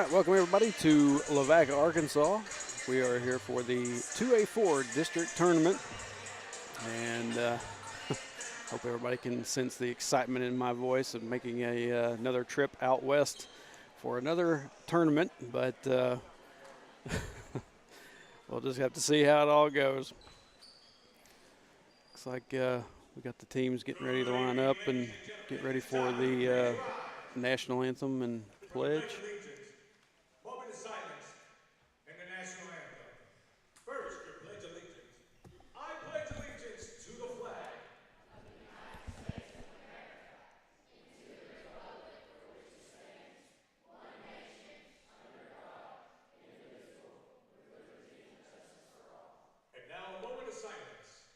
right, welcome everybody to Lavaca, Arkansas. We are here for the 2A4 district tournament, and hope everybody can sense the excitement in my voice of making another trip out west for another tournament, but we'll just have to see how it all goes. Looks like we got the teams getting ready to line up and get ready for the national anthem and pledge. Moment of silence in the national anthem. First, your pledge allegiance. I pledge allegiance to the flag of the United States of America and to the republic for which it stands, one nation, under God, indivisible, with liberty and justice for all. And now a moment of silence.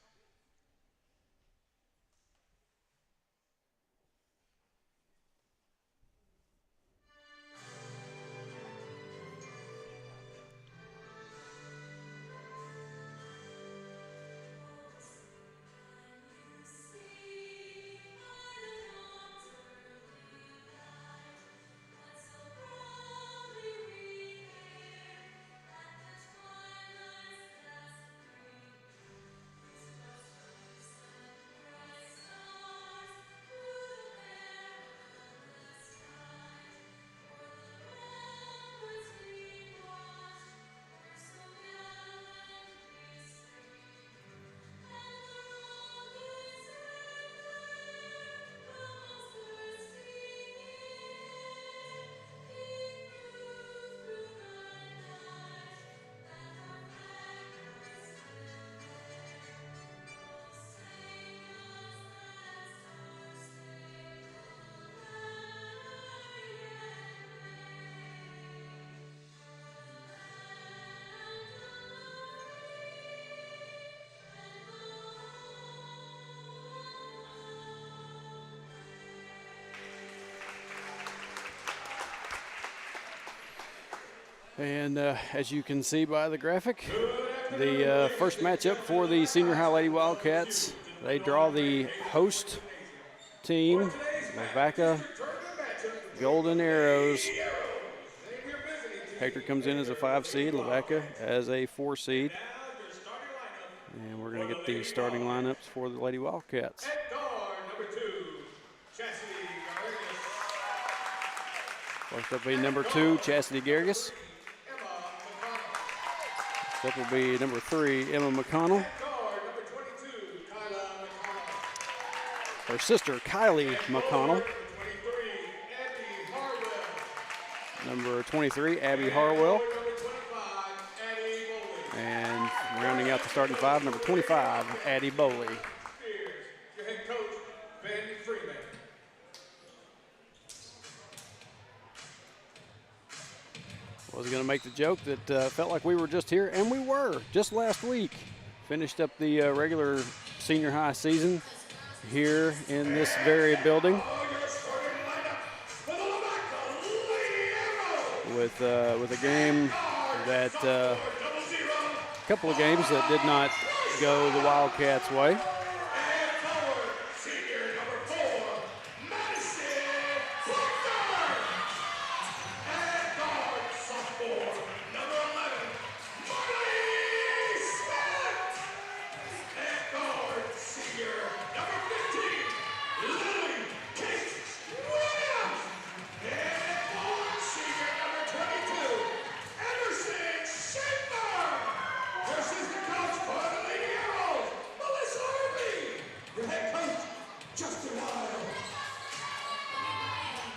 And as you can see by the graphic, the first matchup for the Senior High Lady Wildcats, they draw the host team, Lavaca Golden Arrows. Hector comes in as a 5 seed, Lavaca as a 4 seed. And we're going to get the starting lineups for the Lady Wildcats. First up will be number 2, Chastity Garrigus. That will be number 3, Emma McConnell. Her sister, Kylie McConnell. Number 23, Abby Harwell. And rounding out the starting 5, number 25, Addie Bowley. Your head coach, Ben Freeman. I was going to make the joke that felt like we were just here, and we were, just last week. Finished up the regular senior high season here in this very building with a game that, a couple of games that did not go the Wildcats' way.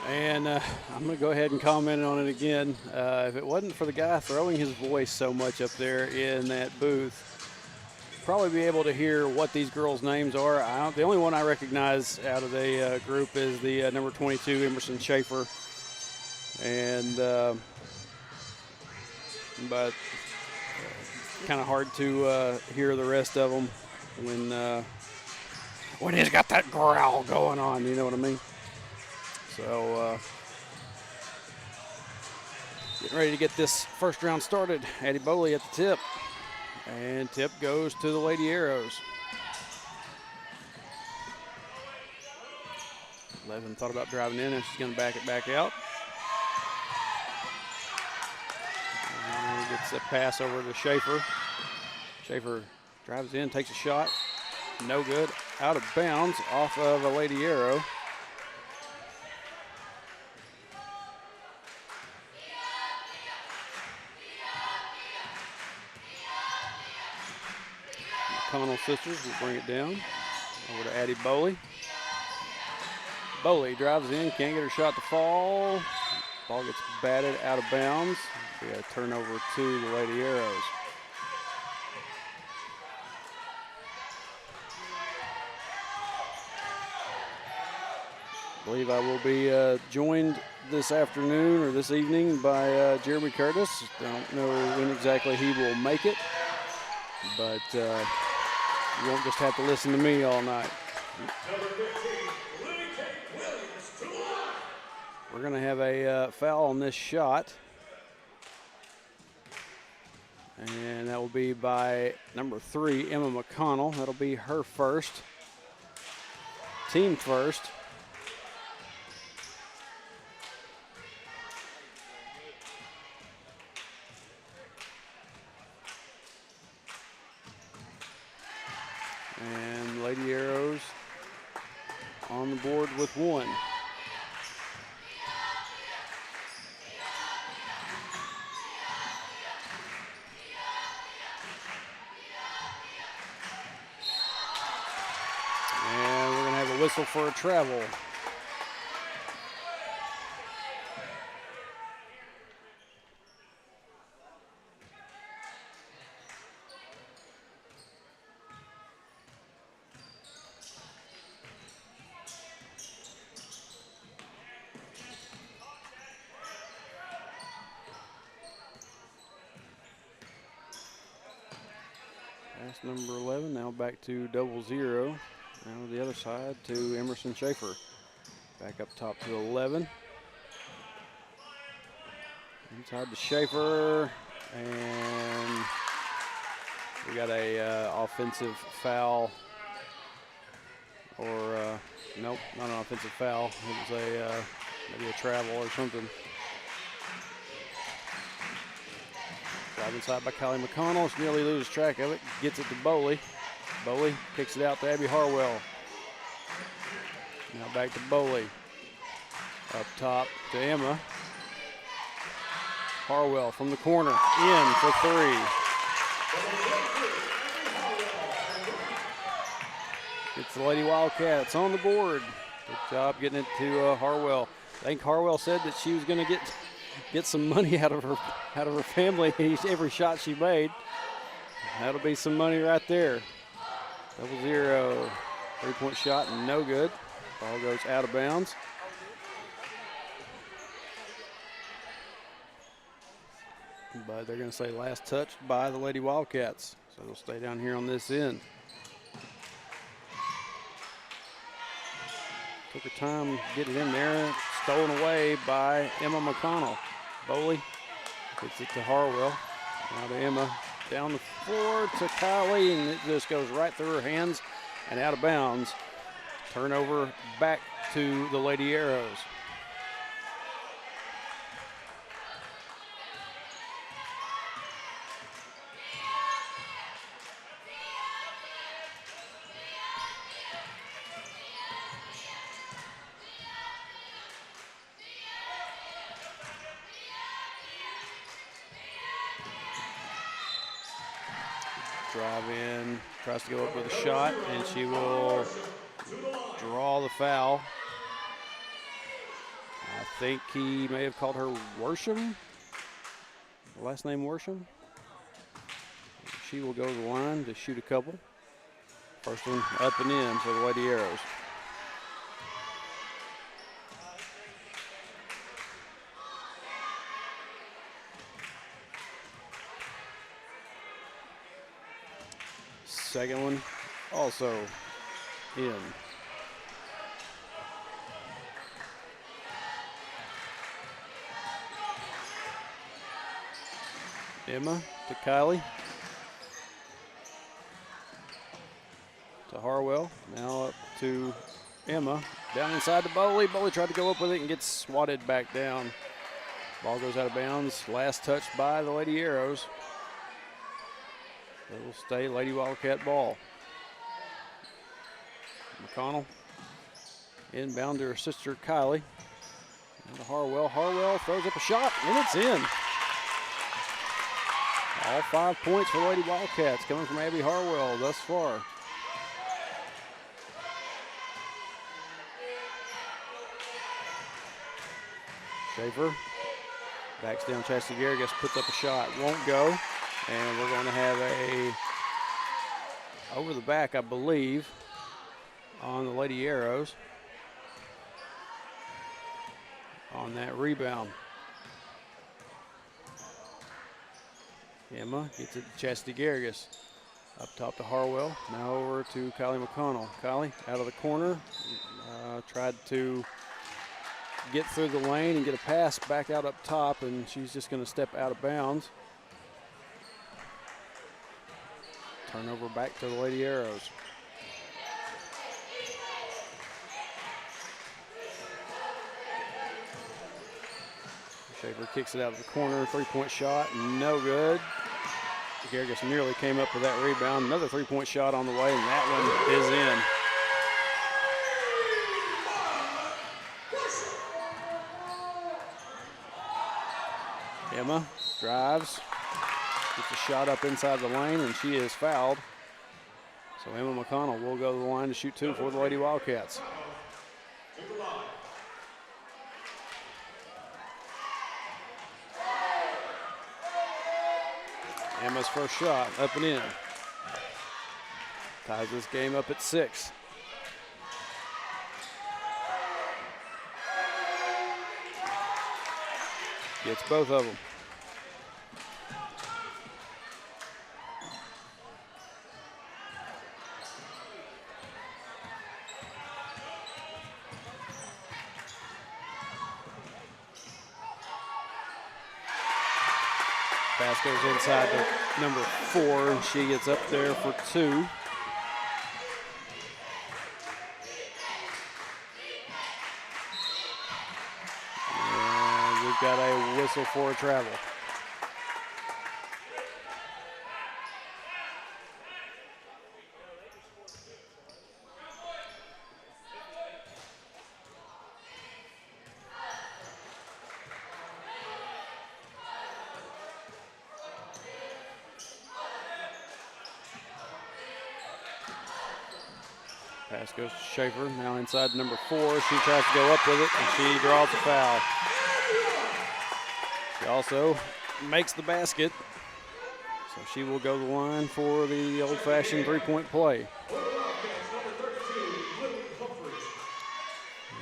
And I'm going to go ahead and comment on it again. If it wasn't for the guy throwing his voice so much up there in that booth, probably be able to hear what these girls' names are. The only one I recognize out of the group is the number 22, Emerson Schaefer. And but kind of hard to hear the rest of them when he's got that growl going on, you know what I mean? So getting ready to get this first round started. Addie Bowley at the tip. And tip goes to the Lady Arrows. 11 thought about driving in, and she's going to back it back out. the pass over to Schaefer. Schaefer drives in, takes a shot. No good. Out of bounds off of a Lady Arrow. McConnell sisters will bring it down. Over to Addie Boley. Boley drives in, can't get her shot to fall. Ball gets batted out of bounds. Be a turnover to the Lady Arrows. I believe I will be joined this afternoon or this evening by Jeremy Curtis. Don't know when exactly he will make it, but you won't just have to listen to me all night. We're going to have a foul on this shot, and that will be by number 3, Emma McConnell. That'll be her first, team first. And Lady Arrows on the board with 1. And we're going to have a whistle for a travel. Pass number 11, now back to 0-0. Now the other side to Emerson Schaefer. Back up top to 11. Inside to Schaefer, and we got a offensive foul, or nope, not an offensive foul. It was a maybe a travel or something. Drive inside by Kylie McConnell. She nearly loses track of it. Gets it to Boley. Boley kicks it out to Abby Harwell. Now back to Boley. Up top to Emma. Harwell from the corner. In for 3. It's the Lady Wildcats on the board. Good job getting it to Harwell. I think Harwell said that she was going to get some money out of her family every shot she made. That'll be some money right there. 0-0. 3-point shot, no good. Ball goes out of bounds. But they're going to say last touched by the Lady Wildcats. So they'll stay down here on this end. Took her time to get it in there. Stolen away by Emma McConnell. Boley gets it to Harwell. Now to Emma. Down the floor to Kylie, and it just goes right through her hands and out of bounds. Turnover back to the Lady Arrows. Drive in, tries to go up with a shot, and she will draw the foul. I think he may have called her Worsham, last name Worsham. She will go to the line to shoot a couple. First one up and in for the Lady Arrows. Second one also in. Emma to Kylie. To Harwell. Now up to Emma. Down inside to Boley. Boley tried to go up with it and gets swatted back down Ball goes out of bounds. Last touch by the Lady Arrows. It will stay Lady Wildcat ball. McConnell inbound to her sister Kylie. And to Harwell. Harwell throws up a shot, and it's in. All 5 points for Lady Wildcats coming from Abby Harwell thus far. Schaefer backs down. Chastity Garrigus puts up a shot. Won't go. And we're going to have a over the back, I believe, on the Lady Arrows on that rebound. Emma gets it to Chastity Garrigus. Up top to Harwell. Now over to Kylie McConnell. Kylie out of the corner. Tried to get through the lane and get a pass back out up top, and she's just going to step out of bounds. Turnover back to the Lady Arrows. Schaefer kicks it out of the corner. 3-point shot, no good. Garrigus nearly came up with that rebound. Another 3-point shot on the way, and that one is in. Emma drives, gets a shot up inside the lane, and she is fouled. So Emma McConnell will go to the line to shoot 2 for the Lady Wildcats. Emma's first shot up and in. Ties this game up at 6. Gets both of them. Pass goes inside to number 4, and she gets up there for 2. And we've got a whistle for a travel. Pass goes to Schaefer, now inside number 4. She tries to go up with it, and she draws a foul. She also makes the basket, so she will go to the line for the old-fashioned 3-point play.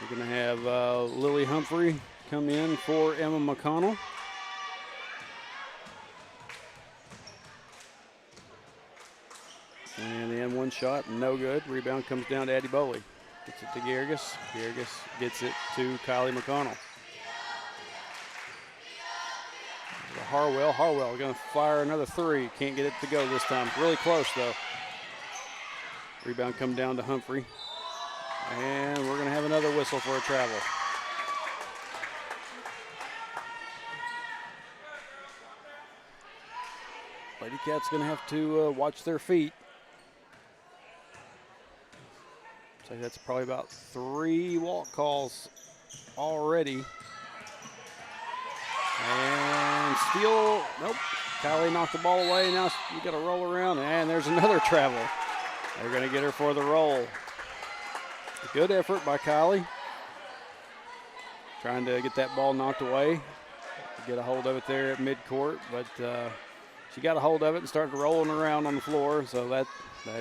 We're going to have Lily Humphrey come in for Emma McConnell. And the N1 shot, no good. Rebound comes down to Addie Boley. Gets it to Garrigus. Garrigus gets it to Kylie McConnell. Harwell. Harwell going to fire another 3. Can't get it to go this time. Really close, though. Rebound come down to Humphrey. And we're going to have another whistle for a travel. Lady Cats going to have to watch their feet. So that's probably about 3 walk calls already. And steal, nope. Kylie knocked the ball away. Now you got to roll around, and there's another travel. They're going to get her for the roll. Good effort by Kylie. Trying to get that ball knocked away. Get a hold of it there at midcourt, but she got a hold of it and started rolling around on the floor, so that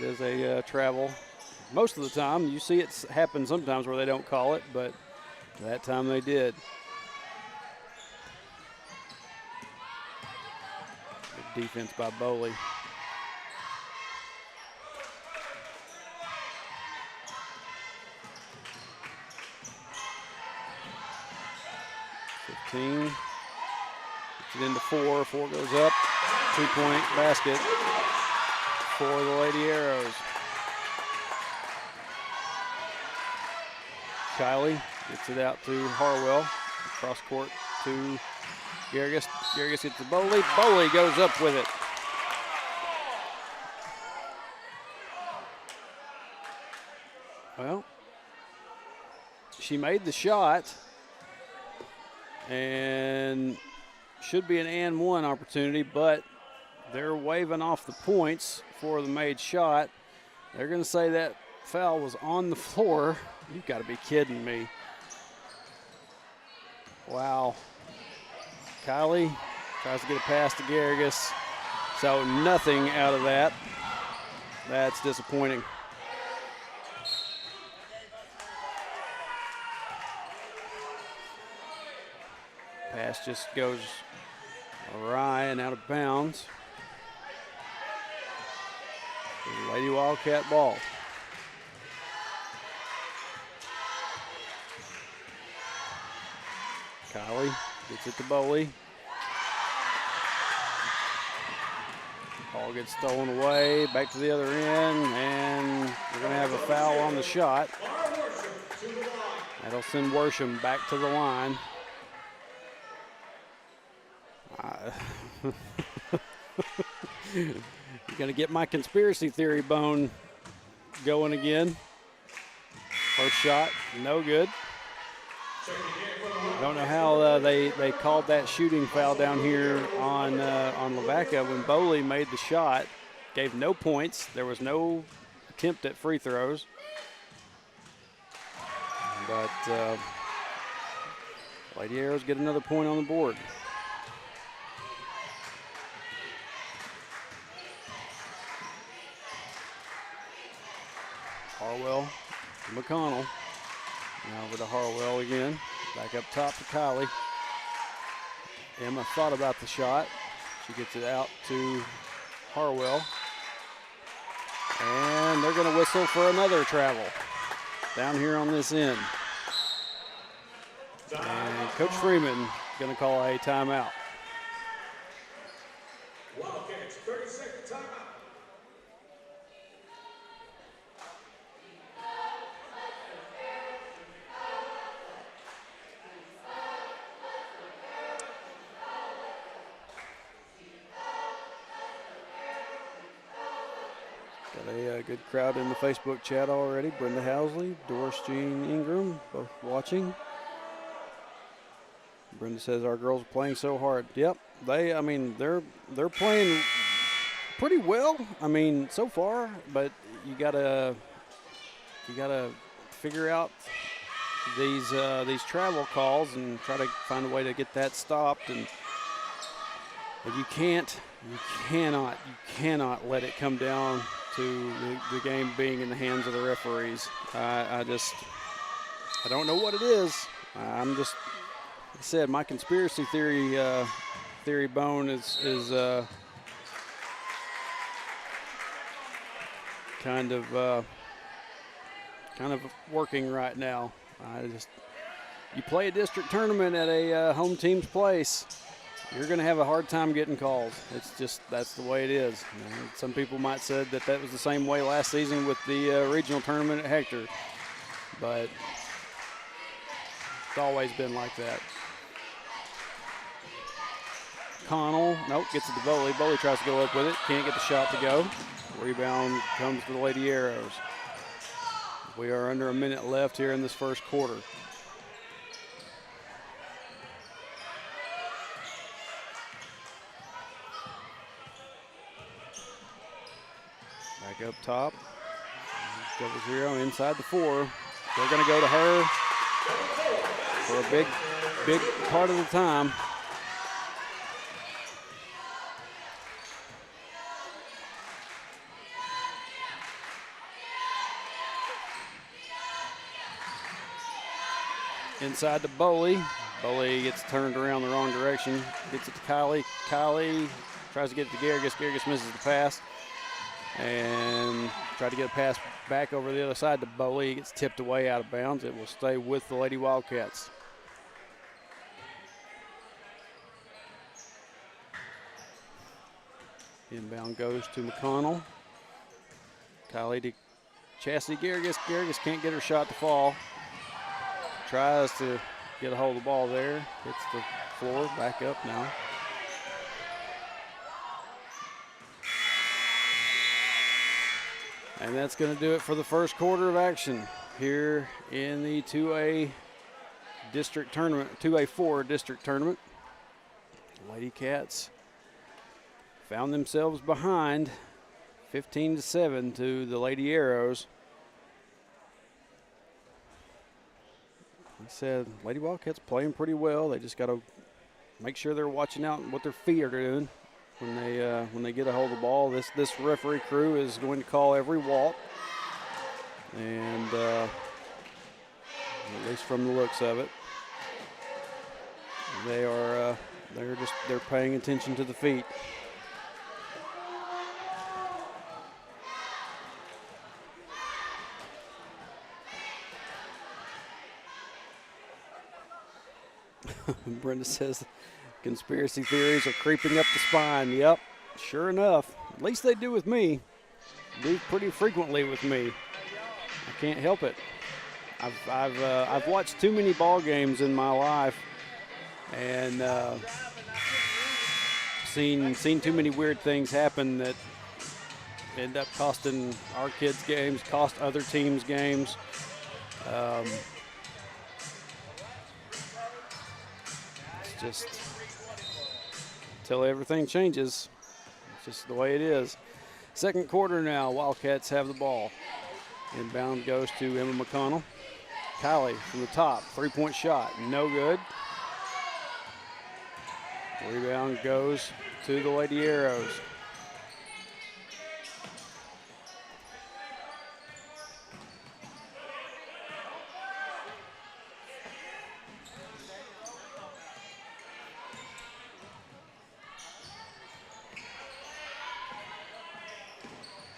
is a travel. Most of the time, you see it happen sometimes where they don't call it, but that time they did. Good defense by Boley. Gets it into 4. 4 goes up. 2-point basket for the Lady Arrows. Kylie gets it out to Harwell. Cross court to Garrigus gets the Bowley. Bowley goes up with it. Well, she made the shot, and should be an and one opportunity, but they're waving off the points for the made shot. They're going to say that foul was on the floor. You've got to be kidding me. Wow. Kylie tries to get a pass to Garrigus. So nothing out of that. That's disappointing. Pass just goes awry and out of bounds. Lady Wildcat ball. Kylie gets it to Bowley. Ball gets stolen away, back to the other end, and we're going to have a foul on the shot. That'll send Worsham back to the line. You're going to get my conspiracy theory bone going again. First shot, no good. I don't know how they called that shooting foul down here on Lavaca when Bowley made the shot. Gave no points. There was no attempt at free throws. But Lady Arrows get another point on the board. Harwell to McConnell. Now over to Harwell again. Back up top to Kylie. Emma thought about the shot. She gets it out to Harwell. And they're going to whistle for another travel down here on this end. And Coach Freeman going to call a timeout. Wildcats, 30-second timeout. Got a good crowd in the Facebook chat already. Brenda Housley, Doris Jean Ingram, both watching. Brenda says our girls are playing so hard. Yep, they're playing pretty well. I mean, so far, but you gotta figure out these travel calls and try to find a way to get that stopped. But you cannot let it come down to the game being in the hands of the referees. I don't know what it is. I'm just, like I said, my conspiracy theory bone is kind of working right now. You play a district tournament at a home team's place, you're going to have a hard time getting calls. It's just, that's the way it is. Some people might say that was the same way last season with the regional tournament at Hector, but it's always been like that. Connell, nope, gets it to Bowley. Bowley tries to go up with it, can't get the shot to go. Rebound comes to the Lady Arrows. We are under a minute left here in this first quarter. Back up top. 0 inside the 4. They're going to go to her for a big part of the time. Inside to Bowley. Bowley gets turned around the wrong direction. Gets it to Kylie. Kylie tries to get it to Garrigus. Garrigus misses the pass. And try to get a pass back over the other side to Bowley. He gets tipped away out of bounds. It will stay with the Lady Wildcats. Inbound goes to McConnell. Kylie to Chastity Garrigus. Garrigus can't get her shot to fall. Tries to get a hold of the ball there. Hits the floor, back up now. And that's going to do it for the first quarter of action here in the 2A district tournament, 2A4 district tournament. Lady Cats found themselves behind 15-7 to the Lady Arrows. Like I said, Lady Wildcats playing pretty well. They just got to make sure they're watching out what their feet are doing when they get a hold of the ball. This referee crew is going to call every walk, and at least from the looks of it, they're paying attention to the feet. Brenda says conspiracy theories are creeping up the spine. Yep, sure enough. At least they do with me. Do pretty frequently with me. I can't help it. I've watched too many ball games in my life, and seen too many weird things happen that end up costing our kids games, cost other teams games. It's just until everything changes. It's just the way it is. Second quarter now, Wildcats have the ball. Inbound goes to Emma McConnell. Kylie from the top, three-point shot, no good. Rebound goes to the Lady Arrows.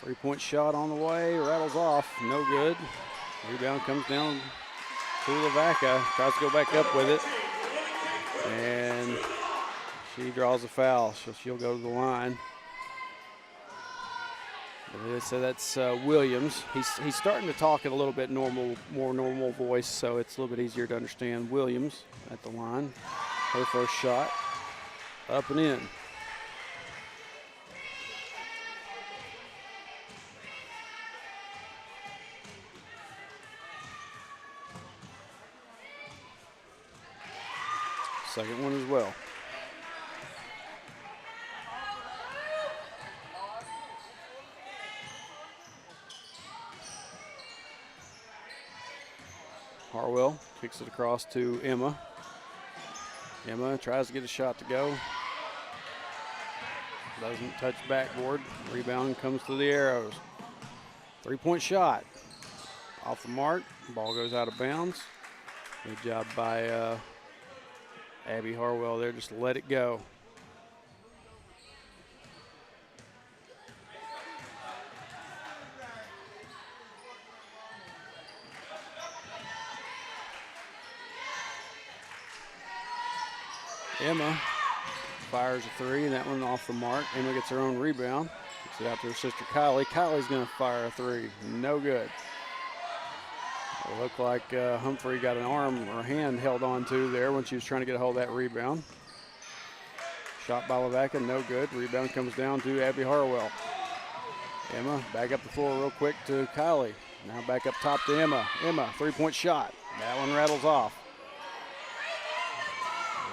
Three-point shot on the way, rattles off, no good. Rebound comes down to Lavaca, tries to go back up with it, and she draws a foul, so she'll go to the line. So that's Williams. He's starting to talk in a little bit more normal voice, so it's a little bit easier to understand. Williams at the line. Her first shot, up and in. Second one as well. Harwell kicks it across to Emma. Emma tries to get a shot to go. Doesn't touch backboard. Rebound comes to the Arrows. Three-point shot. Off the mark. Ball goes out of bounds. Good job by Abby Harwell there. Just let it go. Emma fires a three, and that one off the mark. Emma gets her own rebound. Gets it out to her sister Kylie. Kylie's going to fire a three. No good. It looked like Humphrey got an arm or hand held on to there when she was trying to get a hold of that rebound. Shot by Lavaca, no good. Rebound comes down to Abby Harwell. Emma back up the floor real quick to Kylie. Now back up top to Emma. Emma, three-point shot. That one rattles off.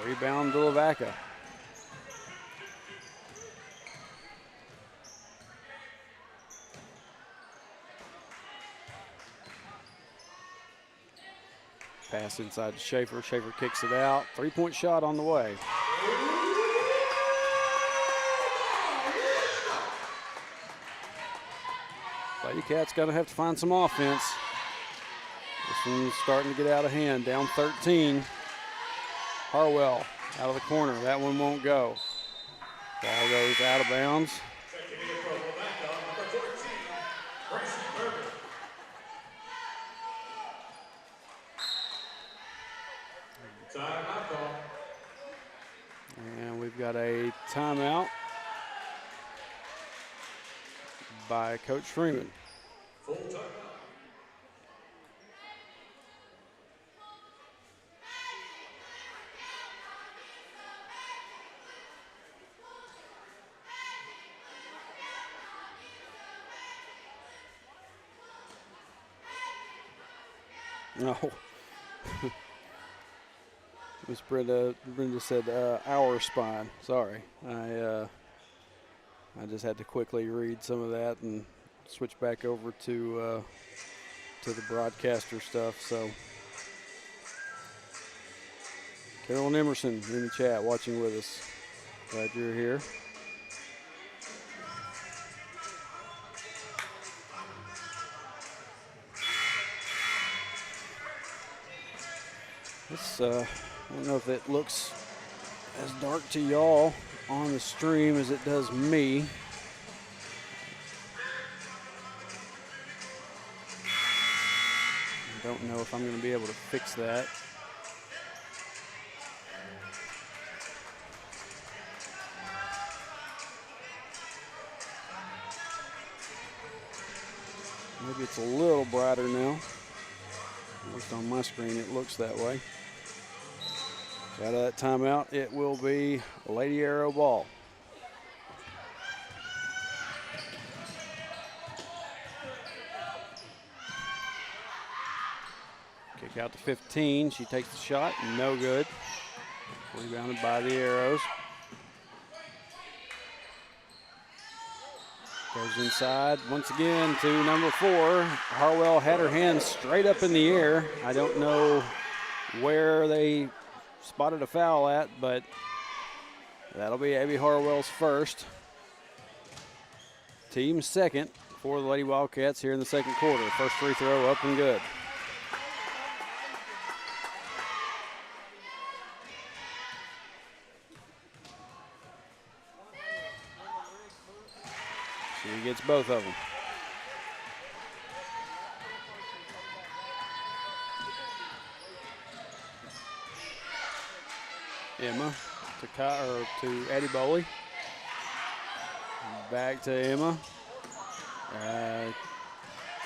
Rebound to Lavaca. Pass inside to Schaefer. Schaefer kicks it out. Three-point shot on the way. Lady Cat's going to have to find some offense. This one's starting to get out of hand. Down 13. Harwell out of the corner. That one won't go. Ball goes out of bounds. And we've got a timeout by Coach Freeman. Full timeout. 2 No. Miss Brenda said our spine. Sorry. I just had to quickly read some of that and switch back over to the broadcaster stuff. So Carolyn Emerson in the chat watching with us. Glad you're here. This, I don't know if it looks as dark to y'all on the stream as it does me. I don't know if I'm going to be able to fix that. Maybe it's a little brighter now. At least on my screen it looks that way. Out of that timeout, it will be Lady Arrow ball. Kick out to 15. She takes the shot. No good. Rebounded by the Arrows. Goes inside once again to number 4. Harwell had her hands straight up in the air. I don't know where they spotted a foul at, but that'll be Abby Harwell's first. Team second for the Lady Wildcats here in the second quarter. First free throw up and good. She gets both of them. Emma to Addie Bowley. Back to Emma.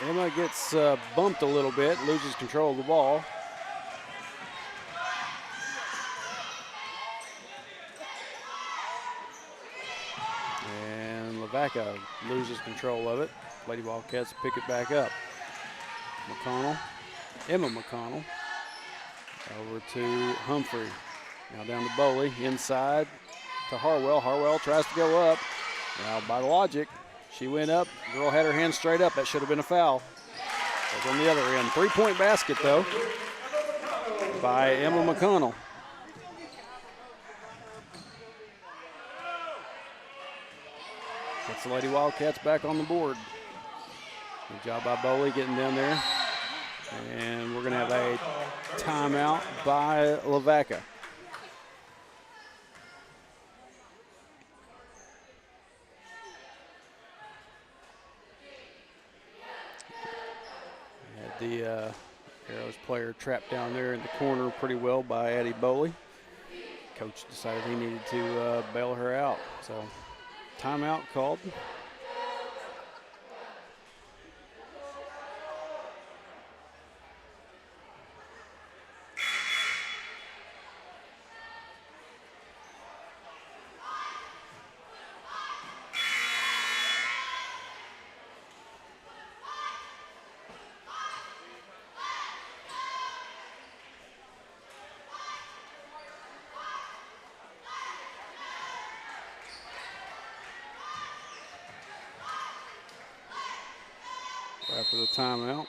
Emma gets bumped a little bit, loses control of the ball. And Lavaca loses control of it. Lady Wildcats pick it back up. Emma McConnell, over to Humphrey. Now down to Bowley, inside to Harwell. Harwell tries to go up. Now by logic, she went up. Girl had her hands straight up. That should have been a foul. Goes on the other end. 3-point basket though by Emma McConnell. Gets the Lady Wildcats back on the board. Good job by Bowley getting down there. And we're going to have a timeout by Lavaca. Had the Arrows player trapped down there in the corner pretty well by Addie Bowley. Coach decided he needed to bail her out. So timeout called. After the timeout,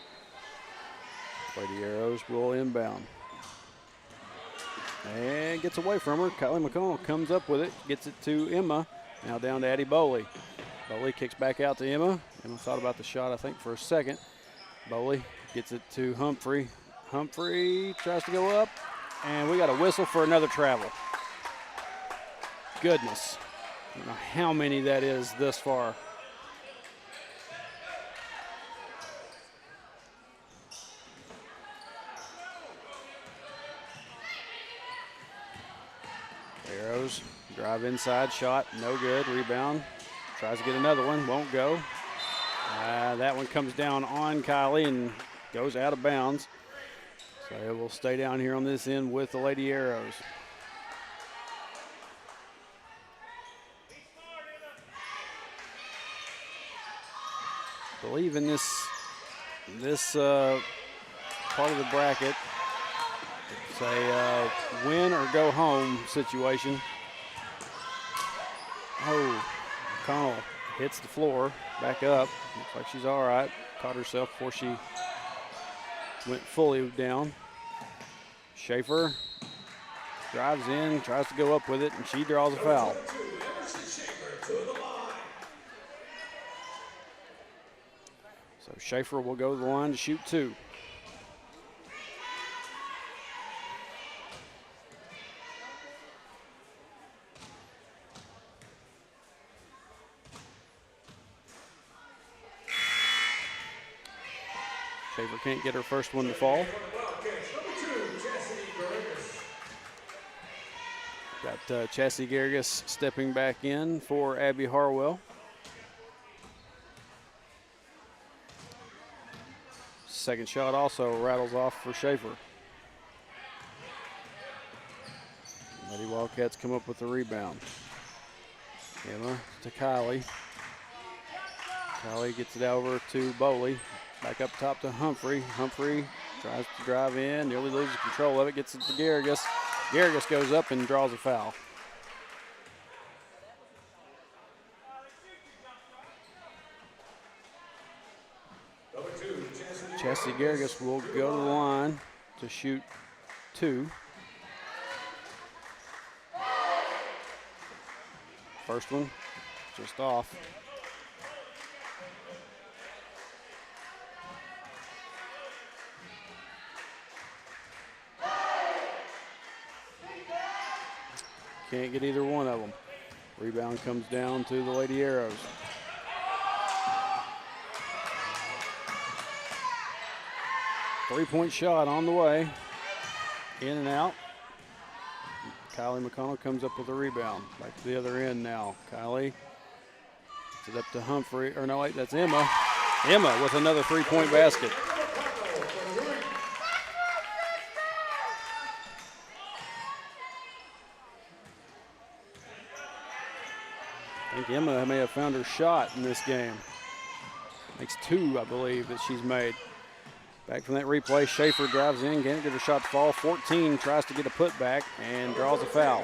Lady Arrows will inbound. And gets away from her. Kylie McConnell comes up with it, gets it to Emma. Now down to Addie Bowley. Bowley kicks back out to Emma. Emma thought about the shot, I think, for a second. Bowley gets it to Humphrey. Humphrey tries to go up, and we got a whistle for another travel. Goodness. I don't know how many that is thus far. Arrows drive inside, shot, no good, rebound. Tries to get another one, won't go. That one comes down on Kylie and goes out of bounds. So it will stay down here on this end with the Lady Arrows. I believe in this part of the bracket. It's a win or go home situation. Oh, McConnell hits the floor, back up. Looks like she's all right. Caught herself before she went fully down. Schaefer drives in, tries to go up with it, and she draws a foul. So Schaefer will go to the line to shoot 2. Schaefer can't get her first one to fall. Got Chassie Garrigus stepping back in for Abby Harwell. Second shot also rattles off for Schaefer. Lady Wildcats come up with the rebound. Emma to Kylie. Kylie gets it over to Bowley. Back up top to Humphrey. Humphrey tries to drive in, nearly loses control of it, gets it to Garrigus. Garrigus goes up and draws a foul. Chassie Garrigus will go to the line to shoot 2. First one just off. Can't get either one of them. Rebound comes down to the Lady Arrows. Three-point shot on the way. In and out. Kylie McConnell comes up with a rebound. Back to the other end now. Kylie gets it up to Humphrey. Or no, wait, that's Emma. Emma with another three-point basket. I think Emma may have found her shot in this game. Makes 2, I believe, that she's made. Back from that replay, Schaefer drives in, can't get her shot to fall. 14 tries to get a putback and draws a foul.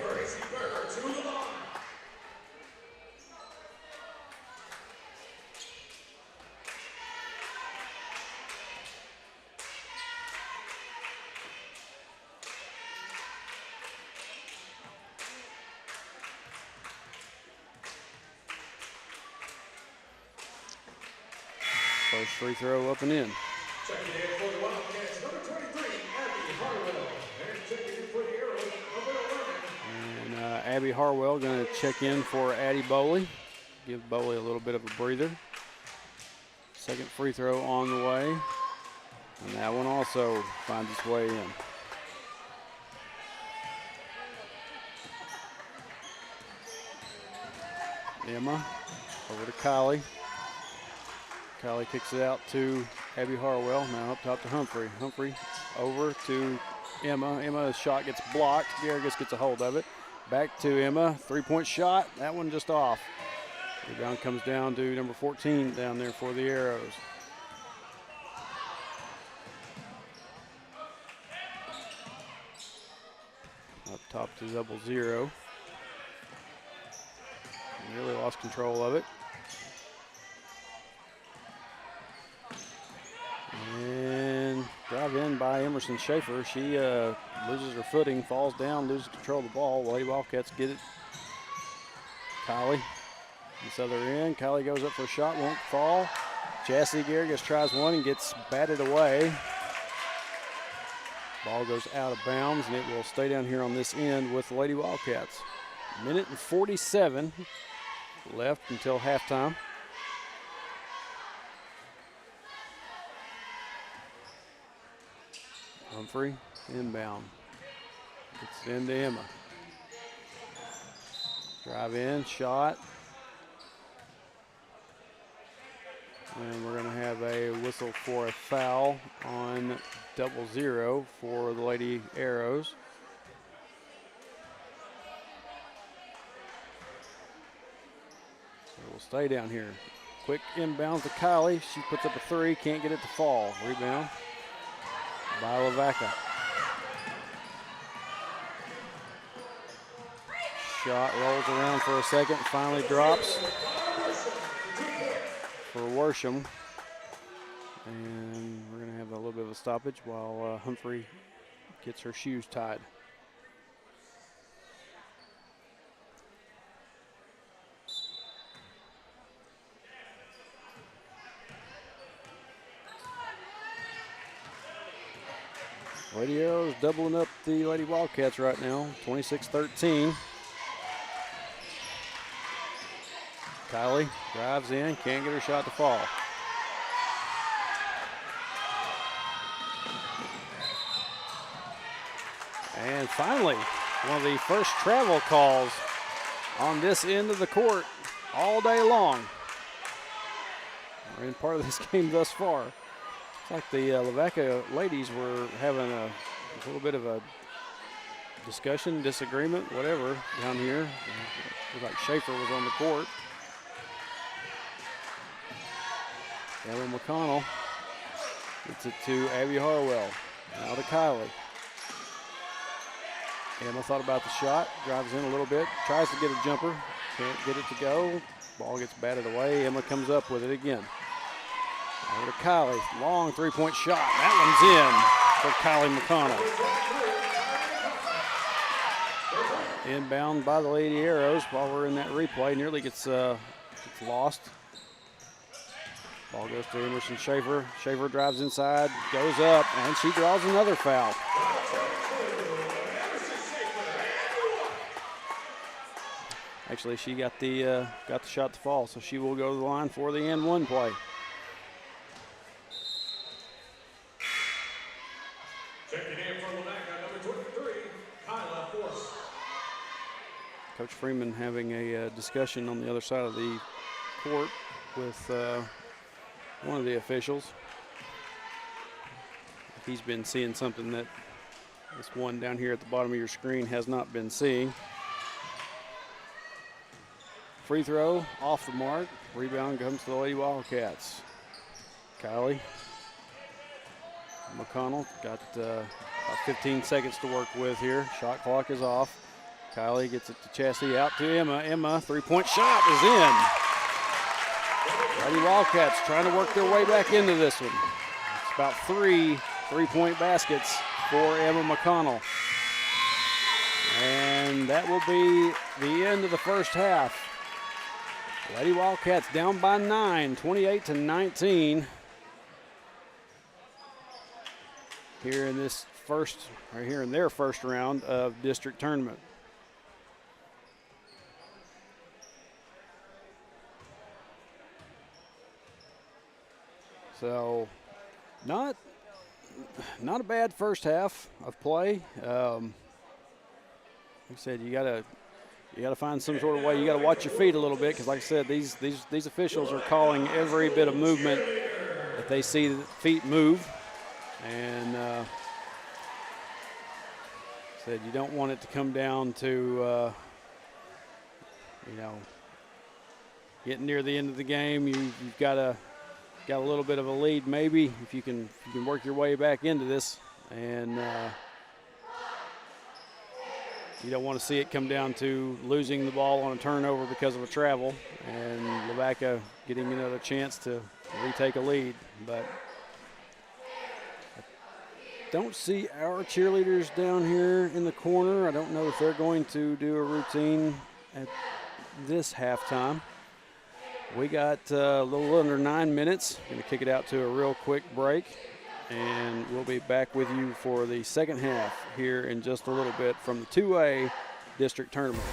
First free throw up and in. Checking in for the Wildcats, number 23, Abby Harwell. And checking in for the Arrows, number 11. And Abby Harwell going to check in for Addie Bowley. Give Bowley a little bit of a breather. Second free throw on the way. And that one also finds its way in. Emma over to Kylie. Kylie kicks it out to Abby Harwell. Now up top to Humphrey. Humphrey over to Emma. Emma's shot gets blocked. Garrigus gets a hold of it. Back to Emma. Three-point shot. That one just off. Rebound comes down to number 14 down there for the Arrows. Up top to 0-0. Really lost control of it. And drive in by Emerson Schaefer. She loses her footing, falls down, loses control of the ball. Lady Wildcats get it. Kylie, this other end. Kylie goes up for a shot, won't fall. Chassie Garrigus tries one and gets batted away. Ball goes out of bounds, and it will stay down here on this end with the Lady Wildcats. Minute and 47 left until halftime. Humphrey inbound. Gets it into Emma. Drive in, shot. And we're going to have a whistle for a foul on 0-0 for the Lady Arrows. So we'll stay down here. Quick inbound to Kylie. She puts up a three, can't get it to fall. Rebound. by Lavaca. Shot rolls around for a second, finally drops for Worsham. And we're going to have a little bit of a stoppage while Humphrey gets her shoes tied. Lady Arrows doubling up the Lady Wildcats right now, 26-13. Kylie drives in, can't get her shot to fall. And finally, one of the first travel calls on this end of the court all day long. We're in part of this game thus far. It's like the Lavaca ladies were having a little bit of a discussion, disagreement, whatever, down here. It looked like Schaefer was on the court. Emma McConnell gets it to Abby Harwell. Now to Kylie. Emma thought about the shot, drives in a little bit, tries to get a jumper, can't get it to go. Ball gets batted away. Emma comes up with it again. Over to Kylie, long three-point shot. That one's in for Kylie McConnell. Inbound by the Lady Arrows while we're in that replay. Nearly gets lost. Ball goes to Emerson Schaefer. Schaefer drives inside, goes up, and she draws another foul. Actually, she got the shot to fall, so she will go to the line for the N1 play. Checking in from Lavaca, number 23, Kyla Force. Coach Freeman having a discussion on the other side of the court with one of the officials. He's been seeing something that this one down here at the bottom of your screen has not been seeing. Free throw off the mark. Rebound comes to the Lady Wildcats. Kylie McConnell got about 15 seconds to work with here. Shot clock is off. Kylie gets it to Chastity, out to Emma. Emma, three-point shot is in. Lady Wildcats trying to work their way back into this one. It's about three-point baskets for Emma McConnell. And that will be the end of the first half. Lady Wildcats down by 9, 28-19. Here in this here in their first round of district tournament. So, not a bad first half of play. Like I said, you gotta find some sort of way. You gotta watch your feet a little bit, because, like I said, these officials are calling every bit of movement that they see the feet move, and said you don't want it to come down to getting near the end of the game. You've got a little bit of a lead, maybe, if you can work your way back into this, and you don't want to see it come down to losing the ball on a turnover because of a travel, and Lavaca getting another chance to retake a lead. But I don't see our cheerleaders down here in the corner. I don't know if they're going to do a routine at this halftime. We got a little under 9 minutes. Going to kick it out to a real quick break, and we'll be back with you for the second half here in just a little bit from the 2A district tournament.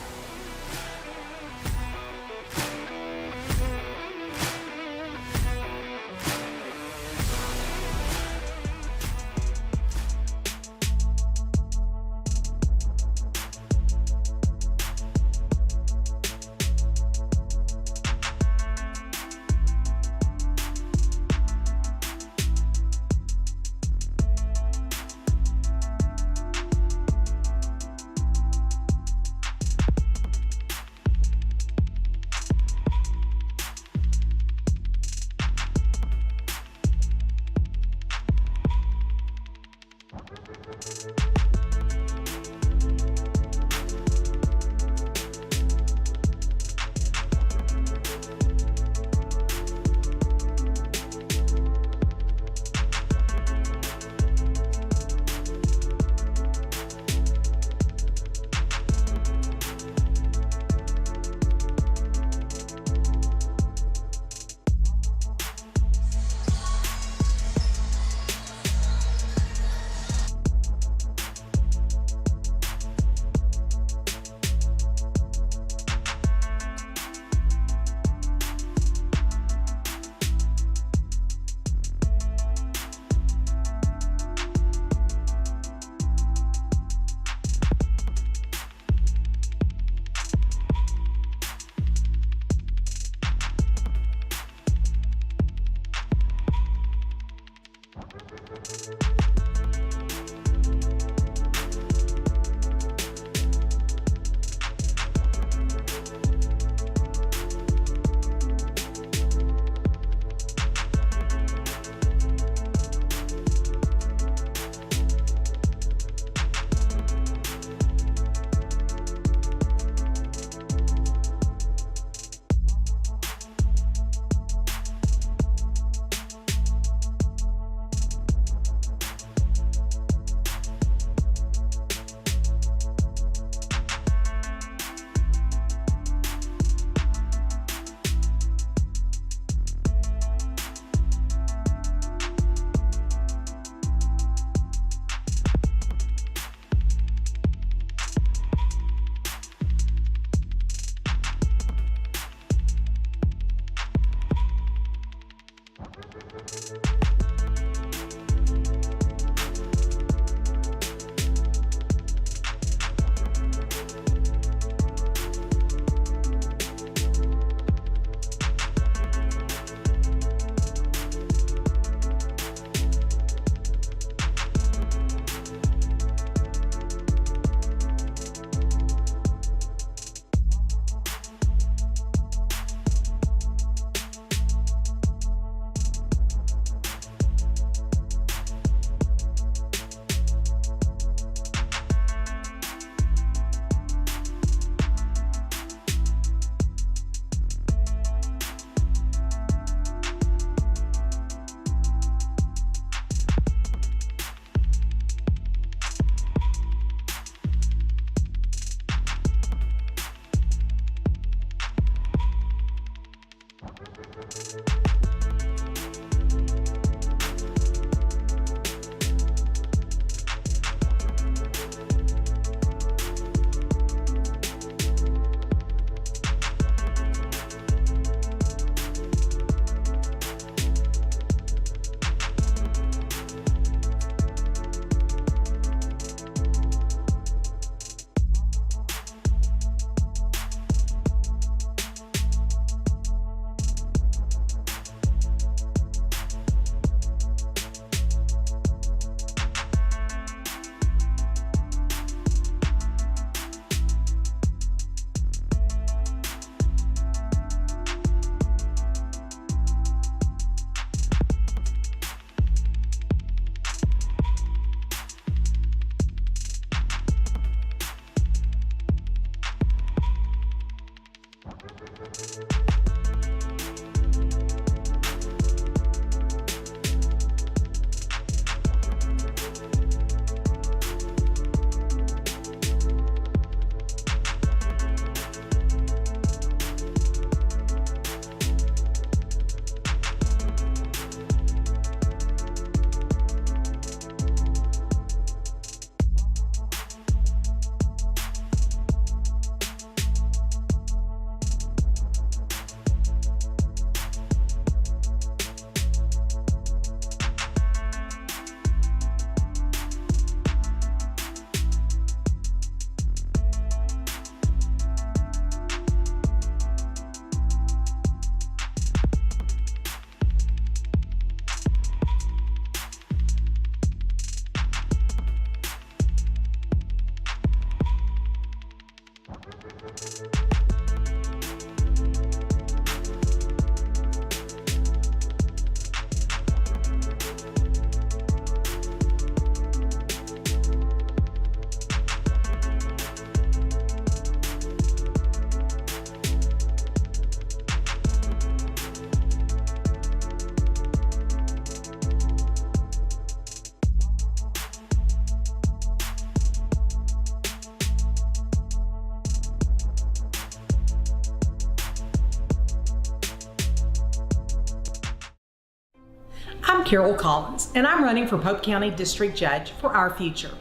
Carol Collins, and I'm running for Pope County District Judge for our future.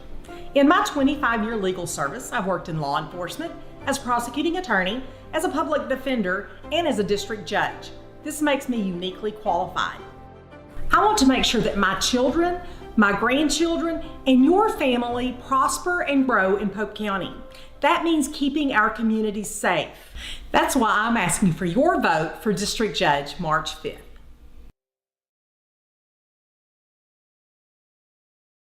In my 25-year legal service, I've worked in law enforcement, as prosecuting attorney, as a public defender, and as a district judge. This makes me uniquely qualified. I want to make sure that my children, my grandchildren, and your family prosper and grow in Pope County. That means keeping our communities safe. That's why I'm asking for your vote for District Judge March 5th.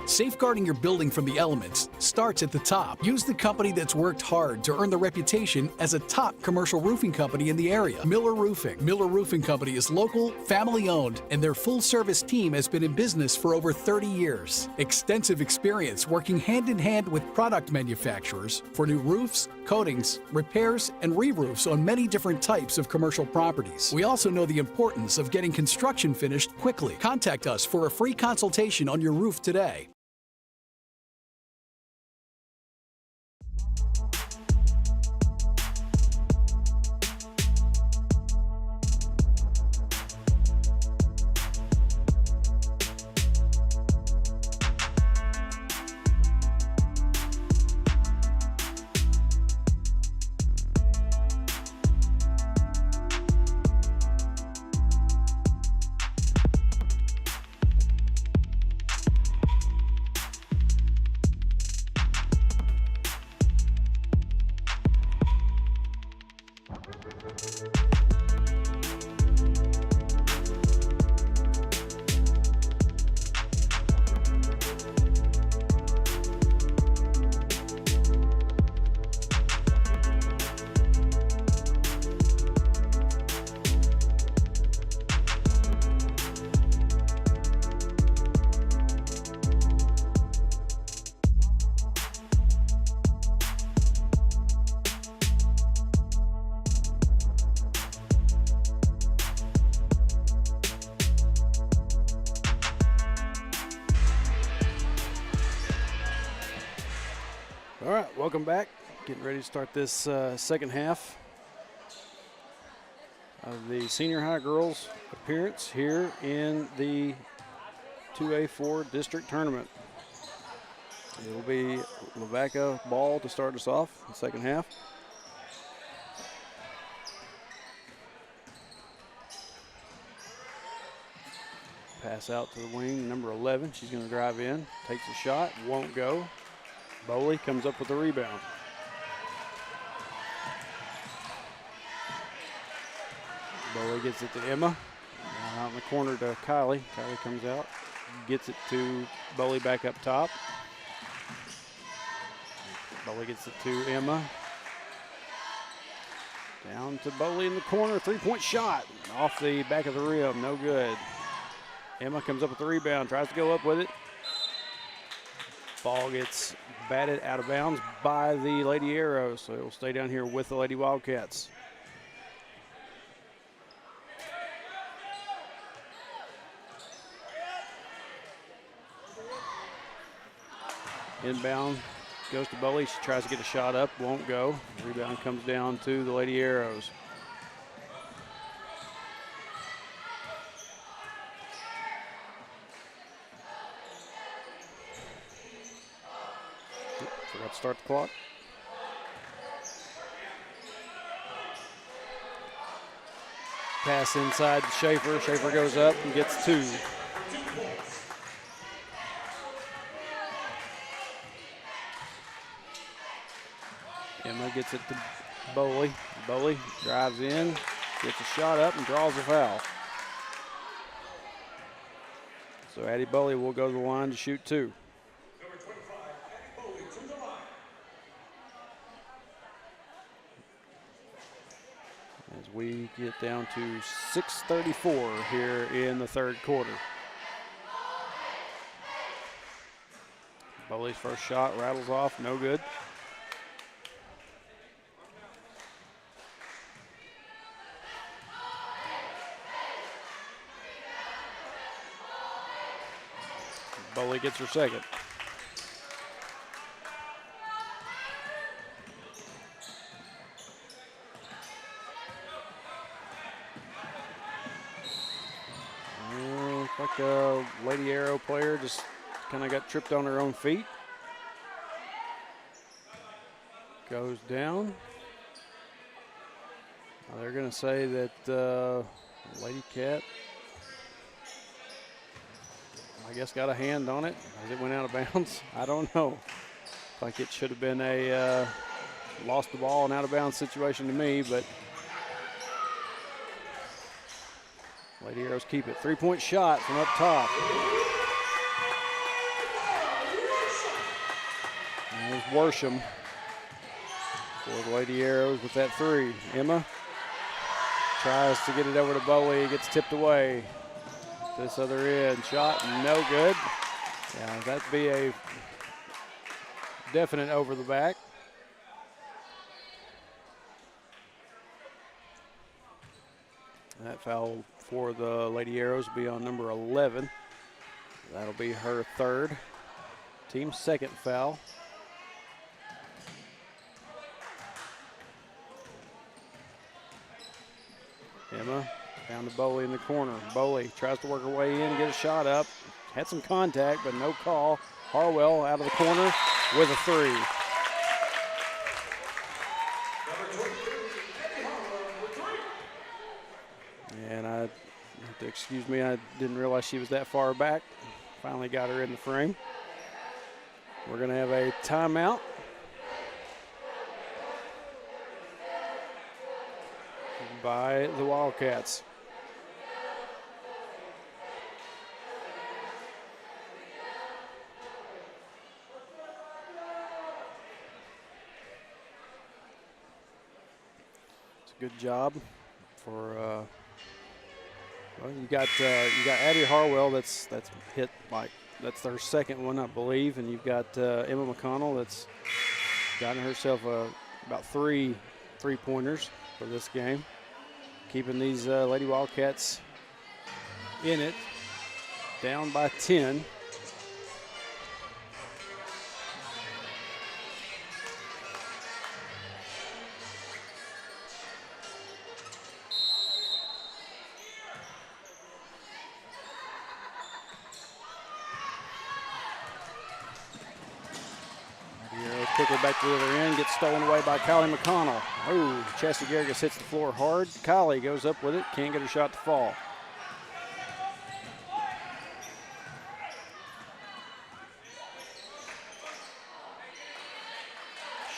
Safeguarding your building from the elements starts at the top. Use the company that's worked hard to earn the reputation as a top commercial roofing company in the area, Miller Roofing. Miller Roofing Company is local, family-owned, and their full-service team has been in business for over 30 years. Extensive experience working hand-in-hand with product manufacturers for new roofs, coatings, repairs, and re-roofs on many different types of commercial properties. We also know the importance of getting construction finished quickly. Contact us for a free consultation on your roof today. All right, welcome back. Getting ready to start this second half of the senior high girls appearance here in the 2A4 district tournament. It'll be Lavaca ball to start us off the second half. Pass out to the wing, number 11. She's going to drive in, takes a shot, won't go. Bowley comes up with the rebound. Bowley gets it to Emma. Out in the corner to Kylie. Kylie comes out, gets it to Bowley back up top. Bowley gets it to Emma. Down to Bowley in the corner, three-point shot. Off the back of the rim, no good. Emma comes up with the rebound, tries to go up with it. Ball gets batted out of bounds by the Lady Arrows, so it will stay down here with the Lady Wildcats. Inbound goes to Bowley. She tries to get a shot up, won't go. Rebound comes down to the Lady Arrows. Forgot to start the clock. Pass inside to Schaefer. Schaefer goes up and gets two. Emma gets it to Bowley. Bowley drives in, gets a shot up and draws a foul. So Addie Bowley will go to the line to shoot two. Number 25, Addie Bowley to the line. As we get down to 6:34 here in the third quarter. Bowley's first shot rattles off, no good. Bowley gets her second. like a Lady Arrow player just kind of got tripped on her own feet. Goes down. They're going to say that Lady Cat, I guess, got a hand on it as it went out of bounds. I don't know. Like it should have been a lost the ball and out of bounds situation to me, but Lady Arrows keep it. 3-point shot from up top. And there's Worsham for the Lady Arrows with that three. Emma tries to get it over to Bowie, gets tipped away. This other end, shot, no good. Yeah, that'd be a definite over the back. That foul for the Lady Arrows will be on number 11. That'll be her third. Team's second foul. Emma down to Boley in the corner. Boley tries to work her way in, get a shot up. Had some contact, but no call. Harwell out of the corner with a three. And excuse me, I didn't realize she was that far back. Finally got her in the frame. We're going to have a timeout. By the Wildcats. It's a good job for. Well, you got Abby Harwell. That's hit like that's their second one, I believe, and you've got Emma McConnell that's gotten herself about three pointers for this game. Keeping these Lady Wildcats in it, down by 10. Kick it back to the other end, gets stolen away by Kylie McConnell. Oh, Chessie Garrigus hits the floor hard. Kylie goes up with it, can't get her shot to fall.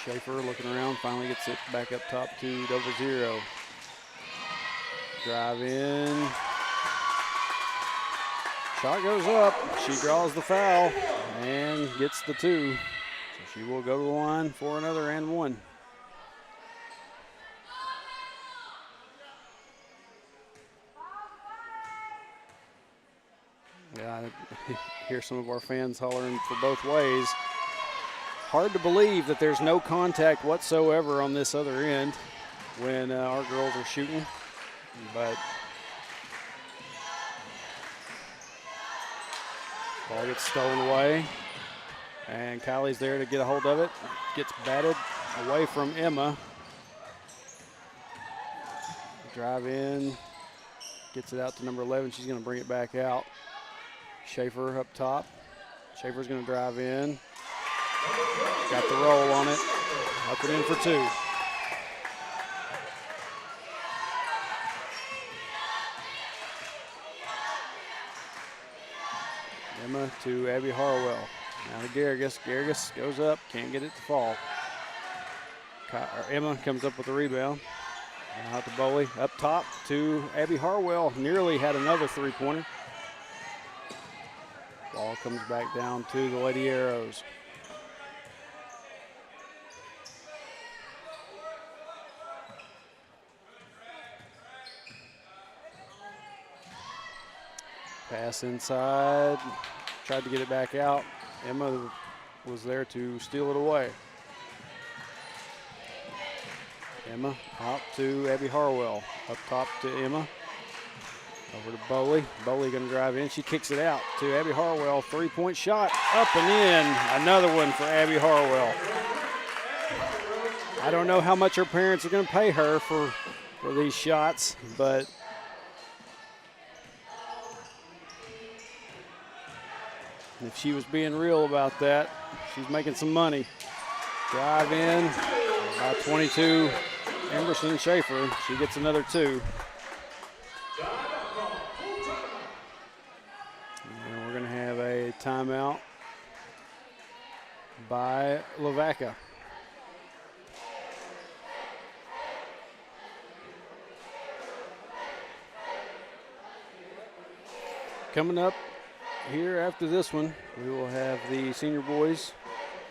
Schaefer looking around, finally gets it back up top to 0-0. Drive in. Shot goes up. She draws the foul and gets the two. She will go to the line for another and one. Yeah, I hear some of our fans hollering for both ways. Hard to believe that there's no contact whatsoever on this other end when our girls are shooting, but ball gets stolen away. And Kylie's there to get a hold of it. Gets batted away from Emma. Drive in. Gets it out to number 11. She's going to bring it back out. Schaefer up top. Schaefer's going to drive in. Got the roll on it. Up and in for two. Emma to Abby Harwell. Now to Garrigus. Garrigus goes up, can't get it to fall. Emma comes up with the rebound. Now out to Boley. Up top to Abby Harwell. Nearly had another three-pointer. Ball comes back down to the Lady Arrows. Pass inside. Tried to get it back out. Emma was there to steal it away. Emma out to Abby Harwell. Up top to Emma. Over to Boley. Boley going to drive in. She kicks it out to Abby Harwell. Three-point shot. Up and in. Another one for Abby Harwell. I don't know how much her parents are going to pay her for these shots, but If she was being real about that, she's making some money. Drive in, about 22, Emerson Schaefer. She gets another 2. And we're going to have a timeout by Lavaca. Coming up here after this one, we will have the senior boys'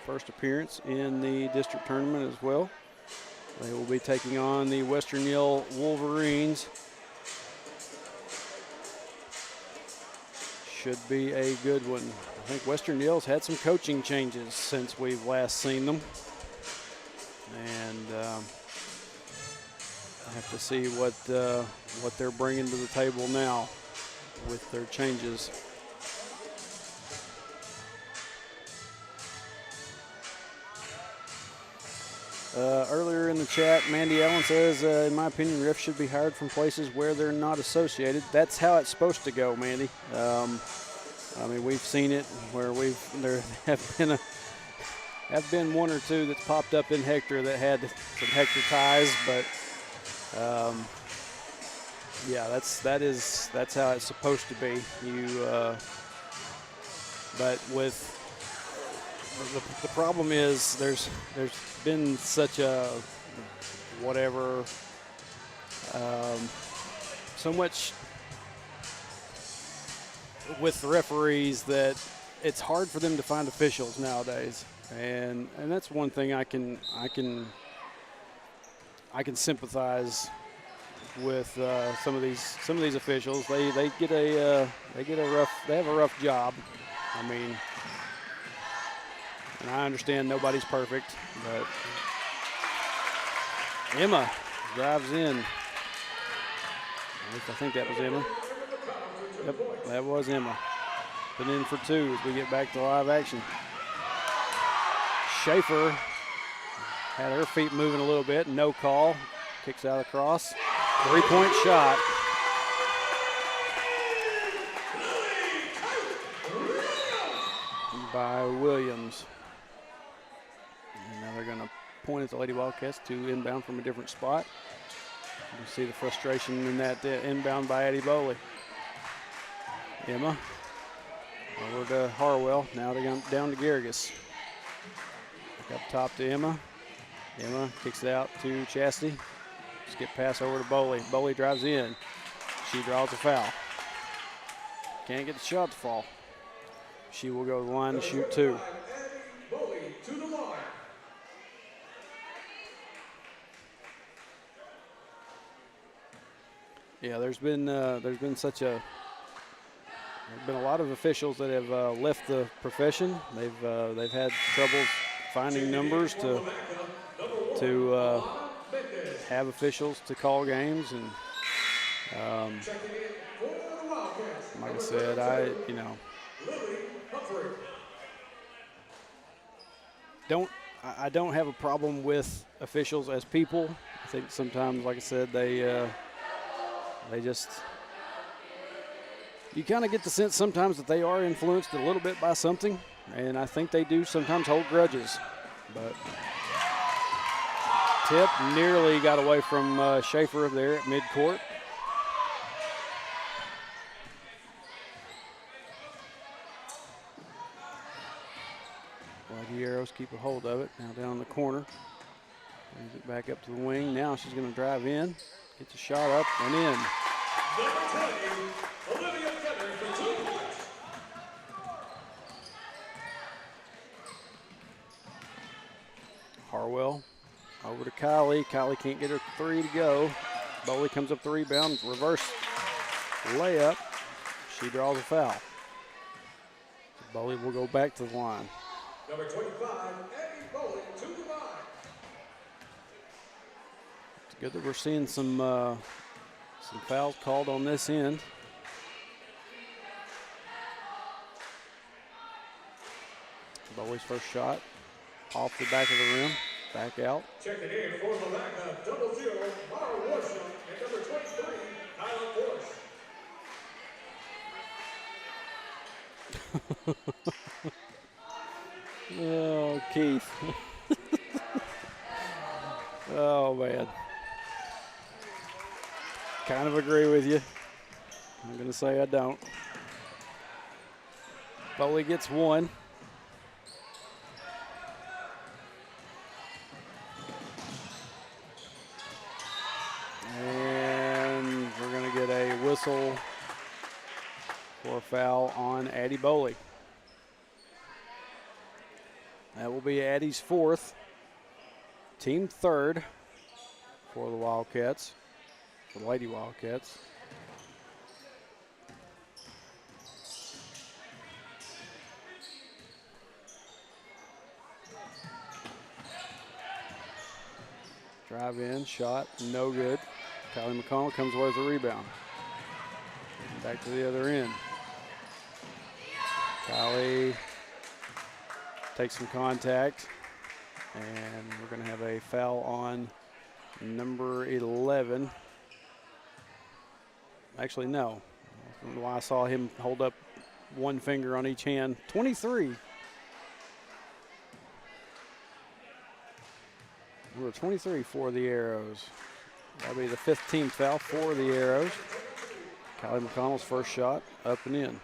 first appearance in the district tournament as well. They will be taking on the Western Yell Wolverines. Should be a good one. I think Western Yell's had some coaching changes since we've last seen them. And I have to see what they're bringing to the table now with their changes. Earlier in the chat, Mandy Allen says, in my opinion, refs should be hired from places where they're not associated. That's how it's supposed to go, Mandy. I mean, we've seen it where there have been one or two that's popped up in Hector that had some Hector ties, but yeah, that's how it's supposed to be. But with the problem is there's been such a whatever, so much with the referees that it's hard for them to find officials nowadays, and that's one thing I can sympathize with some of these officials. They have a rough job. I mean, and I understand nobody's perfect, but Emma drives in. At least I think that was Emma. Yep, that was Emma. Put in for 2 as we get back to live action. Schaefer had her feet moving a little bit. No call. Kicks out across. 3-point shot. By Williams. And now they're going to point at the Lady Wildcats to inbound from a different spot. You see the frustration in that inbound by Eddie Bowley. Emma over to Harwell. Now they're down to Garrigus. Up top to Emma. Emma kicks it out to Chastity. Skip pass over to Bowley. Bowley drives in. She draws a foul. Can't get the shot to fall. She will go to the line to shoot 2. Yeah, there's been a lot of officials that have left the profession. They've had trouble finding numbers to have officials to call games, and like I said, I don't have a problem with officials as people. I think sometimes, like I said, they just, you kind of get the sense sometimes that they are influenced a little bit by something, and I think they do sometimes hold grudges. But tip nearly got away from Schaefer there at midcourt. Guadieros keep a hold of it. Now down in the corner. Brings it back up to the wing. Now she's going to drive in. Gets a shot up and in. Harwell over to Kylie. Kylie can't get her 3 to go. Bowley comes up the rebound. Reverse layup. She draws a foul. Bowley will go back to the line. Number 25, Eddie Bowley to the line. It's good that we're seeing some fouls called on this end. Bowley's first shot off the back of the rim, back out. Checking in for Lavaca, 0-0, Mara Worsham, and number 23, Kyla Force. Oh, Keith. Oh, man. Kind of agree with you. I'm going to say I don't. Foley gets one. And we're going to get a whistle for a foul on Addie Boley. That will be Addie's fourth, team third for the Wildcats, for the Lady Wildcats. Drive in, shot, no good. Kylie McConnell comes away with a rebound. Back to the other end. Kylie takes some contact, and we're going to have a foul on number 11. Actually, no. I saw him hold up one finger on each hand. 23. Number 23 for the Arrows. That'll be the 5th team foul for the Arrows. Kylie McConnell's first shot, up and in.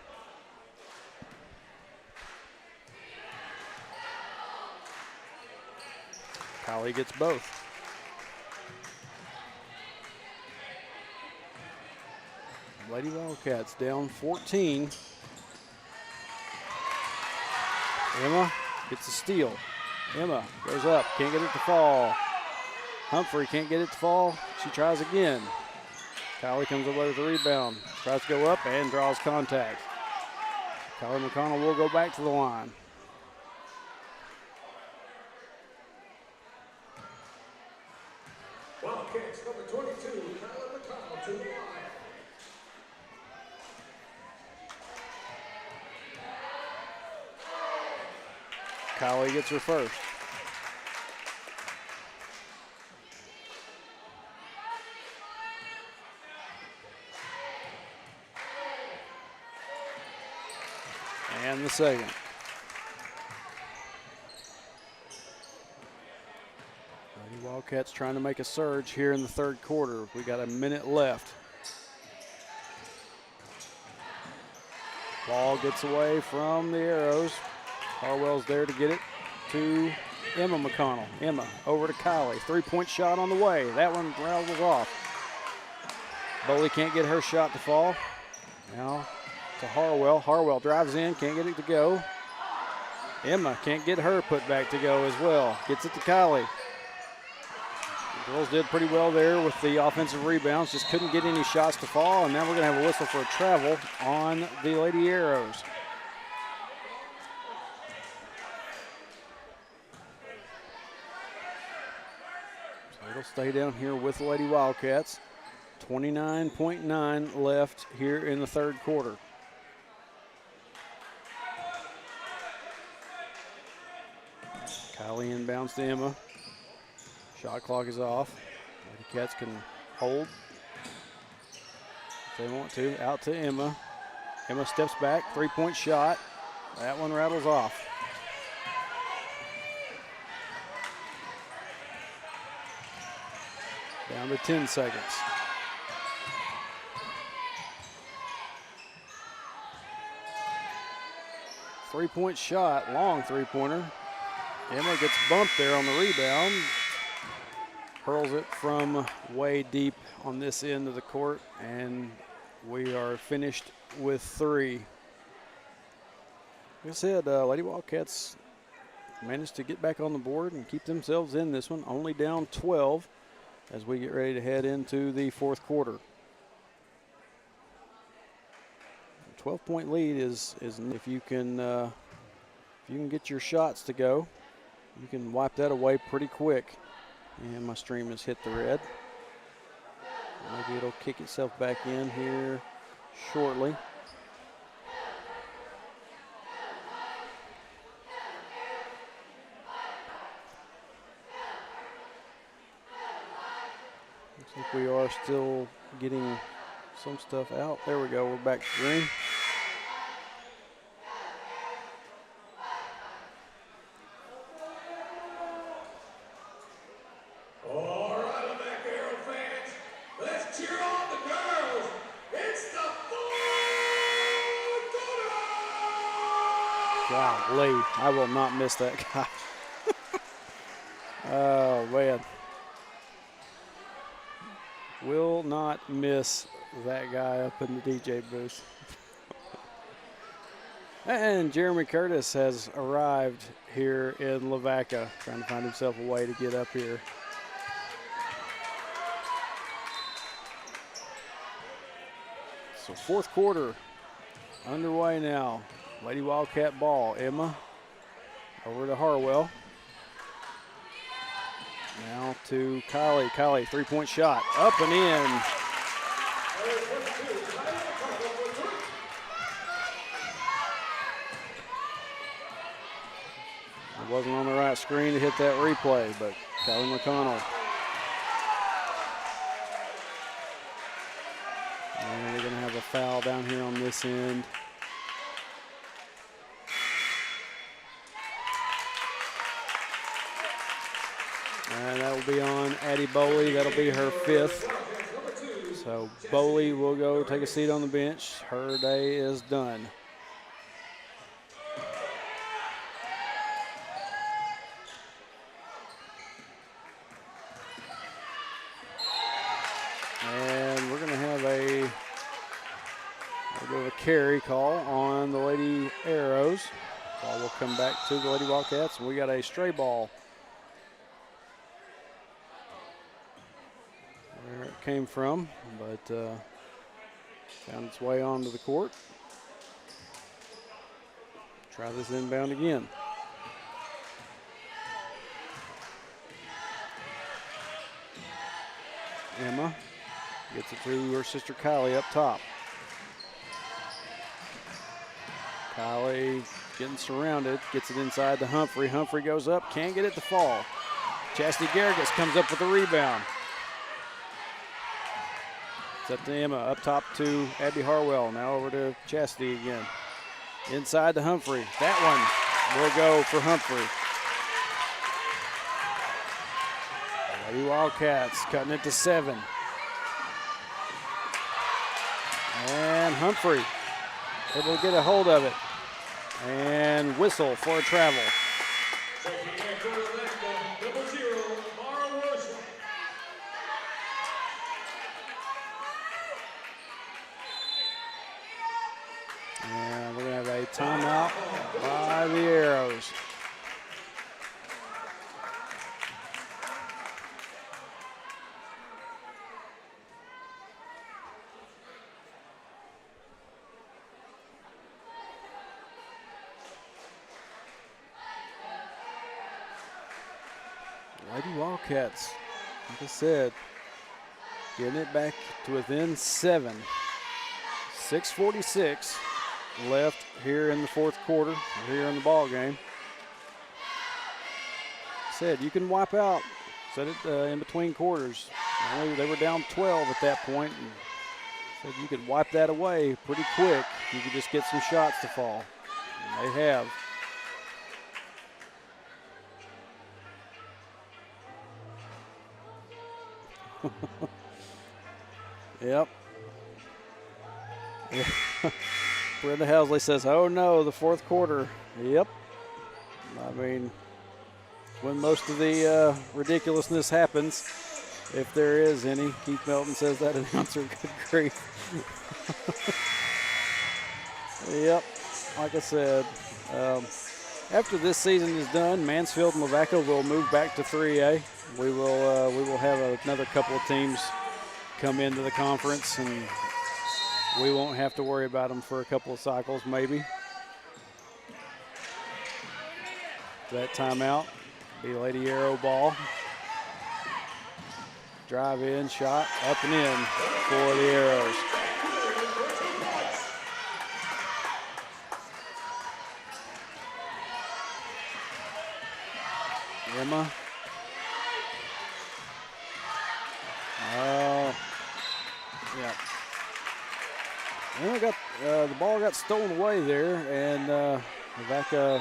Kylie gets both. Lady Wildcats down 14. Emma gets a steal. Emma goes up, can't get it to fall. Humphrey can't get it to fall. She tries again. Kylie comes away with the rebound. Tries to go up and draws contact. Kylie McConnell will go back to the line. Wildcats, number 22, Kylie McConnell to the line. Kylie gets her first. And the second. Lady Wildcats trying to make a surge here in the third quarter. We got a minute left. Ball gets away from the Arrows. Harwell's there to get it to Emma McConnell. Emma over to Kylie. 3-point shot on the way. That one rattles off. Boley can't get her shot to fall. Now to Harwell. Harwell drives in, can't get it to go. Emma can't get her put back to go as well. Gets it to Kylie. The girls did pretty well there with the offensive rebounds. Just couldn't get any shots to fall. And now we're going to have a whistle for a travel on the Lady Arrows. It'll stay down here with the Lady Wildcats. 29.9 left here in the third quarter. Kylie inbounds to Emma. Shot clock is off. Lady Cats can hold if they want to. Out to Emma. Emma steps back. 3-point shot. That one rattles off. Down to 10 seconds. Three-point shot, long three-pointer. Emma gets bumped there on the rebound. Hurls it from way deep on this end of the court, and we are finished with three. Like I said, Lady Wildcats managed to get back on the board and keep themselves in this one, only down 12 as we get ready to head into the fourth quarter. 12-point lead is if you can get your shots to go, you can wipe that away pretty quick. And my stream has hit the red. Maybe it'll kick itself back in here shortly. Looks like we are still getting some stuff out. There we go, we're back to green. Golly, I will not miss that guy. Oh, man. Will not miss that guy up in the DJ booth. And Jeremy Curtis has arrived here in Lavaca, trying to find himself a way to get up here. So fourth quarter underway now. Lady Wildcat ball. Emma over to Harwell. Now to Kylie. Kylie, three-point shot. Up and in. It wasn't on the right screen to hit that replay, but Kylie McConnell. And we're going to have a foul down here on this end. And that will be on Addie Boley. That'll be her fifth. So Boley will go take a seat on the bench. Her day is done. And we're going to have a bit of a carry call on the Lady Arrows. Ball will come back to the Lady Wildcats, and we got a stray ball. Where it came from, but found its way onto the court. Try this inbound again. Emma gets it to her sister Kylie up top. Kylie getting surrounded, gets it inside to Humphrey. Humphrey goes up, can't get it to fall. Chastity Garrigus comes up with a rebound. It's up to Emma, up top to Abby Harwell. Now over to Chastity again. Inside to Humphrey. That one will go for Humphrey. Lady Wildcats cutting it to 7. And Humphrey able to get a hold of it. And whistle for a travel. And we're going to have a timeout by the Arrows. Lady Wildcats, like I said, getting it back to within 7. 6:46 left here in the fourth quarter, here in the ball game. Said you can wipe out, said it in between quarters. They were down 12 at that point, and said you could wipe that away pretty quick. You could just get some shots to fall. And they have. Yep. Brenda Housley says, oh no, the fourth quarter. Yep. I mean, when most of the ridiculousness happens, if there is any. Keith Melton says that announcer, good grief. Yep, like I said, after this season is done, Mansfield and Lavaca will move back to 3A. We will have another couple of teams come into the conference, and we won't have to worry about them for a couple of cycles, maybe. That timeout, be Lady Arrow ball. Drive in, shot, up and in for the Arrows. Emma. Oh, yeah. Emma got the ball got stolen away there, and Lavaca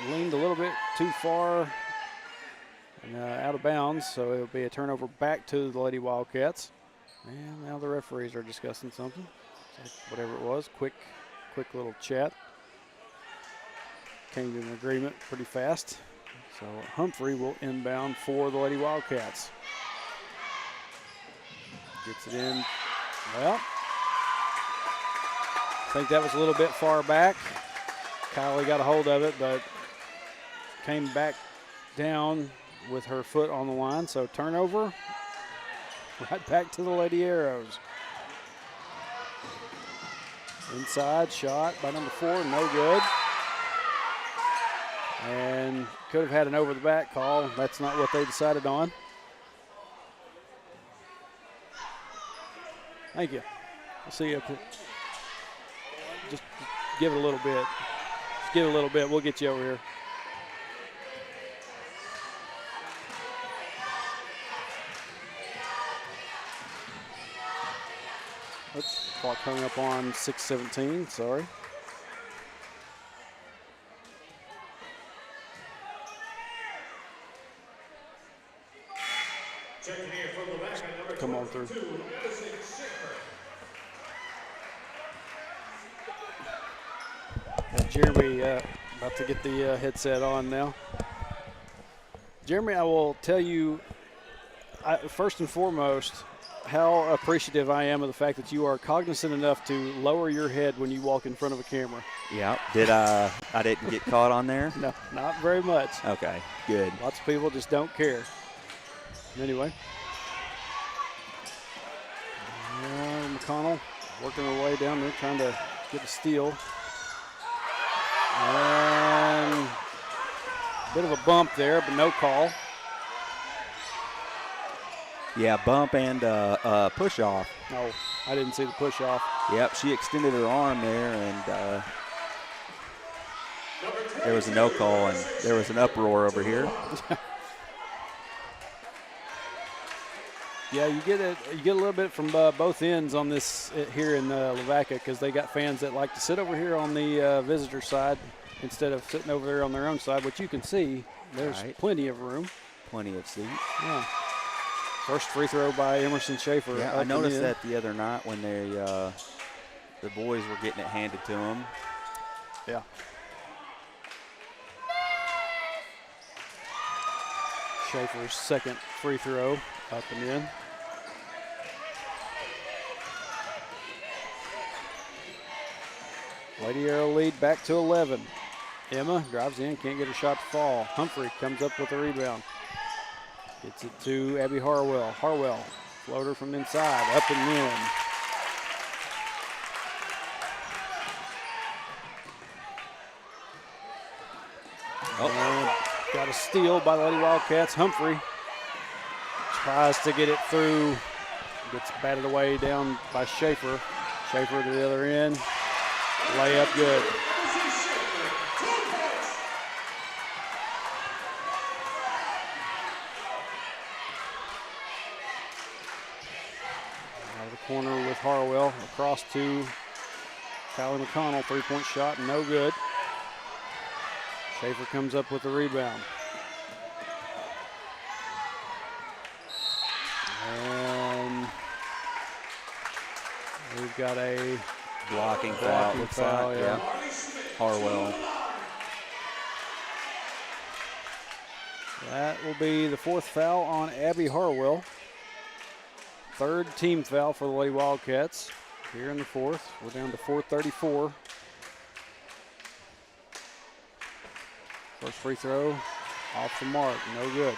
leaned a little bit too far and out of bounds, so it'll be a turnover back to the Lady Wildcats. And now the referees are discussing something, whatever it was. Quick little chat. came to an agreement pretty fast. So Humphrey will inbound for the Lady Wildcats. Gets it in. Well, I think that was a little bit far back. Kylie got a hold of it, but came back down with her foot on the line. So turnover, right back to the Lady Arrows. Inside shot by number 4, no good. And could have had an over the back call. That's not what they decided on. Thank you. We'll see you. Just give it a little bit. Just give it a little bit. We'll get you over here. Oops, clock coming up on 6:17. Sorry. Checking in from Lavaca, number Come on through. 22, Madison Schaefer. Jeremy about to get the headset on now. Jeremy, I will tell you, first and foremost, how appreciative I am of the fact that you are cognizant enough to lower your head when you walk in front of a camera. Yeah. Did I didn't get caught on there? No, not very much. Okay, good. Lots of people just don't care. Anyway. McConnell working her way down there, trying to get a steal. And a bit of a bump there, but no call. Yeah, bump and push off. No, I didn't see the push off. Yep, she extended her arm there, and there was a no call, and there was an uproar over here. Yeah, you get a little bit from both ends on this here in Lavaca, because they got fans that like to sit over here on the visitor side instead of sitting over there on their own side, which you can see there's plenty of room. Plenty of seats. Yeah. First free throw by Emerson Schaefer. Yeah, I noticed that the other night when they the boys were getting it handed to them. Yeah. Schaefer's second free throw up and in. Lady Arrow lead back to 11. Emma drives in, can't get a shot to fall. Humphrey comes up with a rebound. Gets it to Abby Harwell. Harwell, floater from inside, up and in. And got a steal by the Lady Wildcats. Humphrey tries to get it through. Gets batted away down by Schaefer. Schaefer to the other end. Layup good. Out of the corner with Harwell. Across to Kylie McConnell. Three-point shot, no good. Schaefer comes up with the rebound. And we've got a Blocking foul, looks like. yeah. Harwell. That will be the fourth foul on Abby Harwell. Third team foul for the Lady Wildcats here in the fourth. We're down to 4:34. First free throw off the mark, no good.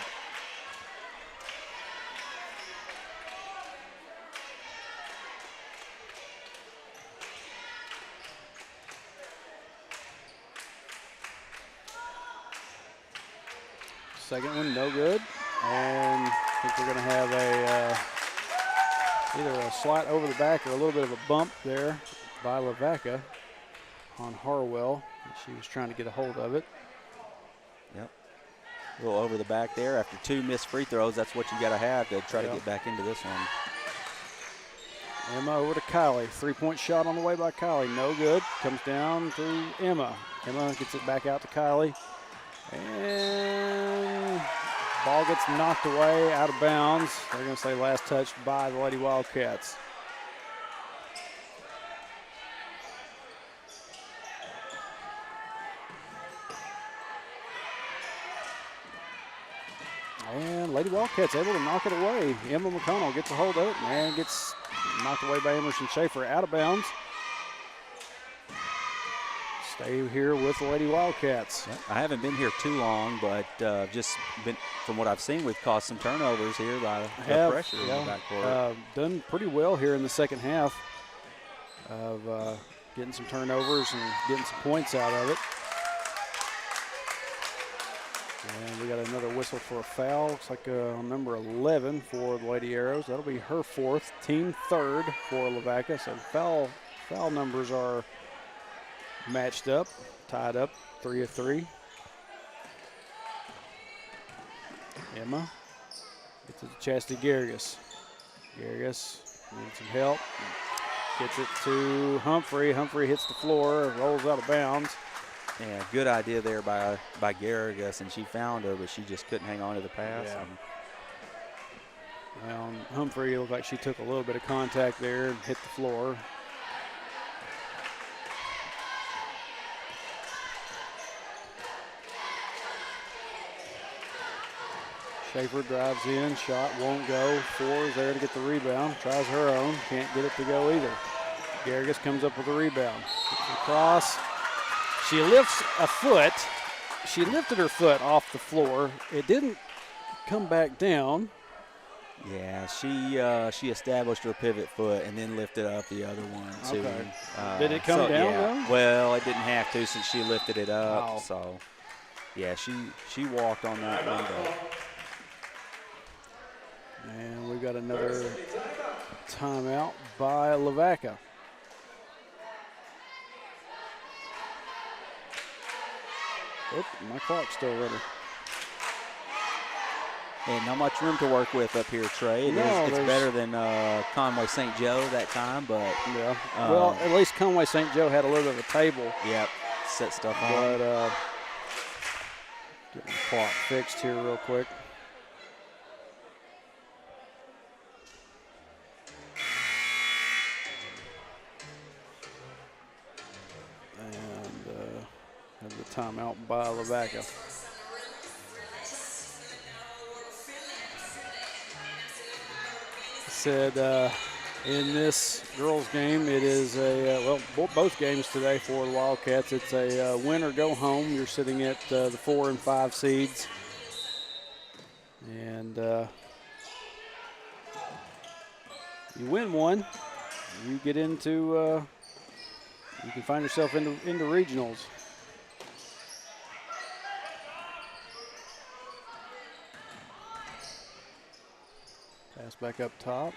Second one, no good. And I think we're going to have either a slide over the back or a little bit of a bump there by Lavaca on Harwell. She was trying to get a hold of it. Yep. A little over the back there. After two missed free throws, that's what you got to have to try to get back into this one. Emma over to Kylie. Three-point shot on the way by Kylie. No good. Comes down to Emma. Emma gets it back out to Kylie. And ball gets knocked away out of bounds. They're going to say last touched by the Lady Wildcats. And Lady Wildcats able to knock it away. Emma McConnell gets a hold of it and gets knocked away by Emerson Schaefer out of bounds. Stay here with the Lady Wildcats. I haven't been here too long, but just been, from what I've seen, we've caused some turnovers here by the pressure in the backcourt. Done pretty well here in the second half of getting some turnovers and getting some points out of it. And we got another whistle for a foul. Looks like number 11 for the Lady Arrows. That'll be her fourth, team third for Lavaca. So foul numbers are matched up, tied up, 3 of 3. Emma gets it to Chastity Garrigus. Garrigus needs some help. Gets it to Humphrey. Humphrey hits the floor, rolls out of bounds. Yeah, good idea there by Garrigus, and she found her, but she just couldn't hang on to the pass. Yeah. Well, Humphrey looked like she took a little bit of contact there and hit the floor. Schaefer drives in, shot won't go. 4 is there to get the rebound. Tries her own, can't get it to go either. Garrigus comes up with a rebound. Gets it across. She lifts a foot. She lifted her foot off the floor. It didn't come back down. Yeah, she established her pivot foot and then lifted up the other one too. Okay. Did it come down though? Well, it didn't have to since she lifted it up. Wow. So, yeah, she walked on that window. And we've got another timeout by Lavaca. Oh, my clock's still running. And not much room to work with up here, Trey. It's better than Conway St. Joe that time, but yeah. Well, at least Conway St. Joe had a little bit of a table. Yep, set stuff on. But getting the clock fixed here real quick. And have the timeout by Lavaca. Said in this girls game, it is both games today for the Wildcats. It's a win or go home. You're sitting at the 4 and 5 seeds, and you win one, you get into you can find yourself into regionals. Pass back up top.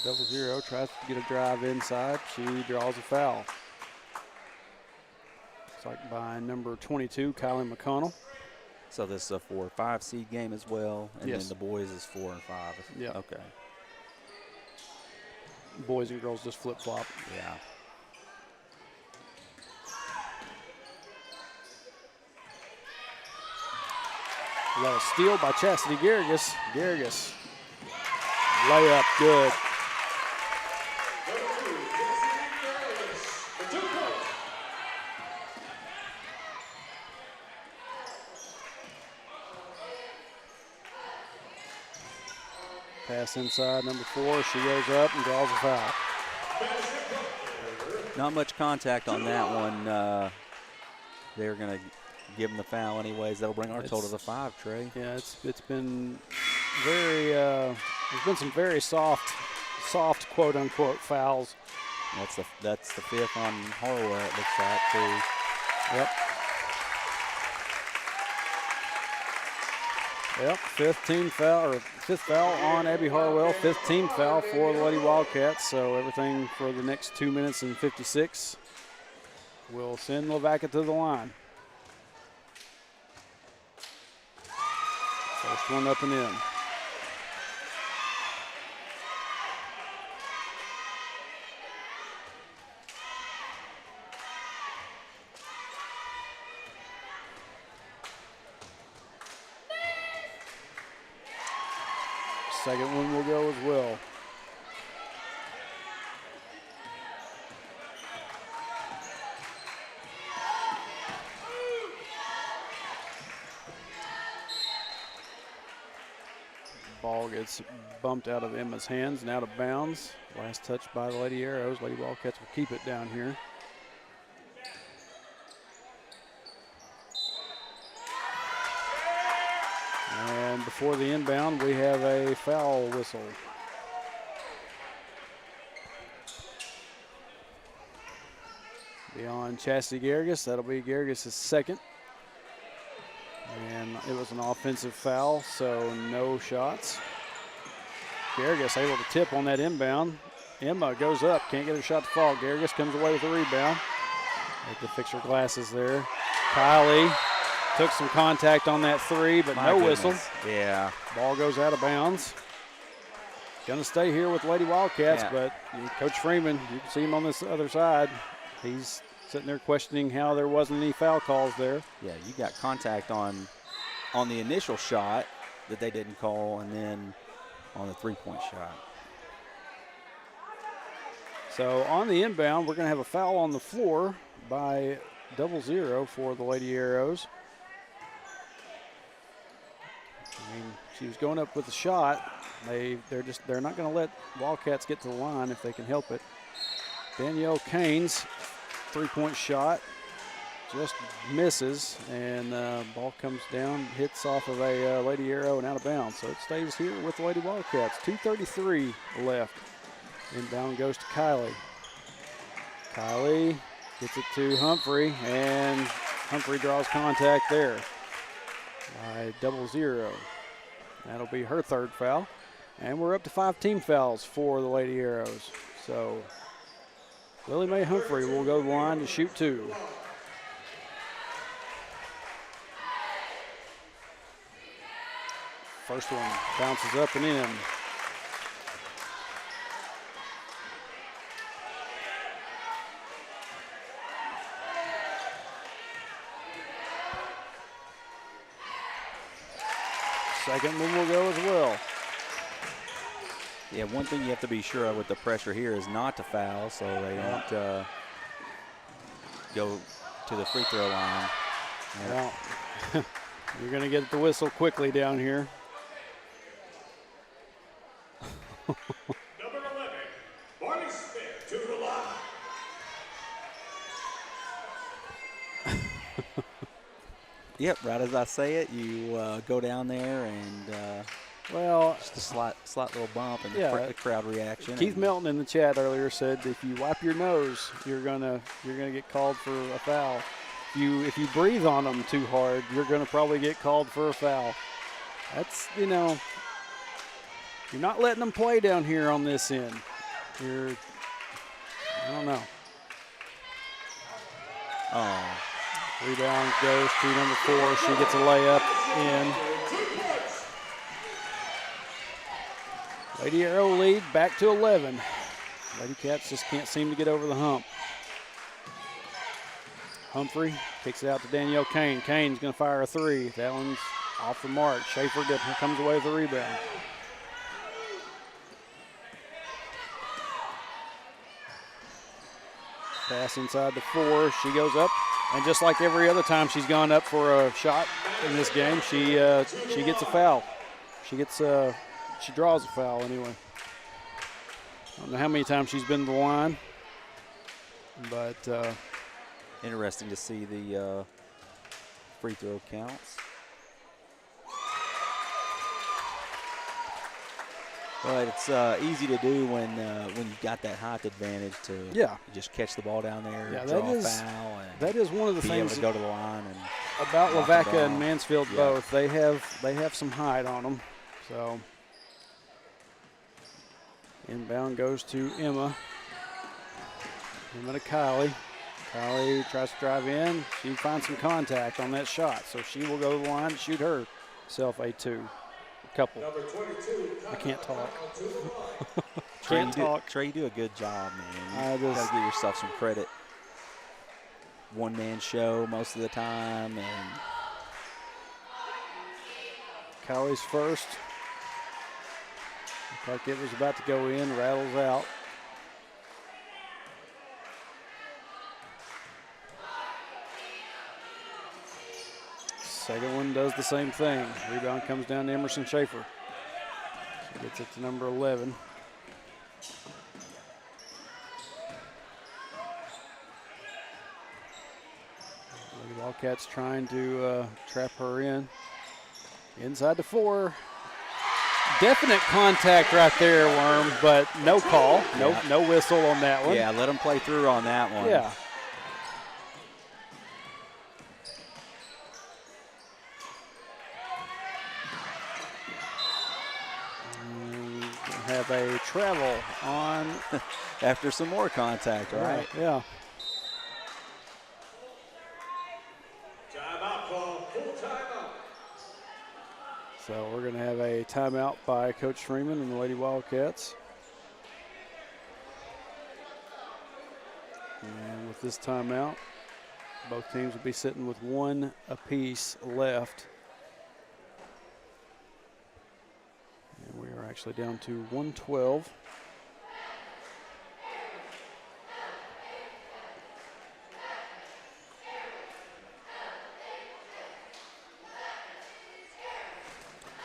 0-0 tries to get a drive inside. She draws a foul. It's like by number 22, Kylie McConnell. So this is a 4 or 5 seed game as well, and yes. then the boys is 4 and 5. Yeah. Okay. Boys and girls just flip flop. Yeah. We got a steal by Chastity Garrigus. Garrigus. Layup, good. Pass inside, number 4. She goes up and draws a foul. Not much contact on that one. They're going to give them the foul anyways. That'll bring our total to 5, Trey. Yeah, it's been very there's been some very soft quote unquote fouls. That's the 5th on Harwell, it looks like too. Yep. Yep, 5th foul on Abby Harwell, 5th team foul for the Lady Wildcats. So everything for the next 2 minutes and 56 will send Lavaca to the line. First one up and in. Second one will go as well. Ball gets bumped out of Emma's hands and out of bounds. Last touch by the Lady Arrows. Lady Wildcats will keep it down here. And before the inbound, we have a foul whistle. Beyond Chastity Garrigus, that'll be Garrigus' second. And it was an offensive foul, so no shots. Garrigus able to tip on that inbound. Emma goes up, can't get her shot to fall. Garrigus comes away with a rebound. Had to fix her glasses there. Kylie took some contact on that three, but no whistle. Yeah. Ball goes out of bounds. Gonna stay here with Lady Wildcats, but Coach Freeman, you can see him on this other side. He's sitting there questioning how there wasn't any foul calls there. Yeah, you got contact on the initial shot that they didn't call, and then on the three-point shot. So on the inbound, we're going to have a foul on the floor by 00 for the Lady Arrows. I mean, she was going up with a shot. They're not going to let Wildcats get to the line if they can help it. Danielle Kane's three-point shot just misses, and ball comes down, hits off of a Lady Arrow and out of bounds. So it stays here with the Lady Wildcats. 2:33 left. Inbound goes to Kylie. Kylie gets it to Humphrey, and Humphrey draws contact there by 00. That'll be her third foul. And we're up to 5 team fouls for the Lady Arrows. So Lily Mae Humphrey will go to the line to shoot 2. First one bounces up and in. Second one will go as well. Yeah, one thing you have to be sure of with the pressure here is not to foul, so they don't go to the free throw line. Well, you're going to get the whistle quickly down here. Number 11, Barney Smith to the line. Yep, right as I say it, you go down there and Well, just a slight little bump and the crowd reaction. Keith Melton in the chat earlier said if you wipe your nose, you're gonna get called for a foul. If you breathe on them too hard, you're gonna probably get called for a foul. That's you're not letting them play down here on this end. I don't know. Oh. Rebound goes to number 4. She gets a layup in. Lady Arrow lead back to 11. Lady Cats just can't seem to get over the hump. Humphrey kicks it out to Danielle Kane. Kane's going to fire a 3. That one's off the mark. Schaefer comes away with the rebound. Pass inside the 4. She goes up, and just like every other time she's gone up for a shot in this game, she gets a foul. She draws a foul anyway. I don't know how many times she's been to the line, but interesting to see the free throw counts. But it's easy to do when you've got that height advantage to just catch the ball down there, draw a foul, and that is one of the be things able to go to the line and about Lavaca and Mansfield both. They have some height on them. So inbound goes to Emma. Emma to Kylie. Kylie tries to drive in. She finds some contact on that shot, so she will go to the line to shoot herself a 2. Couple. I can't talk. Trey, you do a good job, man. You got to give yourself some credit. One-man show most of the time. And Kylie's first. Looked like it was about to go in, rattles out. Second one does the same thing. Rebound comes down to Emerson Schaefer. She gets it to number 11. The Wildcats trying to trap her in. Inside the 4. Definite contact right there, Worm, but no call, no whistle on that one. Yeah, let them play through on that one. Yeah. And have a travel on. After some more contact, right? Yeah. Timeout call, full timeout. So we're going to have a timeout by Coach Freeman and the Lady Wildcats. And with this timeout, both teams will be sitting with 1 apiece left. And we are actually down to 112.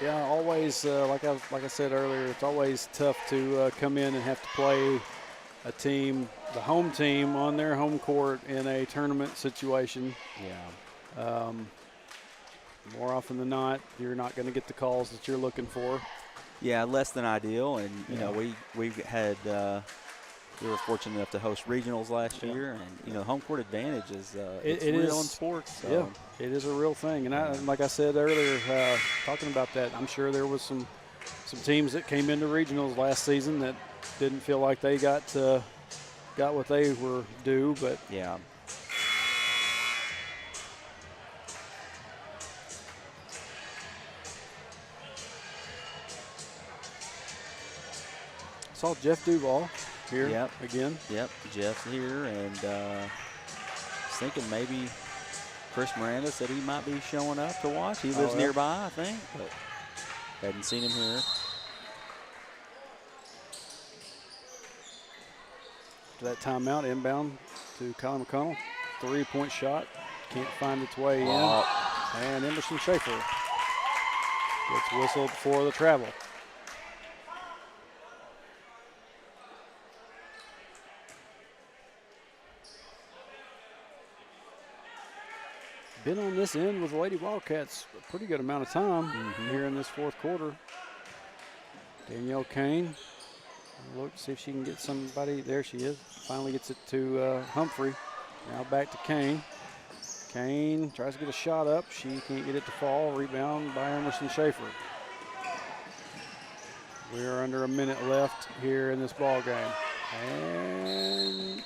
Yeah, always, like I said earlier, it's always tough to come in and have to play a team, the home team, on their home court in a tournament situation. Yeah. More often than not, you're not going to get the calls that you're looking for. Yeah, less than ideal, and you know we had we were fortunate enough to host regionals last year, and you know home court advantage is it's real in sports. So. Yeah, it is a real thing, and like I said earlier, talking about that, I'm sure there was some teams that came into regionals last season that didn't feel like they got what they were due, but yeah. Saw Jeff Duval here again. Yep, Jeff's here, and was thinking maybe Chris Miranda said he might be showing up to watch. He lives nearby, I think, but hadn't seen him here. To that timeout, inbound to Colin McConnell. 3-point shot. Can't find its way in. And Emerson Schaefer gets whistled for the travel. Been on this end with the Lady Wildcats a pretty good amount of time here in this fourth quarter. Danielle Kane. Look to see if she can get somebody. There she is. Finally gets it to Humphrey. Now back to Kane. Kane tries to get a shot up. She can't get it to fall. Rebound by Emerson Schaefer. We are under a minute left here in this ball game. And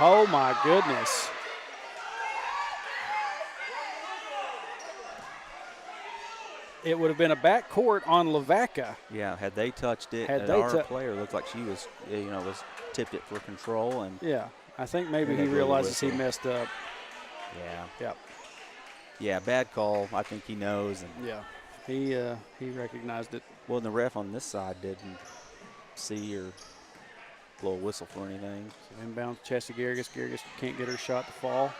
oh my goodness. It would have been a backcourt on Lavaca. Yeah, had they touched it, our player looked like she was, was tipped it for control, and yeah, I think maybe he realizes he messed up. Yeah. Yep. Yeah, bad call. I think he knows. And yeah, he recognized it. Well, and the ref on this side didn't see or blow a whistle for anything. So inbound to Chessie Garrigus. Garrigus can't get her shot to fall.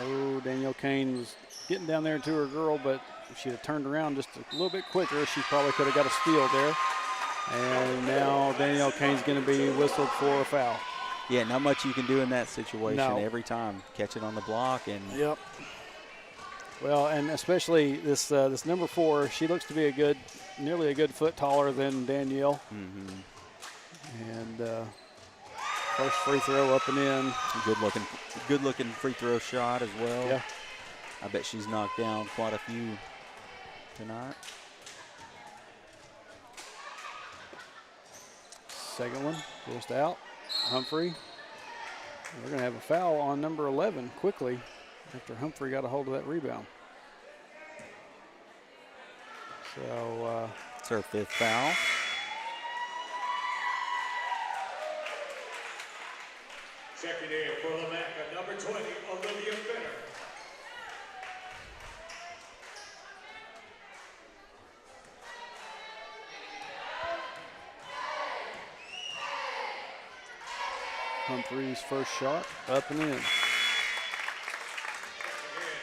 Oh, Danielle Kane was getting down there to her girl, but if she had turned around just a little bit quicker, she probably could have got a steal there. And now Danielle Kane's going to be whistled for a foul. Yeah, not much you can do in that situation. No. Every time. Catch it on the block. And yep. Well, and especially this number 4, she looks to be nearly a good foot taller than Danielle. And first free throw up and in. Good looking free throw shot as well. Yeah. I bet she's knocked down quite a few tonight. Second one, just out. Humphrey. We're going to have a foul on number 11 quickly after Humphrey got a hold of that rebound. So it's her 5th foul. Second in for Lavaca, number 20, Olivia Fenner. Humphrey's first shot, up and in.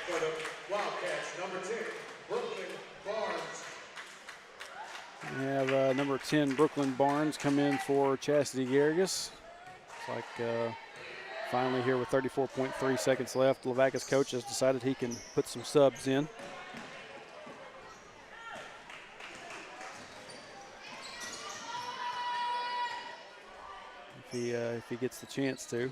For the Wildcats, number 10, Brooklyn Barnes. We have number 10, Brooklyn Barnes, come in for Chastity Garrigus. It's like finally here with 34.3 seconds left, Lavaca's coach has decided he can put some subs in. If he gets the chance to.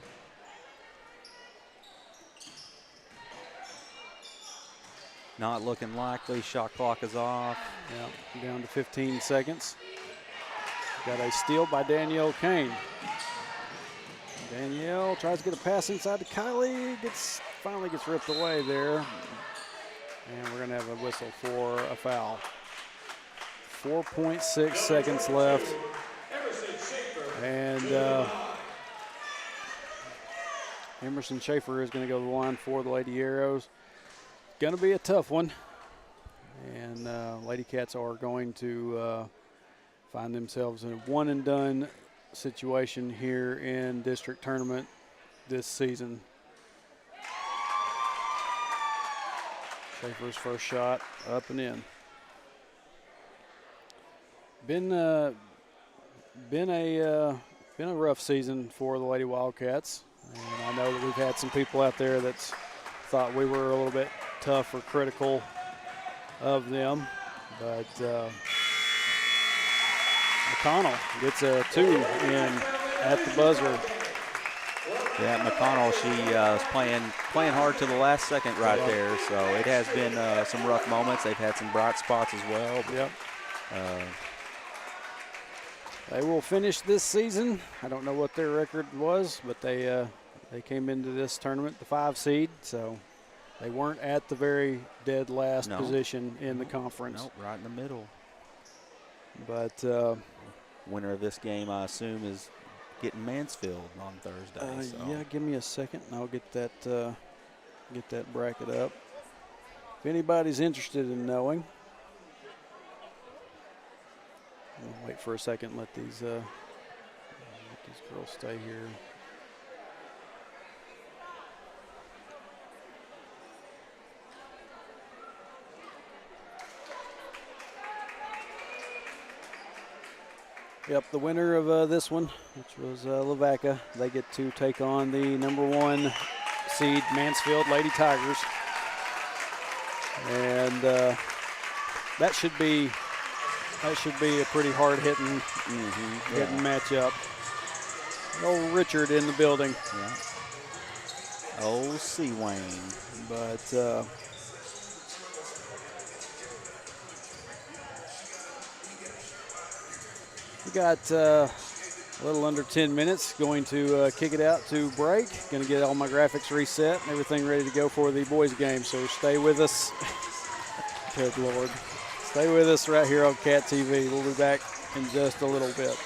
Not looking likely. Shot clock is off. Yeah, down to 15 seconds. Got a steal by Danielle Kane. Danielle tries to get a pass inside to Kylie. Finally gets ripped away there. And we're going to have a whistle for a foul. 4.6 seconds left. And Emerson Schaefer is going to go to the line for the Lady Arrows. Going to be a tough one. And Lady Cats are going to find themselves in a one-and-done situation here in district tournament this season. Schaefer's first shot up and in. Been a rough season for the Lady Wildcats, and I know that we've had some people out there that's thought we were a little bit tough or critical of them, but McConnell gets a 2 in at the buzzer. Yeah, McConnell, she was playing hard to the last second right there, so it has been some rough moments. They've had some bright spots as well. Yep. They will finish this season. I don't know what their record was, but they came into this tournament the 5 seed, so they weren't at the very dead last position in the conference. Nope, right in the middle. But winner of this game, I assume, is getting Mansfield on Thursday. Yeah, give me a second, and I'll get that bracket up. If anybody's interested in knowing, I'll wait for a second. Let these girls stay here. Yep, the winner of this one, which was Lavaca, they get to take on the number 1 seed Mansfield Lady Tigers. And that should be a pretty hard-hitting matchup. Old Richard in the building. Yeah. Old C. Wayne. But we got a little under 10 minutes. Going to kick it out to break. Going to get all my graphics reset and everything ready to go for the boys' game. So stay with us. Good Lord. Stay with us right here on Cat TV. We'll be back in just a little bit.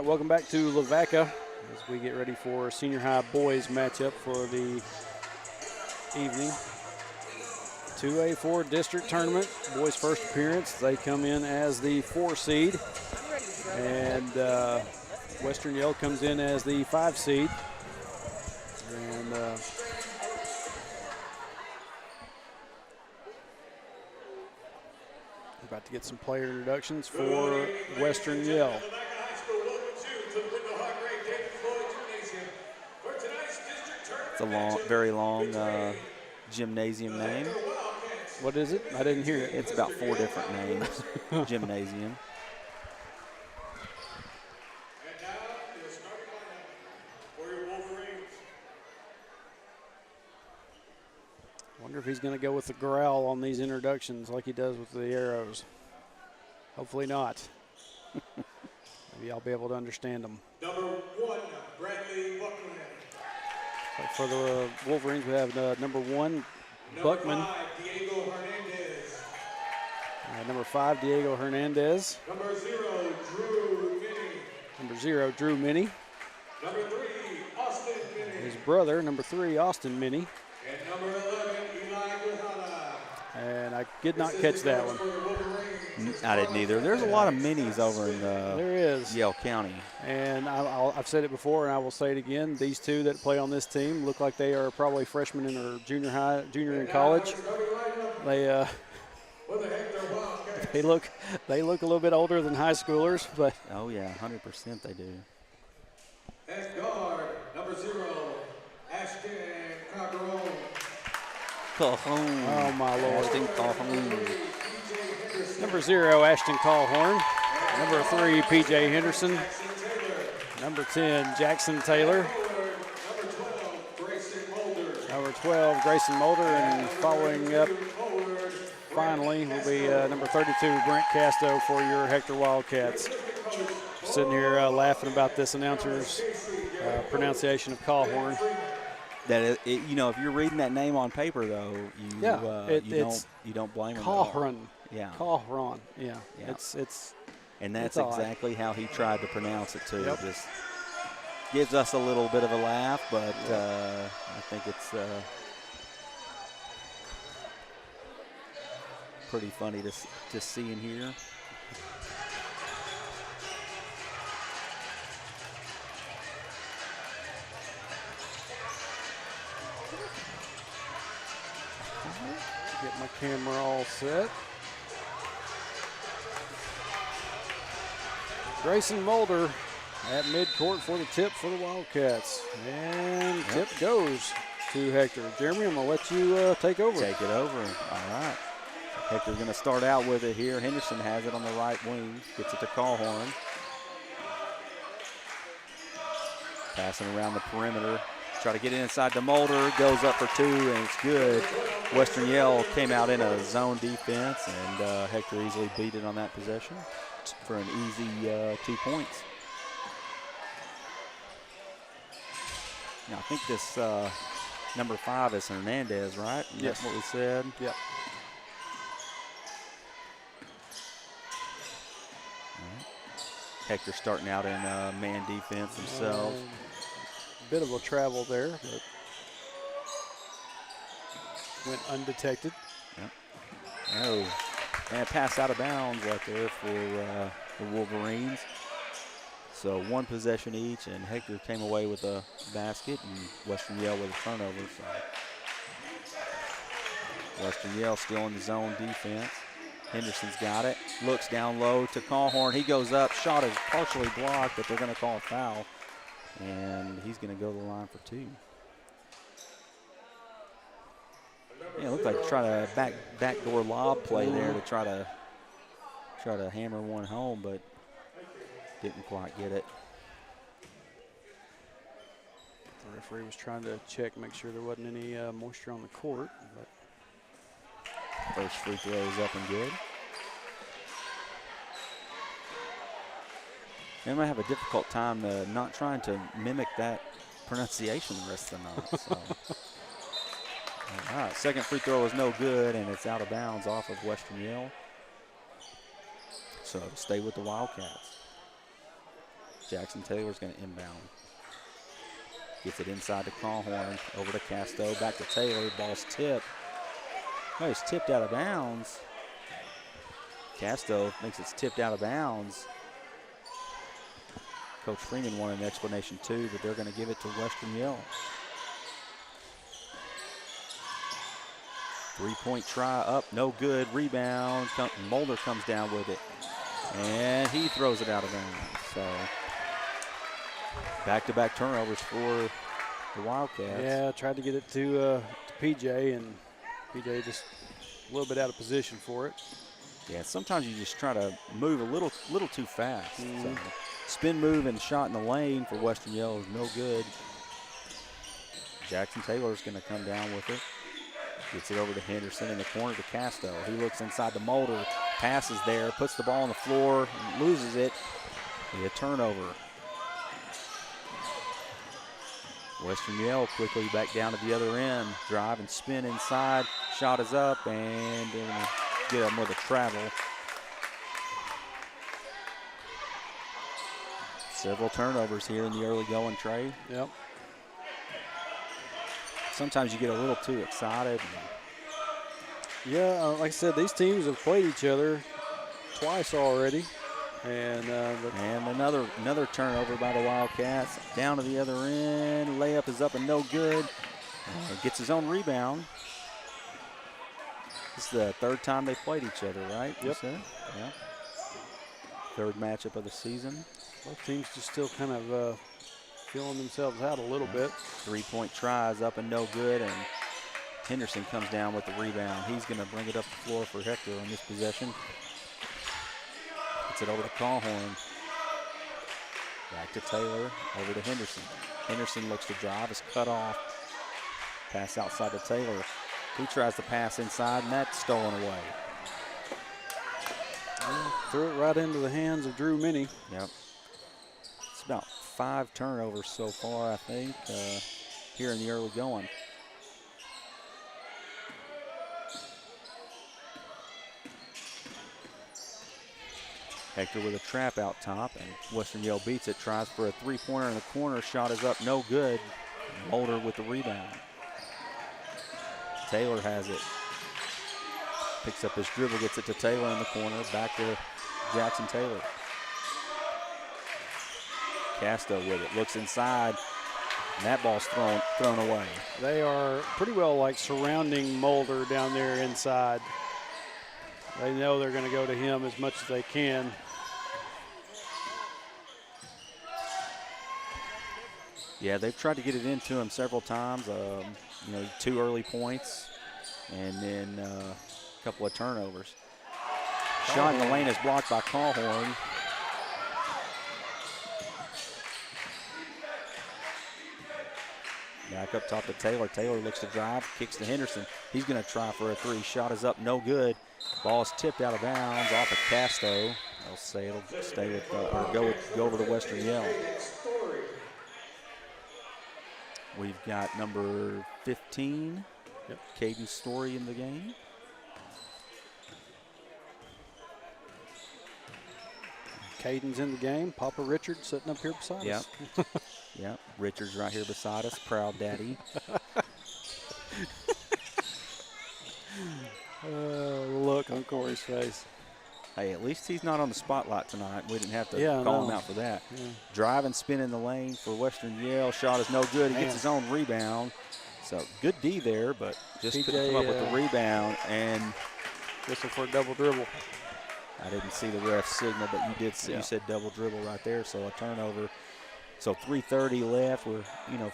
right, welcome back to Lavaca as we get ready for senior high boys matchup for the evening. 2A4 district tournament, boys' first appearance. They come in as the 4 seed, and Western Yale comes in as the 5 seed. And about to get some player introductions for Western Yale. It's a long, very long gymnasium name. What is it? I didn't hear it. It's about 4 different names. Gymnasium. And now, your starting lineup for your Wolverines. Wonder if he's going to go with the growl on these introductions like he does with the arrows. Hopefully not. Maybe I'll be able to understand them. Number 1, Bradley Buckman. For the Wolverines, we have number 1, Buckman. Number 5, Diego Hernandez. Number 5, Diego Hernandez. Number 0, Drew Minnie. Number 0, Drew Minnie. Number 3, Austin Minnie. His brother, number 3, Austin Minnie. And number 11, Eli Guajana. And I did not catch that one. I didn't either. There's a lot of minis over in There is. Yale County. And I've said it before, and I will say it again. These two that play on this team look like they are probably freshmen in or junior in college. They they look a little bit older than high schoolers, but Oh yeah, 100% they do. At guard, number 0, Ashton Calderon. Calhoun. oh my lord. Ashton Calhoun. Number 0, Ashton Callhorn. Number 3, P.J. Henderson. Number 10, Jackson Taylor. Number 12, Grayson Mulder. And following up, finally, will be number 32, Brent Casto for your Hector Wildcats. Sitting here laughing about this announcer's pronunciation of Callhorn. That you know, if you're reading that name on paper, though, you don't blame him. Callhorn. Yeah. Callhorn. Yeah. Yeah. It's And that's odd. exactly how he tried to pronounce it too. Yep. Just gives us a little bit of a laugh, but I think it's pretty funny to see and hear. get my camera all set. Grayson Mulder at midcourt for the tip for the Wildcats. And tip goes to Hector. Jeremy, I'm going to let you take over. Take it over. All right. Hector's going to start out with it here. Henderson has it on the right wing. Gets it to Callhorn. Passing around the perimeter. Try to get it inside to Mulder. Goes up for 2, and it's good. Western Yale came out in a zone defense, and Hector easily beat it on that possession for an easy 2 points. Now, I think this number 5 is Hernandez, right? Yes. That's what we said. Yep. Hector starting out in man defense themselves. Bit of a travel there, but went undetected. Yep. Oh, and pass out of bounds right there for the Wolverines. So 1 possession each, and Hector came away with a basket, and Western Yale with a turnover. So Western Yale still in the zone defense. Henderson's got it. Looks down low to Callhorn. He goes up. Shot is partially blocked, but they're going to call a foul. And he's going to go to the line for 2. Yeah, it looked like try to backdoor lob play there to try to hammer one home, but didn't quite get it. The referee was trying to check, make sure there wasn't any moisture on the court. But first free throw is up and good. They might have a difficult time not trying to mimic that pronunciation the rest of the night. So. All right, second free throw is no good, and it's out of bounds off of Western Yale. So stay with the Wildcats. Jackson Taylor's going to inbound. Gets it inside to Calhorn, over to Casto, back to Taylor, ball's tipped. Oh, it's tipped out of bounds. Casto thinks it's tipped out of bounds. Coach Freeman wanted an explanation too, but they're going to give it to Western Yell. 3-point try up, no good, rebound. Mulder comes down with it, and he throws it out of bounds. So back-to-back turnovers for the Wildcats. Yeah, tried to get it to PJ, and PJ just a little bit out of position for it. Yeah, sometimes you just try to move a little too fast. So spin move and shot in the lane for Western Yell is no good. Jackson Taylor's going to come down with it. Gets it over to Henderson in the corner to Casto. He looks inside to Mulder, passes there, puts the ball on the floor, loses it. A turnover. Western Yell quickly back down to the other end. Drive and spin inside. Shot is up, and they're going to get him with a travel. Several turnovers here in the early going, Trey. Yep. Sometimes you get a little too excited. Yeah, like I said, these teams have played each other twice already. And another turnover by the Wildcats. Down to the other end. Layup is up and no good. Gets his own rebound. This is the third time they played each other, right? Yep. Yeah. Third matchup of the season. Both teams just still kind of feeling themselves out a little bit. 3-point tries up and no good, and Henderson comes down with the rebound. He's going to bring it up the floor for Hector on this possession. Gets it over to Calhorn. Back to Taylor, over to Henderson. Henderson looks to drive, is cut off. Pass outside to Taylor. He tries to pass inside, and that's stolen away. Threw it right into the hands of Drew Minnie. Yep. It's about 5 turnovers so far, I think, here in the early going. Hector with a trap out top, and Western Yell beats it, tries for a 3-pointer in the corner. Shot is up, no good. Mulder with the rebound. Taylor has it. Picks up his dribble, gets it to Taylor in the corner. Back to Jackson Taylor. Casto with it, looks inside, and that ball's thrown away. They are pretty well like surrounding Mulder down there inside. They know they're going to go to him as much as they can. Yeah, they've tried to get it into him several times. 2 early points, and then a couple of turnovers. Shot in the lane is blocked by Calhorn. Back up top to Taylor. Taylor looks to drive, kicks to Henderson. He's going to try for a 3. Shot is up, no good. Ball is tipped out of bounds off of Casto. They'll say it'll stay with go over to Western Yell. We've got number 15, Caden Story in the game. Caden's in the game. Papa Richard sitting up here beside us. Yep, Richard's right here beside us, proud daddy. Look on Corey's face. Hey, at least he's not on the spotlight tonight. We didn't have to Yeah, call no. him out for that. Yeah. Drive and spin in the lane for Western Yell. Shot is no good. He gets his own rebound. So good D there, but just PJ, couldn't come up with the rebound. And whistle for a double dribble. I didn't see the ref signal, but you did see, Yeah. you said double dribble right there, so a turnover. So 3:30 left. We're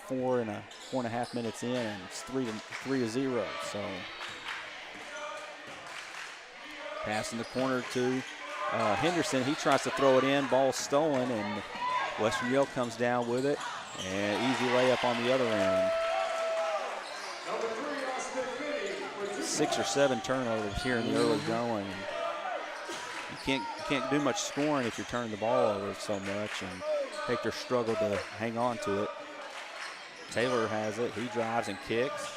4.5 minutes in, and it's 3-0. So pass in the corner to Henderson. He tries to throw it in. Ball stolen, and Western Yell comes down with it, and easy layup on the other end. 6 or 7 turnovers here in the early going. You can't do much scoring if you're turning the ball over so much, and Hector struggled to hang on to it. Taylor has it. He drives and kicks,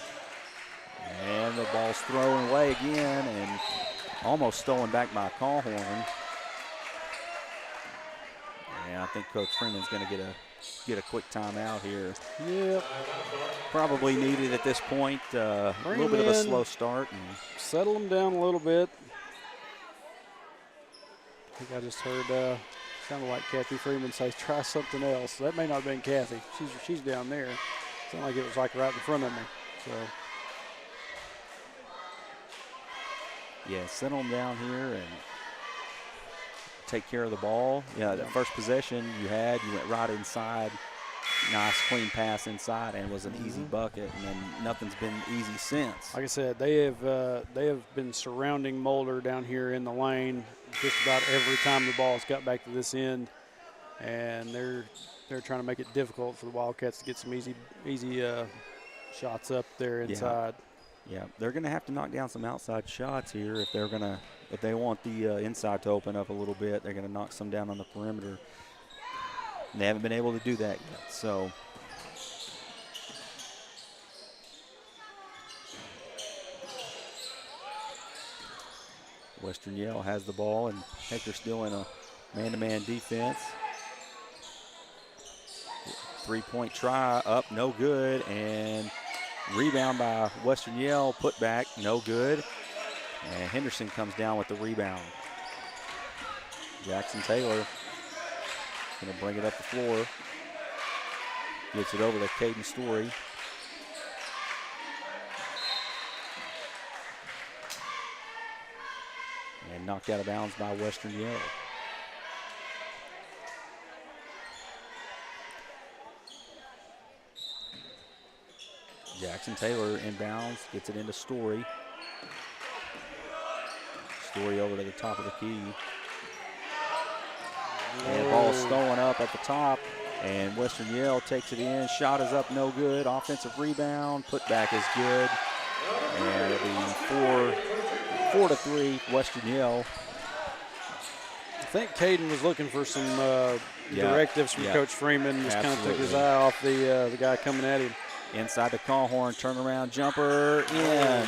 and the ball's thrown away again, and almost stolen back by Calhorn. And I think Coach Freeman's going to get a quick timeout here. Yep. Probably needed at this point. A little bit of a slow start. And settle them down a little bit. I think I just heard sounded like Kathy Freeman say, try something else. That may not have been Kathy. She's down there. Sounded like it was like right in front of me. So. Yeah, settle them down here and take care of the ball. Yeah, the first possession you went right inside. Nice clean pass inside, and it was an easy bucket, and then nothing's been easy since. Like I said, they have been surrounding Mulder down here in the lane just about every time the ball's got back to this end, and they're trying to make it difficult for the Wildcats to get some easy shots up there inside. Yeah, they're going to have to knock down some outside shots here if they want the inside to open up a little bit. They're going to knock some down on the perimeter. And they haven't been able to do that yet. So Western Yale has the ball, and Hector still in a man-to-man defense. Three-point try up, no good, and rebound by Western Yale, put back, no good. And Henderson comes down with the rebound. Jackson Taylor going to bring it up the floor. Gets it over to Caden Story. And knocked out of bounds by Western Yale. Jackson Taylor inbounds, gets it into Story. Story over to the top of the key. And the ball stolen up at the top, and Western Yale takes it in. Shot is up, no good. Offensive rebound, putback is good. And it'll be 4-3 Western Yale. I think Caden was looking for some directives from Coach Freeman. Just kind of took his eye off the guy coming at him. Inside the Callhorn, turnaround jumper in.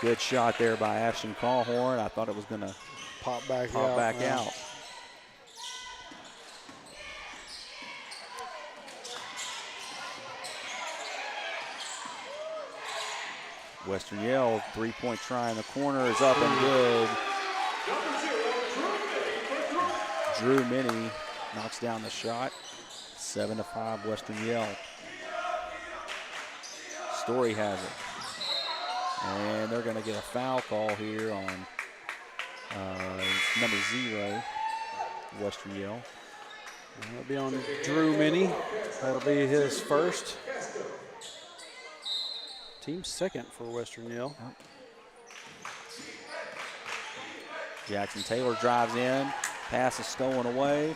Good shot there by Ashton Callhorn. I thought it was going to pop back out. Western Yale, three-point try in the corner is up and good. Drew Minnie knocks down the shot. 7-5 Western Yale. Story has it. And they're going to get a foul call here on number 0, Western Yale. That'll be on Drew Minnie. That'll be his first. Team second for Western Yale. Jackson Taylor drives in. Pass is stolen away.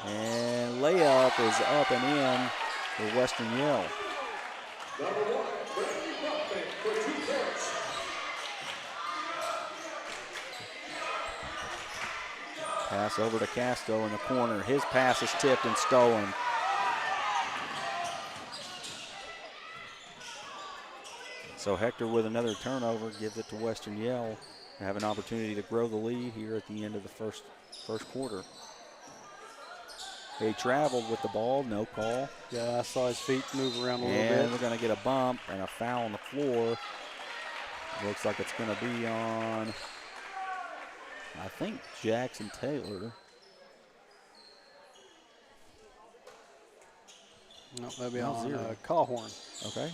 And layup is up and in for Western Yale. Pass over to Castro in the corner. His pass is tipped and stolen. So Hector with another turnover gives it to Western Yale. They have an opportunity to grow the lead here at the end of the first quarter. He traveled with the ball, no call. Yeah, I saw his feet move around a little bit. And we're going to get a bump and a foul on the floor. Looks like it's going to be on, I think, Jackson Taylor. No, maybe on Callhorn. Okay.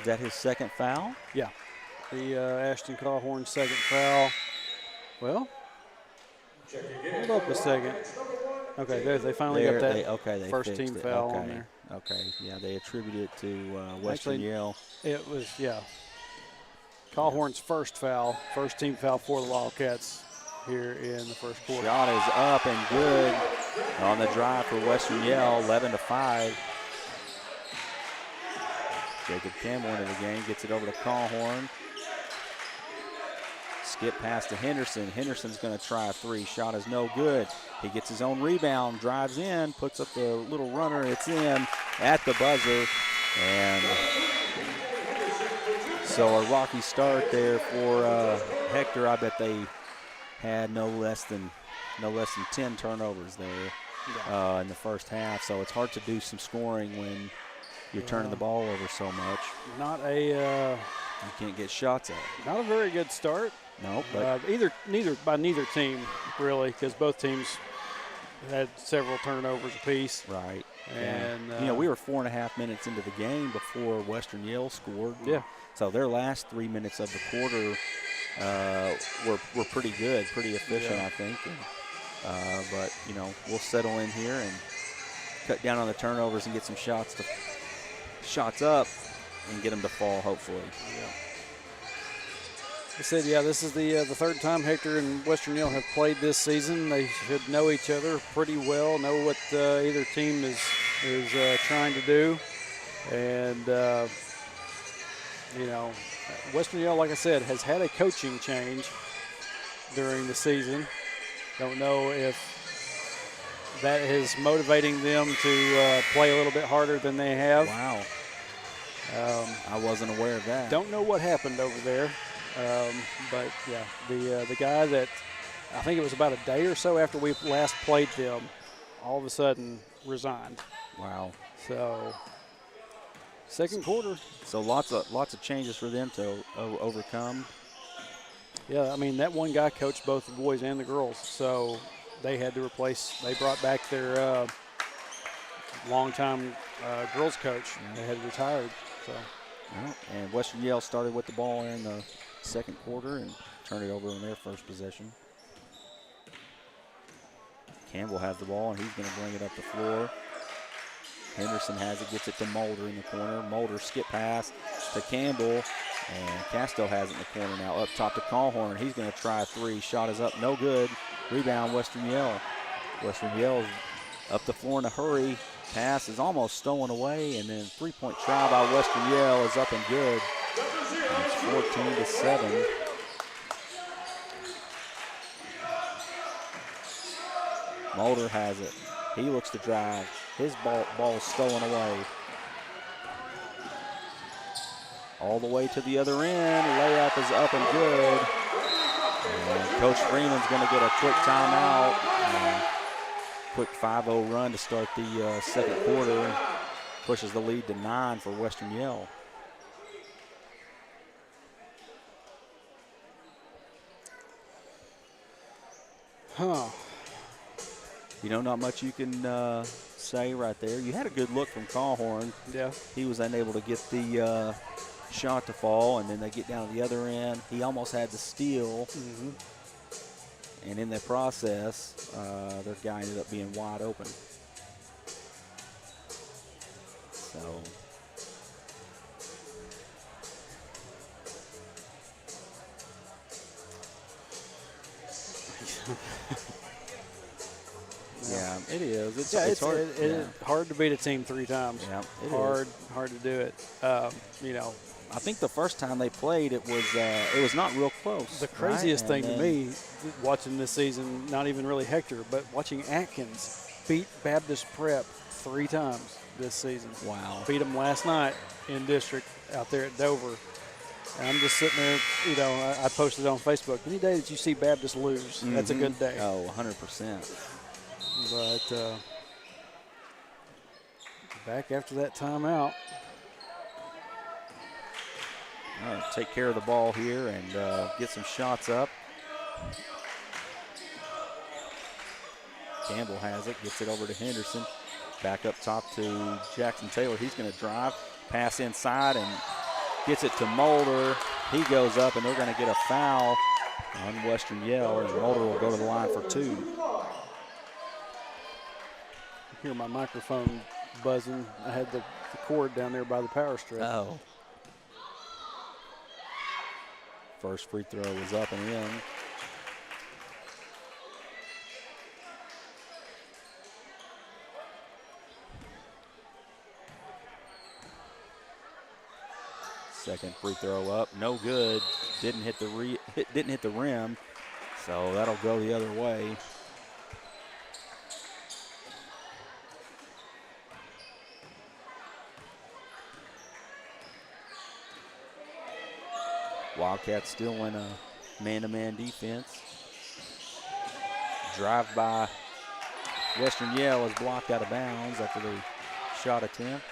Is that his second foul? Yeah. The Ashton Callhorn second foul. Well, hold up a second. Okay, they finally got that first team foul on there. Okay, yeah, they attribute it to Western Yale. It was, Callhorn's first foul, first team foul for the Wildcats here in the first quarter. Shot is up and good on the drive for Western Yale, 11-5. Jacob Campbell into the game, gets it over to Callhorn. Skip pass to Henderson. Henderson's going to try a three. Shot is no good. He gets his own rebound, drives in, puts up the little runner. It's in at the buzzer. And So a rocky start there for Hector. I bet they had no less than 10 turnovers there in the first half. So it's hard to do some scoring when you're turning the ball over so much. You can't get shots at. Not a very good start. No, neither team really, because both teams had several turnovers apiece. Right. And we were 4.5 minutes into the game before Western Yale scored. Yeah. So their last 3 minutes of the quarter were pretty good, pretty efficient, I think. But we'll settle in here and cut down on the turnovers and get some shots up and get them to fall, hopefully. Yeah. I said, this is the third time Hector and Western Yale have played this season. They should know each other pretty well, know what either team is trying to do. And, Western Yale, like I said, has had a coaching change during the season. Don't know if that is motivating them to play a little bit harder than they have. Wow. I wasn't aware of that. Don't know what happened over there. But the guy that I think it was about a day or so after we last played them, all of a sudden resigned. Wow. So second quarter. So lots of changes for them to overcome. Yeah, I mean that one guy coached both the boys and the girls, so they had to replace. They brought back their longtime girls coach. They had retired. So. Well, and Western Yale started with the ball in the second quarter and turned it over on their first possession. Campbell has the ball, and he's going to bring it up the floor. Henderson has it, gets it to Mulder in the corner. Mulder skip pass to Campbell, and Castell has it in the corner now. Up top to Calhorn. He's going to try a three. Shot is up, no good. Rebound, Western Yale. Western Yale's up the floor in a hurry. Pass is almost stolen away, and then three-point try by Western Yale is up and good. And it's 14-7. Mulder has it. He looks to drive. His ball is stolen away. All the way to the other end. Layup is up and good. And Coach Freeman's going to get a quick timeout. Quick 5-0 run to start the second quarter. Pushes the lead to 9 for Western Yale. Not much you can say right there. You had a good look from Calhorn. Yeah. He was unable to get the shot to fall, and then they get down to the other end. He almost had the steal. Mm-hmm. And in the process, their guy ended up being wide open. So. Yeah, it is. It's hard. It's hard to beat a team 3 times. Yeah, it hard to do it. I think the first time they played, it was not real close. The craziest thing to me, watching this season, not even really Hector, but watching Atkins beat Baptist Prep 3 times this season. Wow. Beat them last night in district out there at Dover. And I'm just sitting there, I posted on Facebook, any day that you see Baptist lose, that's a good day. Oh, 100%. But back after that timeout. Take care of the ball here and get some shots up. Campbell has it, gets it over to Henderson. Back up top to Jackson Taylor. He's going to drive, pass inside, and gets it to Mulder. He goes up, and they're going to get a foul on Western Yale, and Mulder will go to the line for 2. I hear my microphone buzzing. I had the cord down there by the power strip. Oh. First free throw was up and in. Second free throw up, no good. Didn't hit the rim, so that'll go the other way. Wildcats still in a man-to-man defense. Drive by Western Yale is blocked out of bounds after the shot attempt.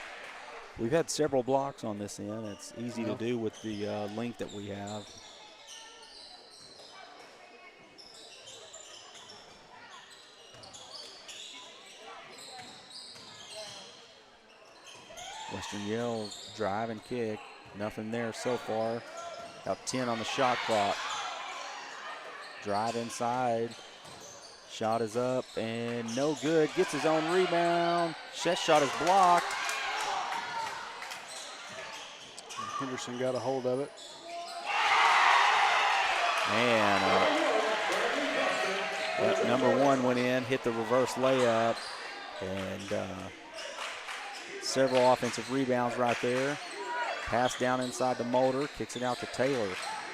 We've had several blocks on this end. It's easy to do with the length that we have. Western Yale drive and kick. Nothing there so far. About 10 on the shot clock. Drive inside. Shot is up and no good. Gets his own rebound. That shot is blocked. Henderson got a hold of it. And number one went in, hit the reverse layup, and several offensive rebounds right there. Pass down inside to Mulder, kicks it out to Taylor.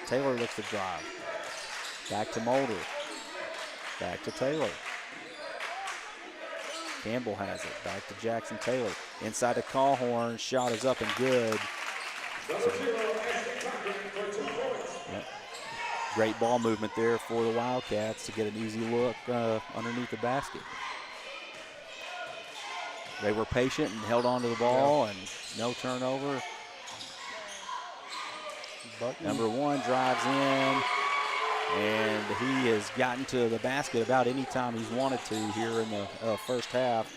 Taylor looks to drive. Back to Mulder. Back to Taylor. Campbell has it. Back to Jackson Taylor. Inside to Callhorn. Shot is up and good. Great ball movement there for the Wildcats to get an easy look underneath the basket. They were patient and held on to the ball and no turnover. Number one drives in, and he has gotten to the basket about any time he's wanted to here in the first half.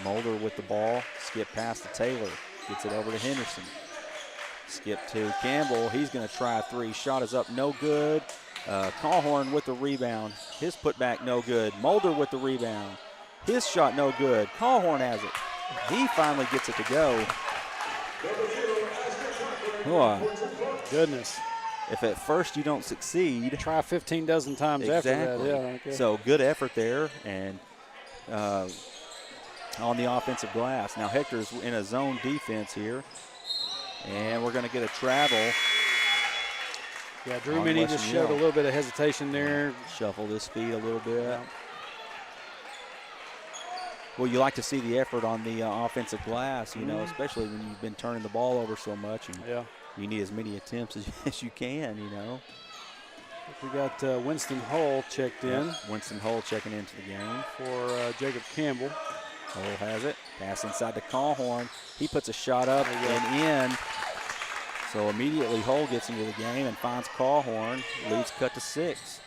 Mulder with the ball, skip past to Taylor, gets it over to Henderson. Skip to Campbell, he's gonna try a three, shot is up, no good. Callhorn with the rebound, his putback no good. Mulder with the rebound, his shot no good. Callhorn has it, he finally gets it to go. Oh, Goodness. if at first you don't succeed. Try 15 dozen times Exactly. after that. Yeah, okay. So good effort there, and on the offensive glass. Now Hector's in a zone defense here, and we're going to get a travel. Yeah, Drew Minnie just showed a little bit of hesitation there. Shuffled his feet a little bit. Yeah. Well, you like to see the effort on the offensive glass, you know, especially when you've been turning the ball over so much, and you need as many attempts as you can, you know. We got Winston Hull checked in. Winston Hull checking into the game. For Jacob Campbell. Hull has it. Pass inside to Callhorn. He puts a shot up and in. So immediately Hull gets into the game and finds Callhorn. Leads cut to 6.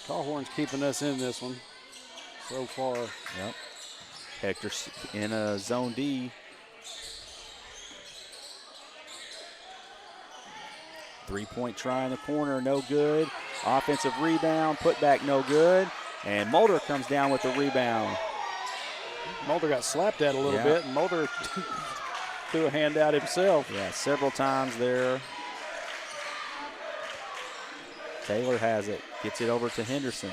Callhorn's keeping us in this one so far. Yep. Hector's in a zone D. 3-point try in the corner, no good. Offensive rebound, put back, no good. And Mulder comes down with the rebound. Mulder got slapped at a little bit, and Mulder threw a hand out himself. Yeah, several times there. Taylor has it, gets it over to Henderson.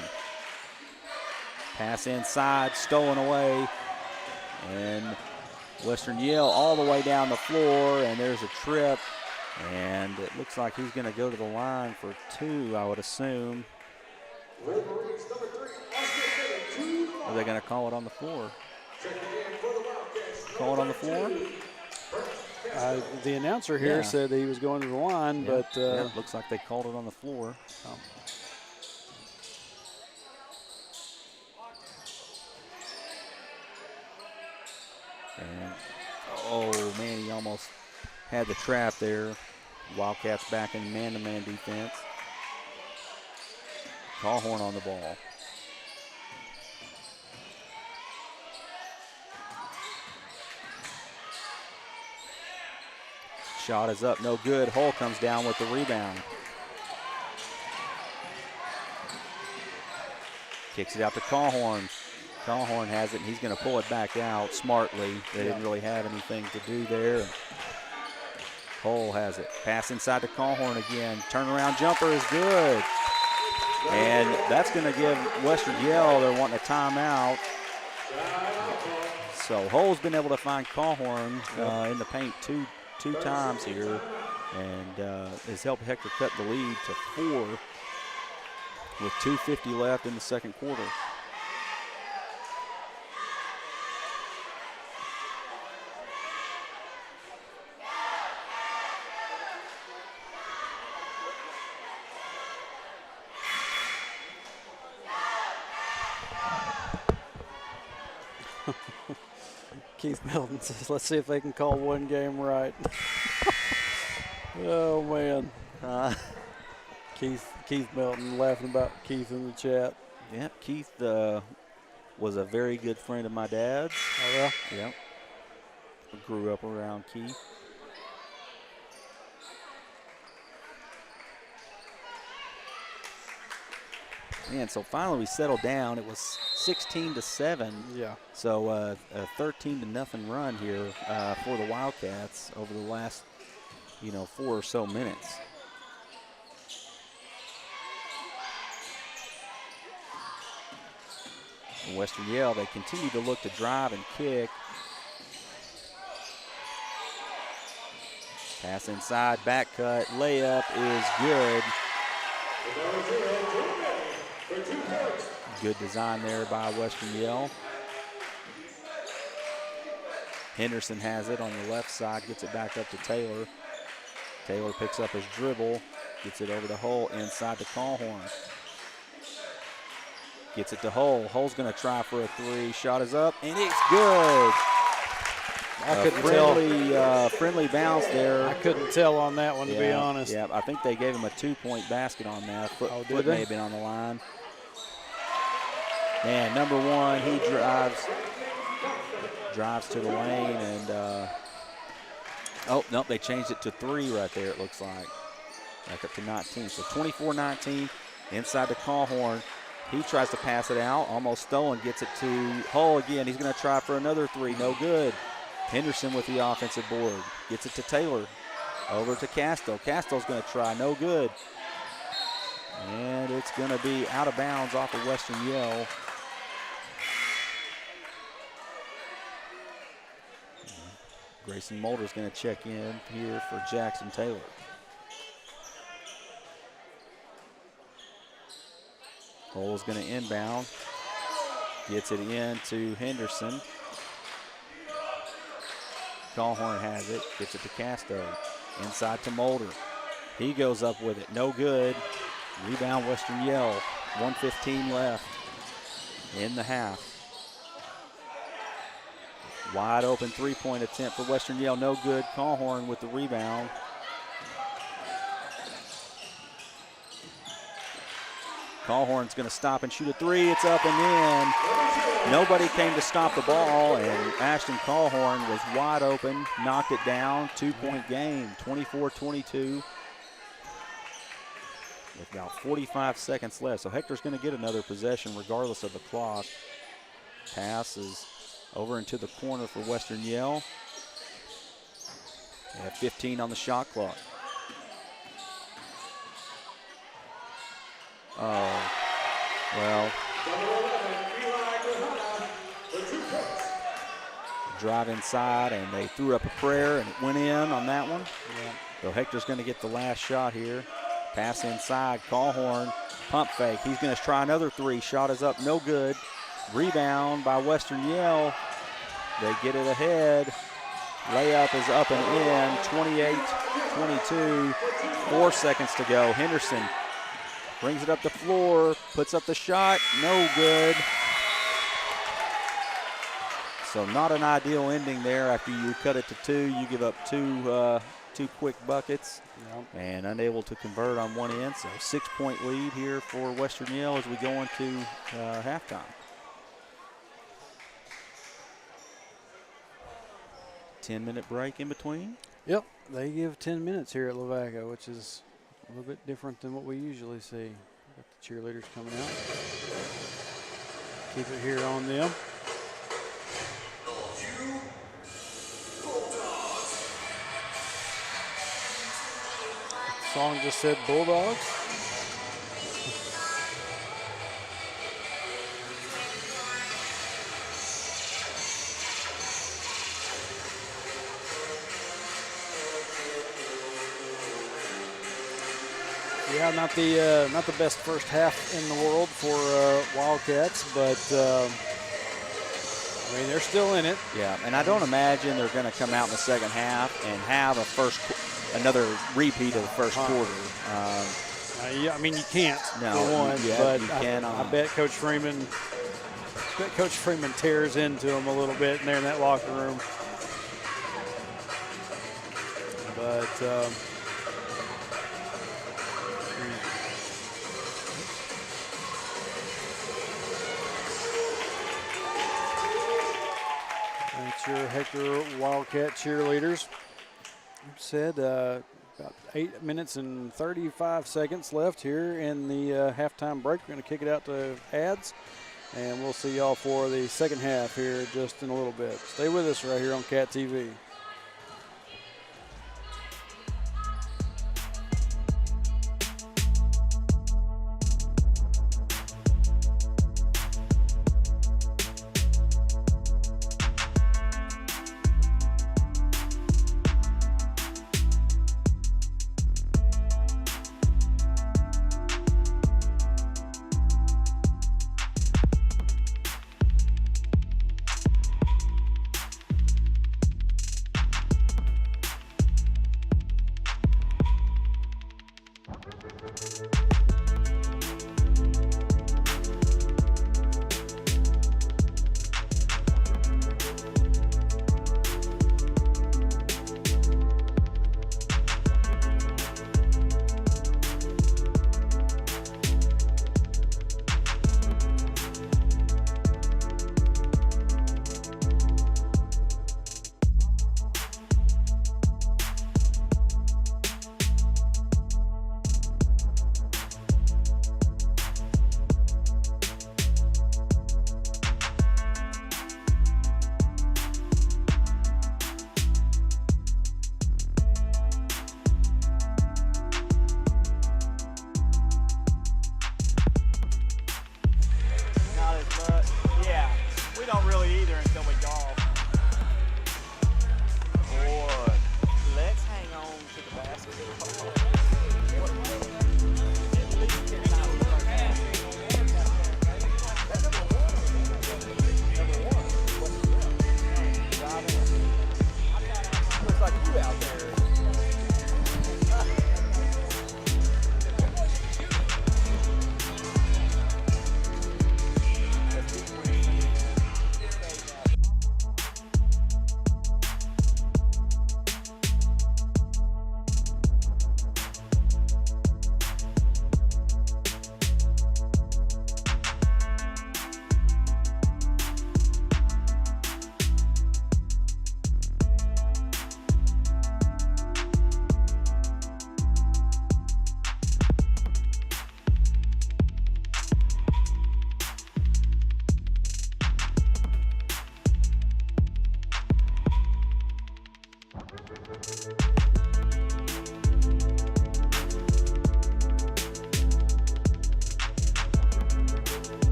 Pass inside, stolen away. And Western Yale all the way down the floor, and there's a trip. And it looks like he's going to go to the line for 2, I would assume. Are they going to call it on the floor? Call it on the floor? The announcer here said that he was going to the line, but it looks like they called it on the floor. And oh man, he almost had the trap there. Wildcats back in man-to-man defense. Callhorn on the ball. Shot is up, no good. Hull comes down with the rebound. Kicks it out to Callhorn. Callhorn has it, and he's going to pull it back out smartly. They didn't really have anything to do there. Hull has it. Pass inside to Callhorn again. Turnaround jumper is good. And that's going to give Western Yale, they're wanting a timeout. So Hull's been able to find Callhorn in the paint two times here, and has helped Hector cut the lead to 4 with 2:50 left in the second quarter. Keith Milton says, let's see if they can call one game right. Oh, man. Keith Milton laughing about Keith in the chat. Yep, Keith was a very good friend of my dad's. Oh, yeah? Yep. Grew up around Keith. And so finally we settled down. It was 16-7. Yeah. So a 13-0 run here for the Wildcats over the last, 4 or so minutes. Western Yale, they continue to look to drive and kick. Pass inside, back cut, layup is good. Good design there by Western Yale. Henderson has it on the left side, gets it back up to Taylor. Taylor picks up his dribble, gets it over the hole inside to Callhorn. Gets it to Hull. Hull's going to try for a three. Shot is up, and it's good. I couldn't tell. Friendly bounce there. I couldn't tell on that one, to be honest. Yeah, I think they gave him a 2-point basket on that. Foot may have been on the line. And number one, he drives to the lane, and oh, nope, they changed it to 3 right there, it looks like. Back up to 19. So 24-19 inside to Callhorn. He tries to pass it out, almost stolen, gets it to Hull again. He's going to try for another 3, no good. Henderson with the offensive board. Gets it to Taylor. Over to Castell. Castell's going to try, no good. And it's going to be out of bounds off of Western Yale. Grayson Mulder's going to check in here for Jackson Taylor. Hull's going to inbound. Gets it in to Henderson. Callhorn has it. Gets it to Castell. Inside to Mulder. He goes up with it. No good. Rebound Western Yale. 1:15 left in the half. Wide open three-point attempt for Western Yale. No good. Callhorn with the rebound. Callhorn's going to stop and shoot a 3. It's up and in. Nobody came to stop the ball, and Ashton Callhorn was wide open, knocked it down. 2-point game, 24-22. With about 45 seconds left. So Hector's going to get another possession regardless of the clock. Pass is over into the corner for Western Yale. They have 15 on the shot clock. Oh, well. Drive inside, and they threw up a prayer, and it went in on that one. Yeah. So Hector's going to get the last shot here. Pass inside, Callhorn, pump fake. He's going to try another 3. Shot is up, no good. Rebound by Western Yale. They get it ahead. Layup is up and in, 28-22. 4 seconds to go. Henderson brings it up the floor, puts up the shot, no good. So not an ideal ending there. After you cut it to 2, you give up two quick buckets. Yep. And unable to convert on one end. So 6-point lead here for Western Yale as we go into halftime. 10-minute break in between. Yep, they give 10 minutes here at Lavaca, which is a little bit different than what we usually see. Got the cheerleaders coming out. Keep it here on them. The song just said Bulldogs. Yeah, not the best first half in the world for Wildcats, but I mean, they're still in it. Yeah, and I don't imagine they're going to come out in the second half and have another repeat of the first quarter. Yeah, I mean, you can't. No, for one, but you cannot. I bet Coach Freeman bet Coach Freeman tears into them a little bit in there in that locker room. But that's your Hector Wildcat cheerleaders. Said about 8 minutes and 35 seconds left here in the halftime break. We're going to kick it out to ads, and we'll see y'all for the second half here just in a little bit. Stay with us right here on Cat TV.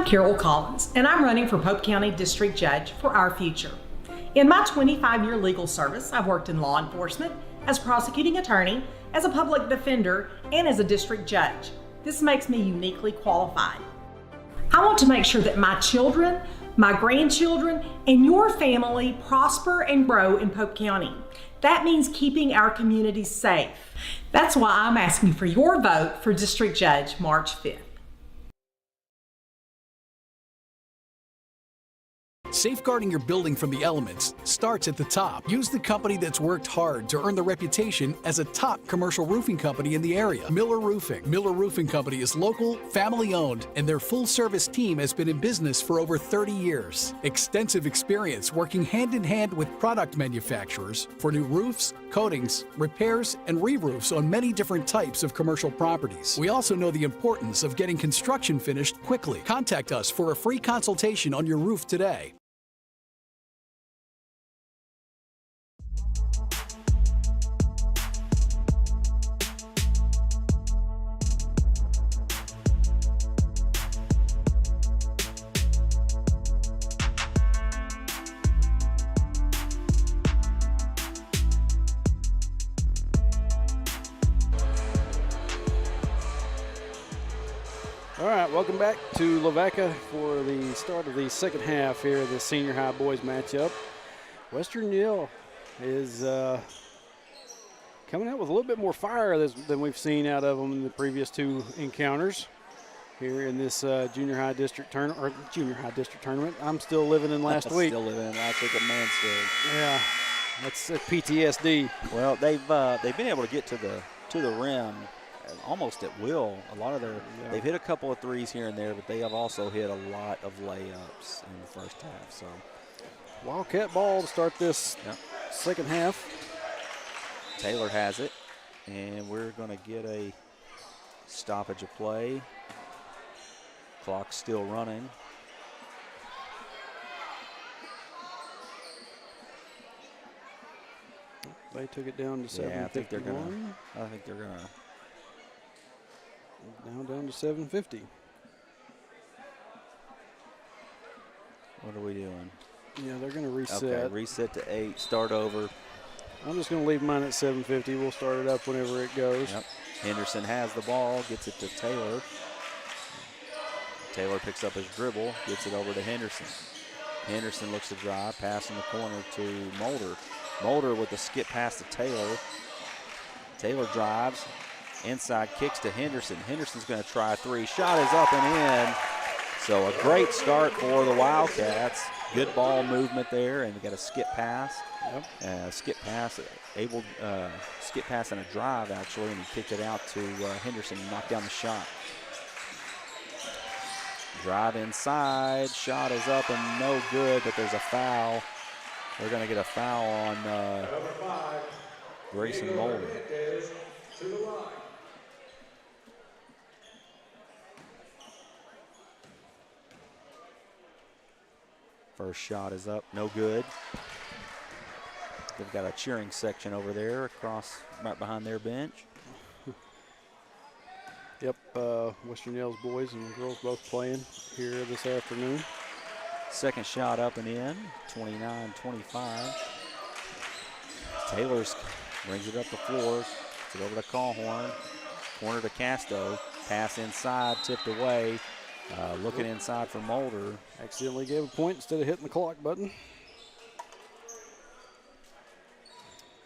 Carol Collins, and I'm running for Pope County District Judge for our future. In my 25-year legal service, I've worked in law enforcement, as prosecuting attorney, as a public defender, and as a district judge. This makes me uniquely qualified. I want to make sure that my children, my grandchildren, and your family prosper and grow in Pope County. That means keeping our communities safe. That's why I'm asking for your vote for District Judge March 5th. Safeguarding your building from the elements starts at the top. Use the company that's worked hard to earn the reputation as a top commercial roofing company in the area, Miller Roofing. Miller Roofing Company is local, family-owned, and their full-service team has been in business for over 30 years. Extensive experience working hand-in-hand with product manufacturers for new roofs, coatings, repairs, and re-roofs on many different types of commercial properties. We also know the importance of getting construction finished quickly. Contact us for a free consultation on your roof today. All right, welcome back to Lavaca for the start of the second half here of the senior high boys matchup. Western Yale is coming out with a little bit more fire than we've seen out of them in the previous two encounters here in this junior high district tournament. I'm still living in last week. Still living in last week at Mansfield. Yeah, that's PTSD. Well, they've been able to get to the rim almost at will. A lot of they've hit a couple of threes here and there, but they have also hit a lot of layups in the first half. So Wildcat ball to start this second half. Taylor has it, and we're going to get a stoppage of play. Clock's still running. They took it down to 7:51. Yeah, I think they're gonna now down to 7:50. What are we doing? Yeah, they're going to reset. Okay, reset to 8, start over. I'm just going to leave mine at 7:50. We'll start it up whenever it goes. Yep. Henderson has the ball, gets it to Taylor. Taylor picks up his dribble, gets it over to Henderson. Henderson looks to drive, pass in the corner to Mulder. Mulder with the skip pass to Taylor. Taylor drives, inside kicks to Henderson. Henderson's going to try a three. Shot is up and in. So a great start for the Wildcats. Good ball movement there, and we got a skip pass. Yep. Skip pass and a drive actually, and he kicked it out to Henderson and knocked down the shot. Drive inside, shot is up and no good, but there's a foul. They're going to get a foul on Grayson Mulder. First shot is up, no good. They've got a cheering section over there across right behind their bench. Yep, Western Yale's boys and girls both playing here this afternoon. Second shot up and in, 29-25. Taylor's brings it up the floor, gets it over to Callhorn. Corner to Casto, pass inside, tipped away. Looking inside for Mulder. Accidentally gave a point instead of hitting the clock button.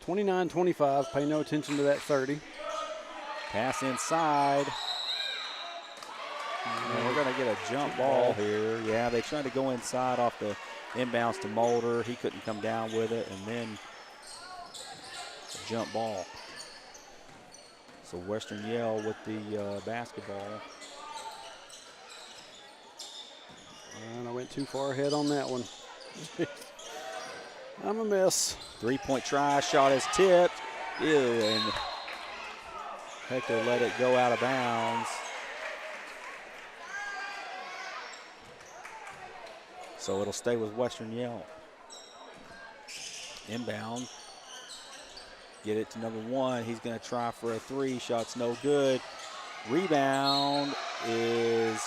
29-25, pay no attention to that 30. Pass inside. And we're going to get a jump ball here. Yeah, they tried to go inside off the inbounds to Mulder. He couldn't come down with it, and then a jump ball. So Western Yale with the basketball. And I went too far ahead on that one. I'm a mess. Three-point try, shot is tipped. Ew, and Hector let it go out of bounds. So it'll stay with Western Yale. Inbound. Get it to number one. He's going to try for a three. Shot's no good. Rebound is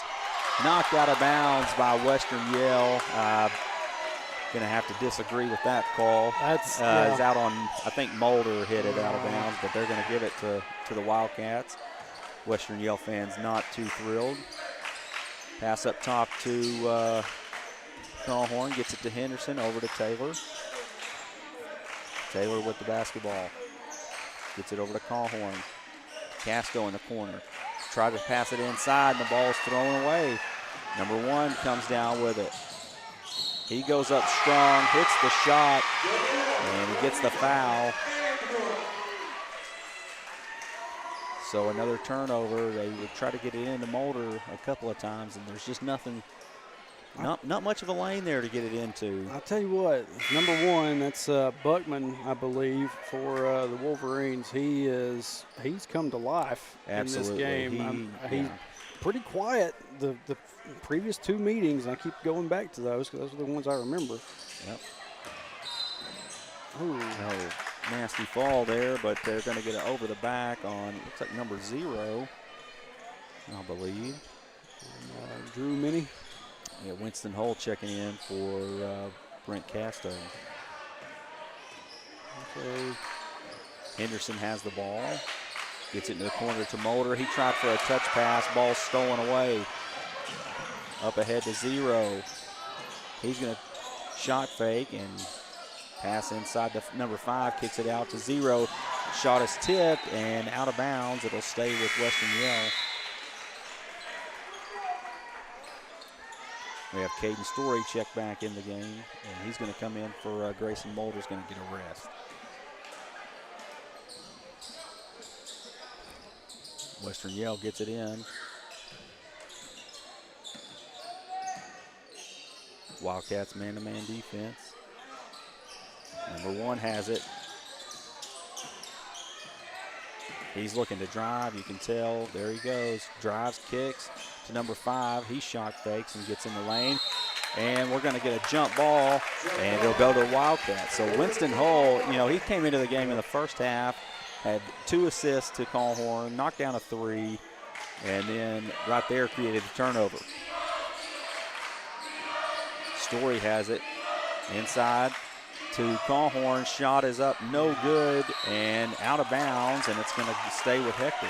knocked out of bounds by Western Yale. Going to have to disagree with that call. That's It's out on, I think Mulder hit it out of bounds, but they're going to give it to the Wildcats. Western Yale fans not too thrilled. Pass up top to Calhorn, gets it to Henderson, over to Taylor. Taylor with the basketball. Gets it over to Calhorn. Castro in the corner. Tried to pass it inside, and the ball's thrown away. Number 1 comes down with it. He goes up strong, hits the shot, and he gets the foul. So another turnover. They would try to get it into Mulder a couple of times, and there's just nothing, not much of a lane there to get it into. I'll tell you what, number 1, that's Buckman, I believe, for the Wolverines. He's come to life Absolutely. in this game. He's pretty quiet the previous 2 meetings. I keep going back to those because those are the ones I remember. Yep. Ooh. Oh, nasty fall there, but they're going to get it over the back on, looks like number 0, I believe. Drew Minnie. Yeah, Winston Hull checking in for Brent Casto. Okay. Henderson has the ball. Gets it in the corner to Mulder. He tried for a touch pass. Ball stolen away. Up ahead to 0. He's going to shot fake and pass inside to number 5. Kicks it out to 0. Shot is tipped and out of bounds. It'll stay with Western Yale. We have Caden Story check back in the game, and he's going to come in for Grayson Mulder's going to get a rest. Western Yale gets it in. Wildcats man-to-man defense. Number 1 has it. He's looking to drive, you can tell. There he goes. Drives, kicks to number 5. He shot fakes and gets in the lane. And we're going to get a jump ball, and it'll go to the Wildcats. So Winston Hull, he came into the game in the first half, had 2 assists to Calhorn, knocked down a 3, and then right there created a turnover. Story has it inside to Calhorn. Shot is up, no good, and out of bounds, and it's going to stay with Hector.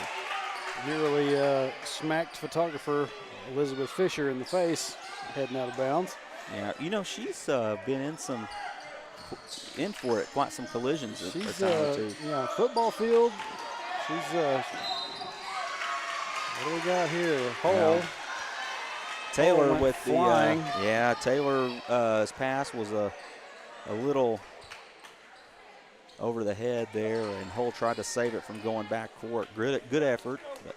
Nearly smacked photographer Elizabeth Fisher in the face, heading out of bounds. Yeah, she's been in for it, quite some collisions a time or two. Yeah, football field. She's what do we got here? Hole. Yeah. Taylor with flying. Taylor's pass was a little over the head there, and Hull tried to save it from going back court. Good effort, but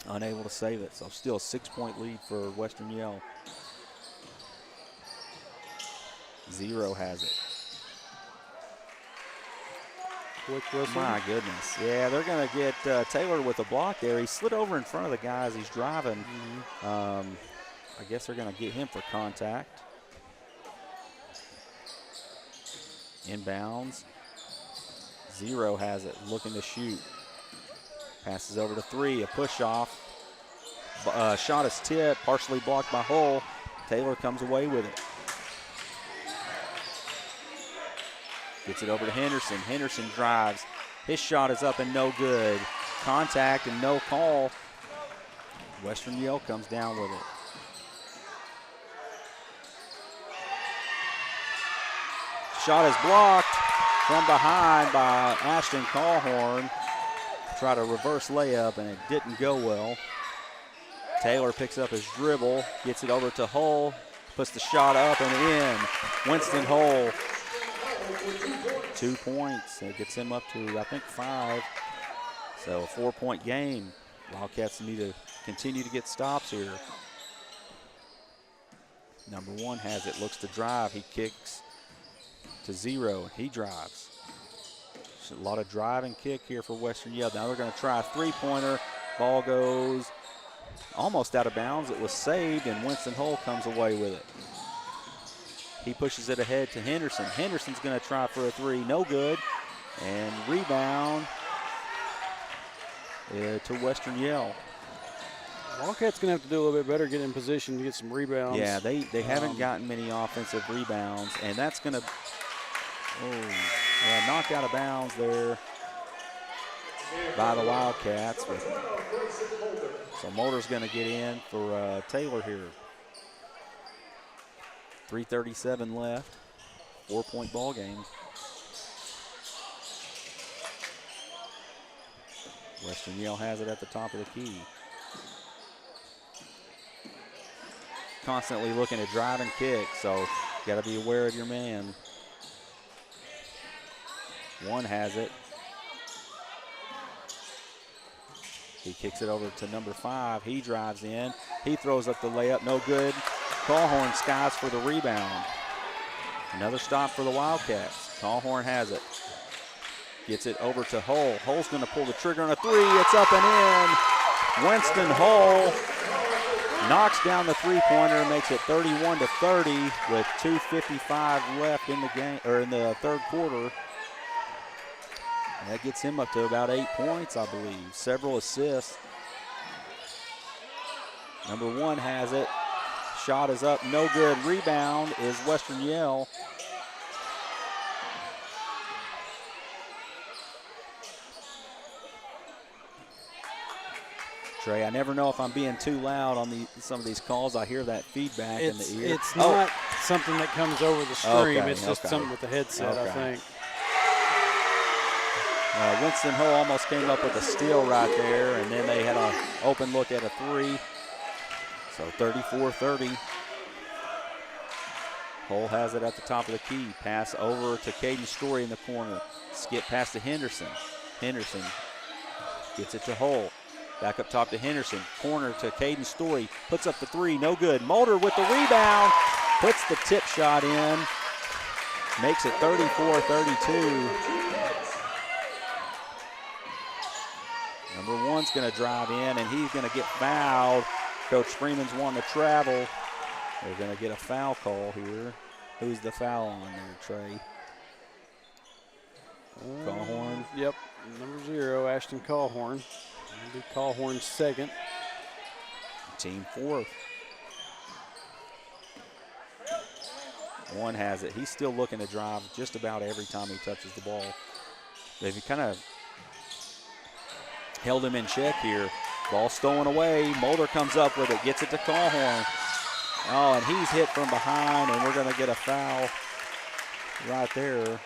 unable to save it. So still a 6-point lead for Western Yale. 0 has it. Quick whistle. My goodness. Yeah, they're going to get Taylor with a block there. He slid over in front of the guy as he's driving. I guess they're going to get him for contact. Inbounds. 0 has it, looking to shoot. Passes over to 3, a push off. Shot is tipped, partially blocked by Hull. Taylor comes away with it. Gets it over to Henderson. Henderson drives. His shot is up and no good. Contact and no call. Western Yale comes down with it. Shot is blocked from behind by Ashton Calhorn. Tried a reverse layup and it didn't go well. Taylor picks up his dribble, gets it over to Hull, puts the shot up and in. Winston Hull, 2 points. It gets him up to, I think, 5. So a 4-point game. Wildcats need to continue to get stops here. Number 1 has it, looks to drive. He kicks to 0. He drives. There's a lot of drive and kick here for Western Yale. Now they're going to try a 3-pointer. Ball goes almost out of bounds. It was saved, and Winston Hull comes away with it. He pushes it ahead to Henderson. Henderson's going to try for a 3. No good. And rebound to Western Yale. Wildcats going to have to do a little bit better, get in position to get some rebounds. Yeah, they haven't gotten many offensive rebounds, and that's going to knocked out of bounds there by the Wildcats. So Mulder's going to get in for Taylor here. 3:37 left, 4-point ball game. Western Yale has it at the top of the key. Constantly looking to drive and kick, so got to be aware of your man. One has it. He kicks it over to number 5. He drives in. He throws up the layup, no good. Callhorn skies for the rebound. Another stop for the Wildcats. Callhorn has it. Gets it over to Hull. Hull's going to pull the trigger on a 3. It's up and in. Winston Hull knocks down the three-pointer and makes it 31-30 with 2:55 left in the game, or in the third quarter. That gets him up to about 8 points, I believe. Several assists. Number 1 has it. Shot is up, no good. Rebound is Western Yale. Trey, I never know if I'm being too loud on some of these calls. I hear that feedback in the ear. It's not something that comes over the stream. Okay, it's just something with the headset, I think. Winston Hull almost came up with a steal right there, and then they had an open look at a 3. So 34-30. Hull has it at the top of the key. Pass over to Caden Story in the corner. Skip pass to Henderson. Henderson gets it to Hull. Back up top to Henderson. Corner to Caden Story. Puts up the 3, no good. Mulder with the rebound. Puts the tip shot in. Makes it 34-32. Number 1's going to drive in, and he's going to get fouled. Coach Freeman's wanting to travel. They're going to get a foul call here. Who's the foul on there, Trey? Callhorn. Yep, number 0, Ashton Callhorn. It'll be Callhorn's second. Team 4th. 1 has it. He's still looking to drive just about every time he touches the ball. They've kind of held him in check here. Ball stolen away. Mulder comes up with it, gets it to Callhorn. Oh, and he's hit from behind, and we're going to get a foul right there.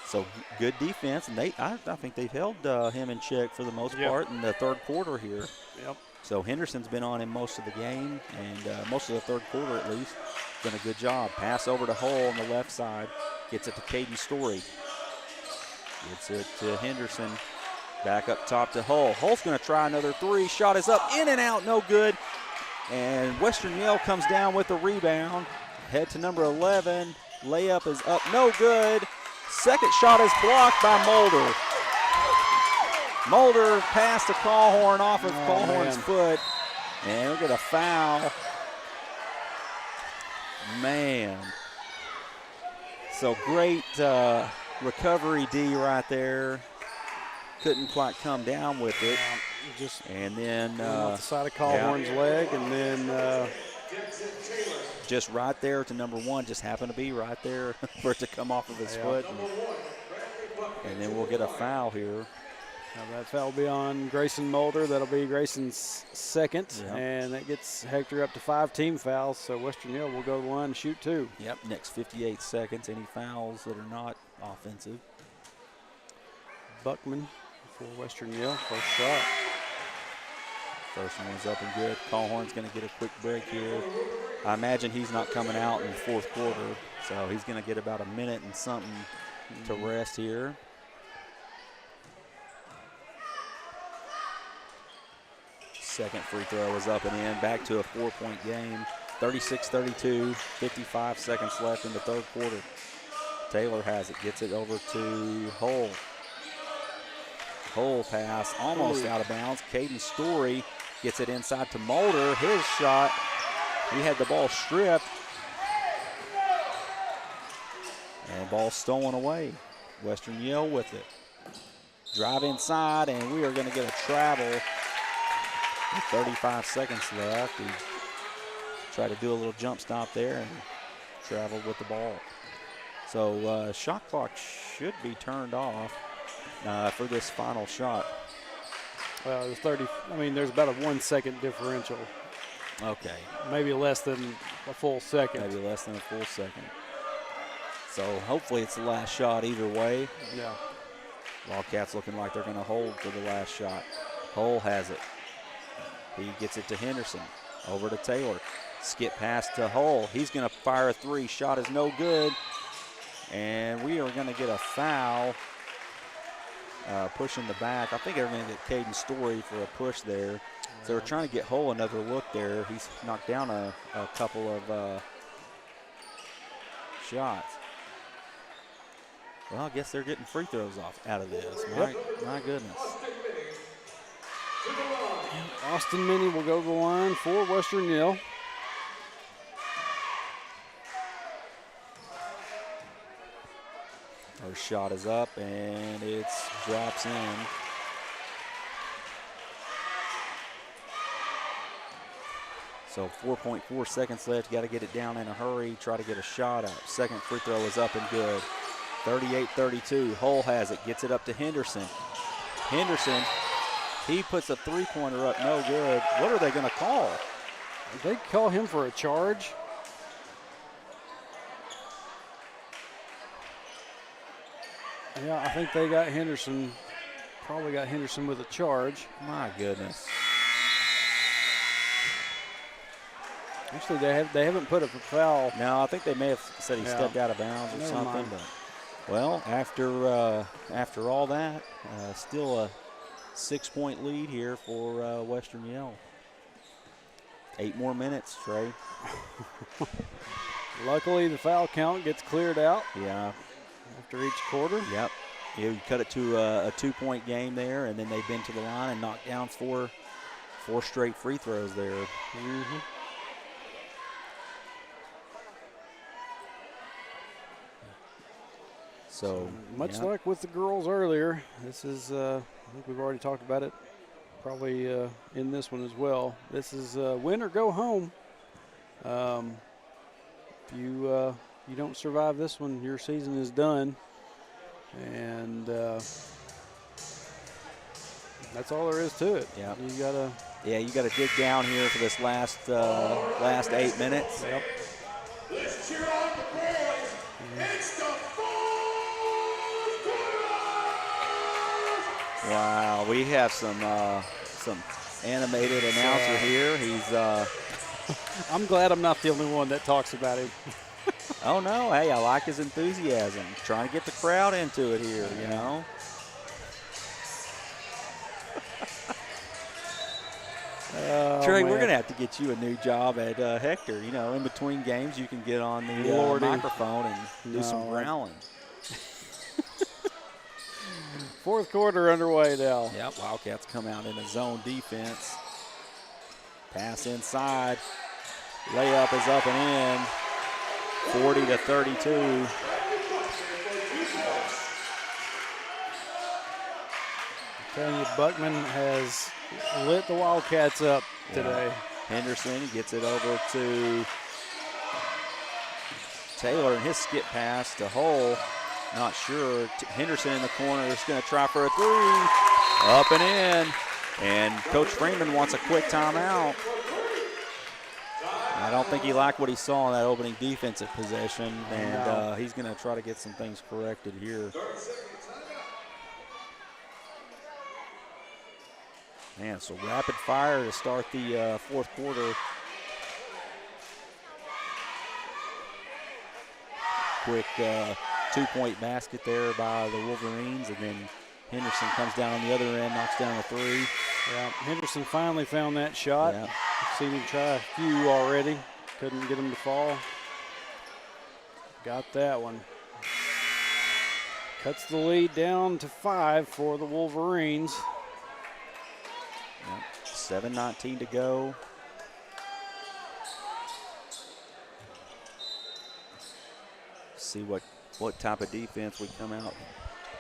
So good defense, and I think they've held him in check for the most part in the third quarter here. Yep. So Henderson's been on him most of the game, and most of the third quarter at least. Done a good job. Pass over to Hull on the left side. Gets it to Caden Story. Gets it to Henderson. Back up top to Hull. Hull's going to try another 3. Shot is up, in and out, no good. And Western Yale comes down with the rebound. Head to number 11. Layup is up, no good. Second shot is blocked by Mulder. Mulder passed to Callhorn off of Callhorn's foot. And we'll get a foul. Man. So great recovery D right there. Couldn't quite come down with it. And then off the side of Callhorn's leg, and then just right there to number 1, just happened to be right there for it to come off of his foot. And then we'll get a foul here. Now that foul will be on Grayson Mulder. That'll be Grayson's second, and that gets Hector up to 5 team fouls. So Western Yale will go to the line and shoot 2. Yep, next 58 seconds. Any fouls that are not offensive. Buckman for Western Yale, first shot. First one's up and good. Callhorn's going to get a quick break here. I imagine he's not coming out in the fourth quarter, so he's going to get about a minute and something to rest here. Second free throw is up and in. Back to a 4-point game. 36-32, 55 seconds left in the third quarter. Taylor has it, gets it over to Hull. Hull pass almost out of bounds. Caden Story gets it inside to Mulder. His shot, he had the ball stripped. And ball stolen away. Western Yale with it. drive inside, and we are going to get a travel with 35 seconds left. He tried to do a little jump stop there and traveled with the ball. So shot clock should be turned off for this final shot. Well, there's 30. I mean, there's about a 1 second differential. Okay. Maybe less than a full second. Maybe less than a full second. So hopefully it's the last shot either way. Yeah. Wildcats looking like they're going to hold for the last shot. Hull has it. He gets it to Henderson. Over to Taylor. Skip pass to Hull. He's going to fire a three. Shot is no good. And we are going to get a foul. Pushing the back. I think they're going to get Caden Story for a push there. So we're trying to get Hull another look there. He's knocked down a couple of shots. Well, I guess they're getting free throws out of this. My goodness. Austin Minnie will go to the line for Western Yale. Her shot is up, and it drops in. So 4.4 seconds left. Got to get it down in a hurry. Try to get a shot up. Second free throw is up and good. 38-32. Hull has it. Gets it up to Henderson. Henderson, he puts a three-pointer up. No good. What are they going to call? They call him for a charge. Yeah, I think they got Henderson. Probably got Henderson with a charge. My goodness. Actually, they haven't put up a foul. No, I think they may have said he stepped out of bounds or Never something. mind. But, well, after all that, still a 6-point lead here for Western Yale. 8 more minutes, Trey. Luckily, the foul count gets cleared out. Yeah. After each quarter. Yep. You cut it to a 2-point game there, and then they've been to the line and knocked down four straight free throws there. Mm-hmm. So much like with the girls earlier, this is, I think we've already talked about it, probably in this one as well. This is win or go home. If you don't survive this one, your season is done. And that's all there is to it. Yeah. You gotta dig down here for this last 8 minutes. Yep. Let's cheer on the boys. It's the fourth quarter. Wow, we have some animated announcer here. He's I'm glad I'm not the only one that talks about him. oh no, hey, I like his enthusiasm. Trying to get the crowd into it here, you know. Trey, we're going to have to get you a new job at Hector. You know, in between games, you can get on the microphone and do some growling. Fourth quarter underway now. Yep, Wildcats come out in a zone defense. Pass inside. Layup is up and in. 40-32. I'm telling you, Buckman has lit the Wildcats up today. Henderson gets it over to Taylor, and his skip pass to Hull. Not sure. Henderson in the corner is going to try for a three. Up and in. And Coach Freeman wants a quick timeout. I don't think he liked what he saw in that opening defensive possession, and he's going to try to get some things corrected here. Man, so rapid fire to start the fourth quarter. Quick 2-point basket there by the Wolverines, and then Henderson comes down on the other end, knocks down a three. Yeah, Henderson finally found that shot. Yeah. I've seen him try a few already. Couldn't get him to fall. Got that one. Cuts the lead down to 5 for the Wolverines. Yep. 7:19 to go. See what type of defense we come out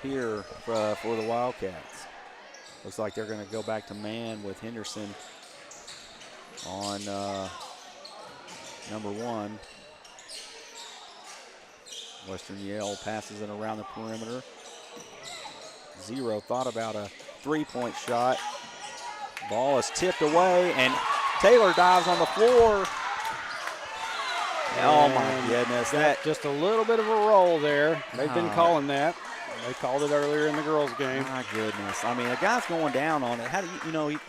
here for the Wildcats. Looks like they're going to go back to man with Henderson on number 1. Western Yale passes it around the perimeter. Zero thought about a three-point shot. Ball is tipped away, and Taylor dives on the floor. Oh, my goodness. That just a little bit of a roll there. They've been calling that. They called it earlier in the girls' game. My goodness. I mean, a guy's going down on it. How do you,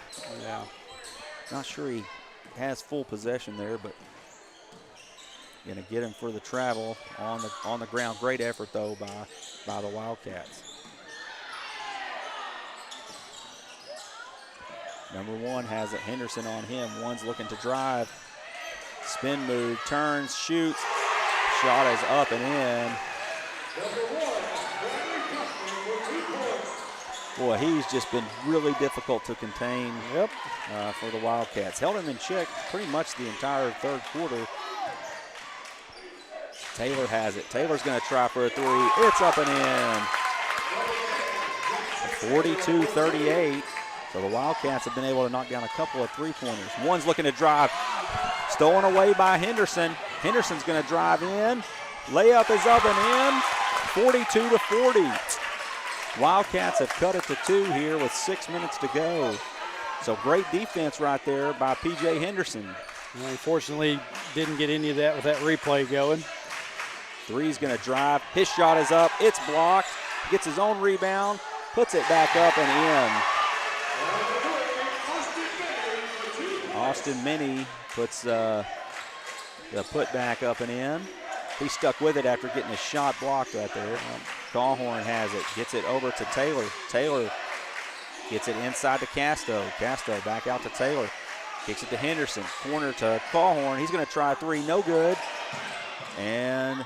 yeah. Not sure he has full possession there, but going to get him for the travel on the ground. Great effort, though, by the Wildcats. Number 1 has it. Henderson on him. One's looking to drive. Spin move, turns, shoots. Shot is up and in. Boy, he's just been really difficult to contain for the Wildcats. Held him in check pretty much the entire third quarter. Taylor has it. Taylor's going to try for a three. It's up and in. 42-38. So the Wildcats have been able to knock down a couple of three-pointers. One's looking to drive. Stolen away by Henderson. Henderson's going to drive in. Layup is up and in. 42-40. Wildcats have cut it to 2 here with 6 minutes to go. So great defense right there by P.J. Henderson. Well, unfortunately, didn't get any of that with that replay going. Three's going to drive. His shot is up. It's blocked. Gets his own rebound. Puts it back up and in. Austin Minnie puts the putback up and in. He stuck with it after getting a shot blocked right there. Cahlhorn has it. Gets it over to Taylor. Taylor gets it inside to Casto. Casto back out to Taylor. Kicks it to Henderson. Corner to Cahlhorn. He's going to try a three. No good. And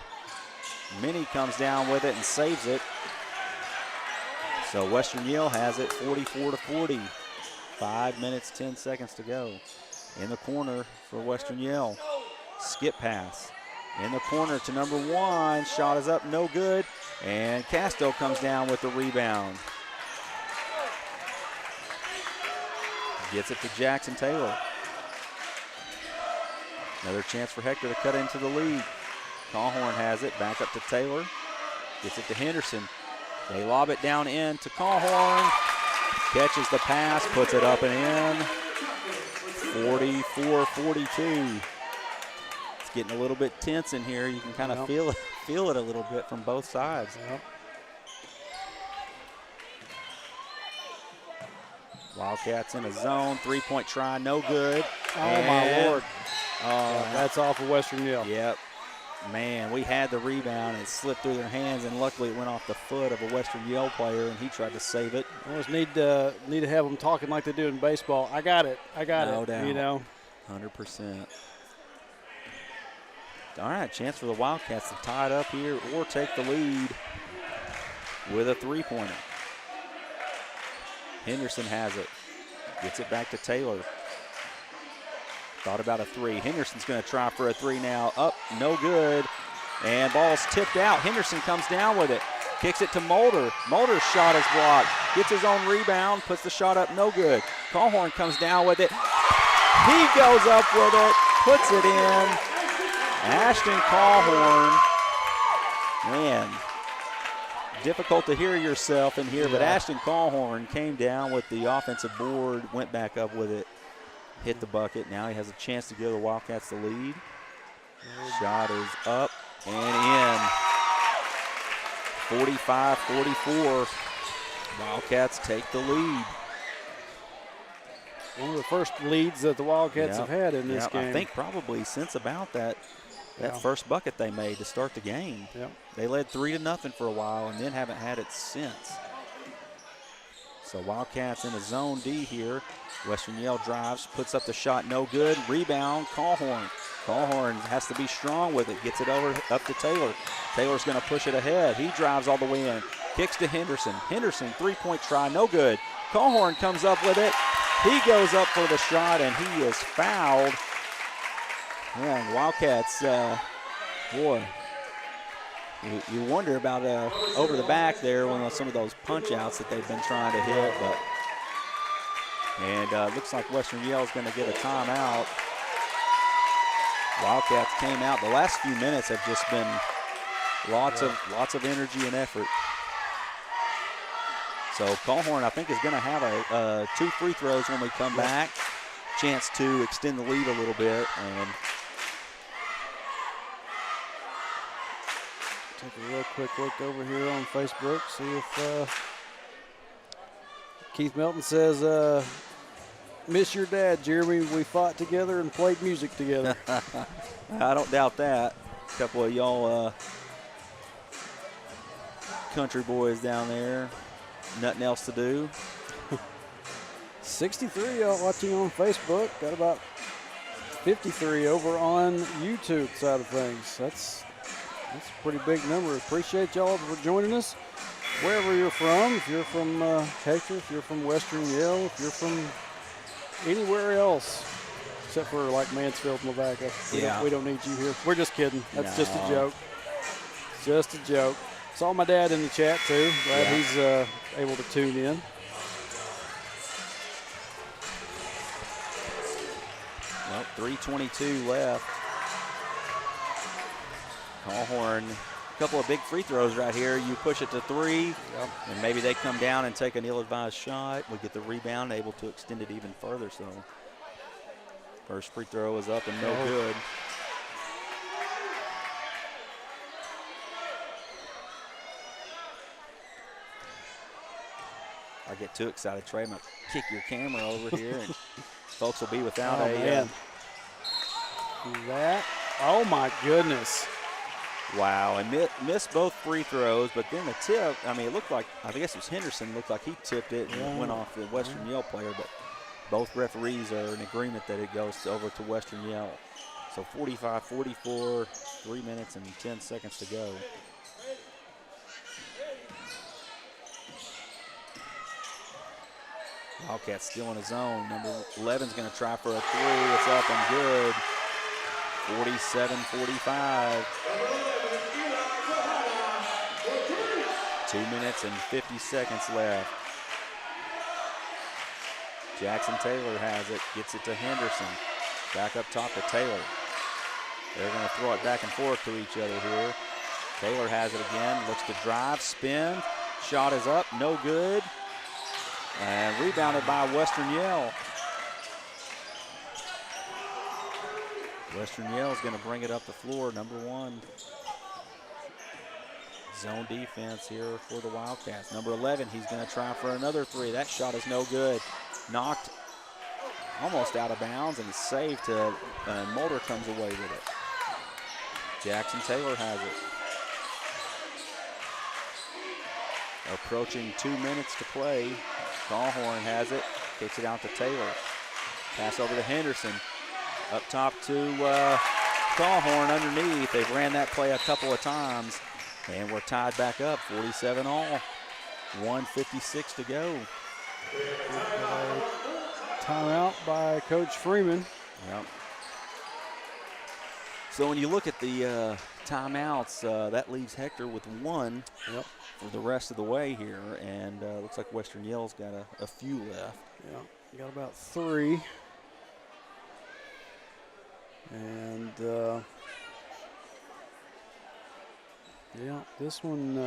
Minnie comes down with it and saves it. So Western Yale has it 44-40. 5 minutes, 10 seconds to go. In the corner for Western Yale. Skip pass. In the corner to number 1. Shot is up, no good. And Casto comes down with the rebound. Gets it to Jackson Taylor. Another chance for Hector to cut into the lead. Cahlhorn has it, back up to Taylor. Gets it to Henderson. They lob it down in to Cahlhorn. Catches the pass, puts it up and in. 44-42. It's getting a little bit tense in here. You can kind of feel it a little bit from both sides. Yep. Wildcats in a zone. 3-point try, no good. Oh, my Lord. That's off of Western Yale. Yep. Man, we had the rebound. It slipped through their hands, and luckily it went off the foot of a Western Yale player, and he tried to save it. I just need to have them talking like they do in baseball. I got it. No it. doubt. You know. 100%. All right, chance for the Wildcats to tie it up here or take the lead with a three-pointer. Henderson has it. Gets it back to Taylor. Thought about a three. Henderson's going to try for a three now. Up, no good. And ball's tipped out. Henderson comes down with it. Kicks it to Mulder. Mulder's shot is blocked. Gets his own rebound. Puts the shot up, no good. Cahlhorn comes down with it. He goes up with it. Puts it in. Ashton Cahlhorn. Man, difficult to hear yourself in here, but Ashton Cahlhorn came down with the offensive board, went back up with it. Hit the bucket. Now he has a chance to give the Wildcats the lead. Shot is up and in. 45-44. Wildcats take the lead. One of the first leads that the Wildcats have had in this game. I think probably since about that first bucket they made to start the game. Yep. They led 3-0 for a while and then haven't had it since. So Wildcats in a zone D here. Western Yale drives, puts up the shot, no good. Rebound, Cahlhorn. Cahlhorn has to be strong with it. Gets it over up to Taylor. Taylor's going to push it ahead. He drives all the way in. Kicks to Henderson. Henderson, three-point try, no good. Cahlhorn comes up with it. He goes up for the shot, and he is fouled. Man, Wildcats, boy, You wonder about over the back there when some of those punch outs that they've been trying to hit, but and looks like Western Yale is going to get a timeout. Wildcats came out. The last few minutes have just been lots of energy and effort. So Colhorn, I think, is going to have 2 free throws when we come back. Chance to extend the lead a little bit and take a real quick look over here on Facebook, see if Keith Melton says, miss your dad, Jeremy. We fought together and played music together. I don't doubt that. A couple of y'all country boys down there. Nothing else to do. 63 watching on Facebook. Got about 53 over on YouTube side of things. That's a pretty big number. Appreciate y'all for joining us. Wherever you're from, if you're from Hector, if you're from Western Yale, if you're from anywhere else, except for like Mansfield and Lavaca. We don't need you here. We're just kidding. That's just a joke. Just a joke. Saw my dad in the chat too. Glad he's able to tune in. Well, 3:22 left. Colhorn, a couple of big free throws right here. You push it to 3, and maybe they come down and take an ill-advised shot. We get the rebound, able to extend it even further. So first free throw is up and no good. I get too excited, Trey. I'm going to kick your camera over here, and folks will be without oh, my goodness. Wow, and missed both free throws, but then the tip, I mean, it looked like, I guess it was Henderson, looked like he tipped it and went off the Western Yale player, but both referees are in agreement that it goes over to Western Yale. So 45-44, 3 minutes and 10 seconds to go. Wildcats still in his zone. Number 11's going to try for a 3. It's up and good. 47-45. 2 minutes and 50 seconds left. Jackson Taylor has it, gets it to Henderson. Back up top to Taylor. They're going to throw it back and forth to each other here. Taylor has it again, looks to drive, spin. Shot is up, no good. And rebounded by Western Yale. Western Yale is going to bring it up the floor, number 1. Zone defense here for the Wildcats. Number 11, he's going to try for another 3. That shot is no good. Knocked almost out of bounds and saved and Mulder comes away with it. Jackson Taylor has it. Approaching 2 minutes to play. Colhorn has it, kicks it out to Taylor. Pass over to Henderson. Up top to Colhorn underneath. They've ran that play a couple of times. And we're tied back up, 47 all. 1:56 to go. Timeout by Coach Freeman. Yep. So when you look at the timeouts, that leaves Hector with 1 for the rest of the way here. And looks like Western Yale's got a few left. Yeah, got about 3. And this one,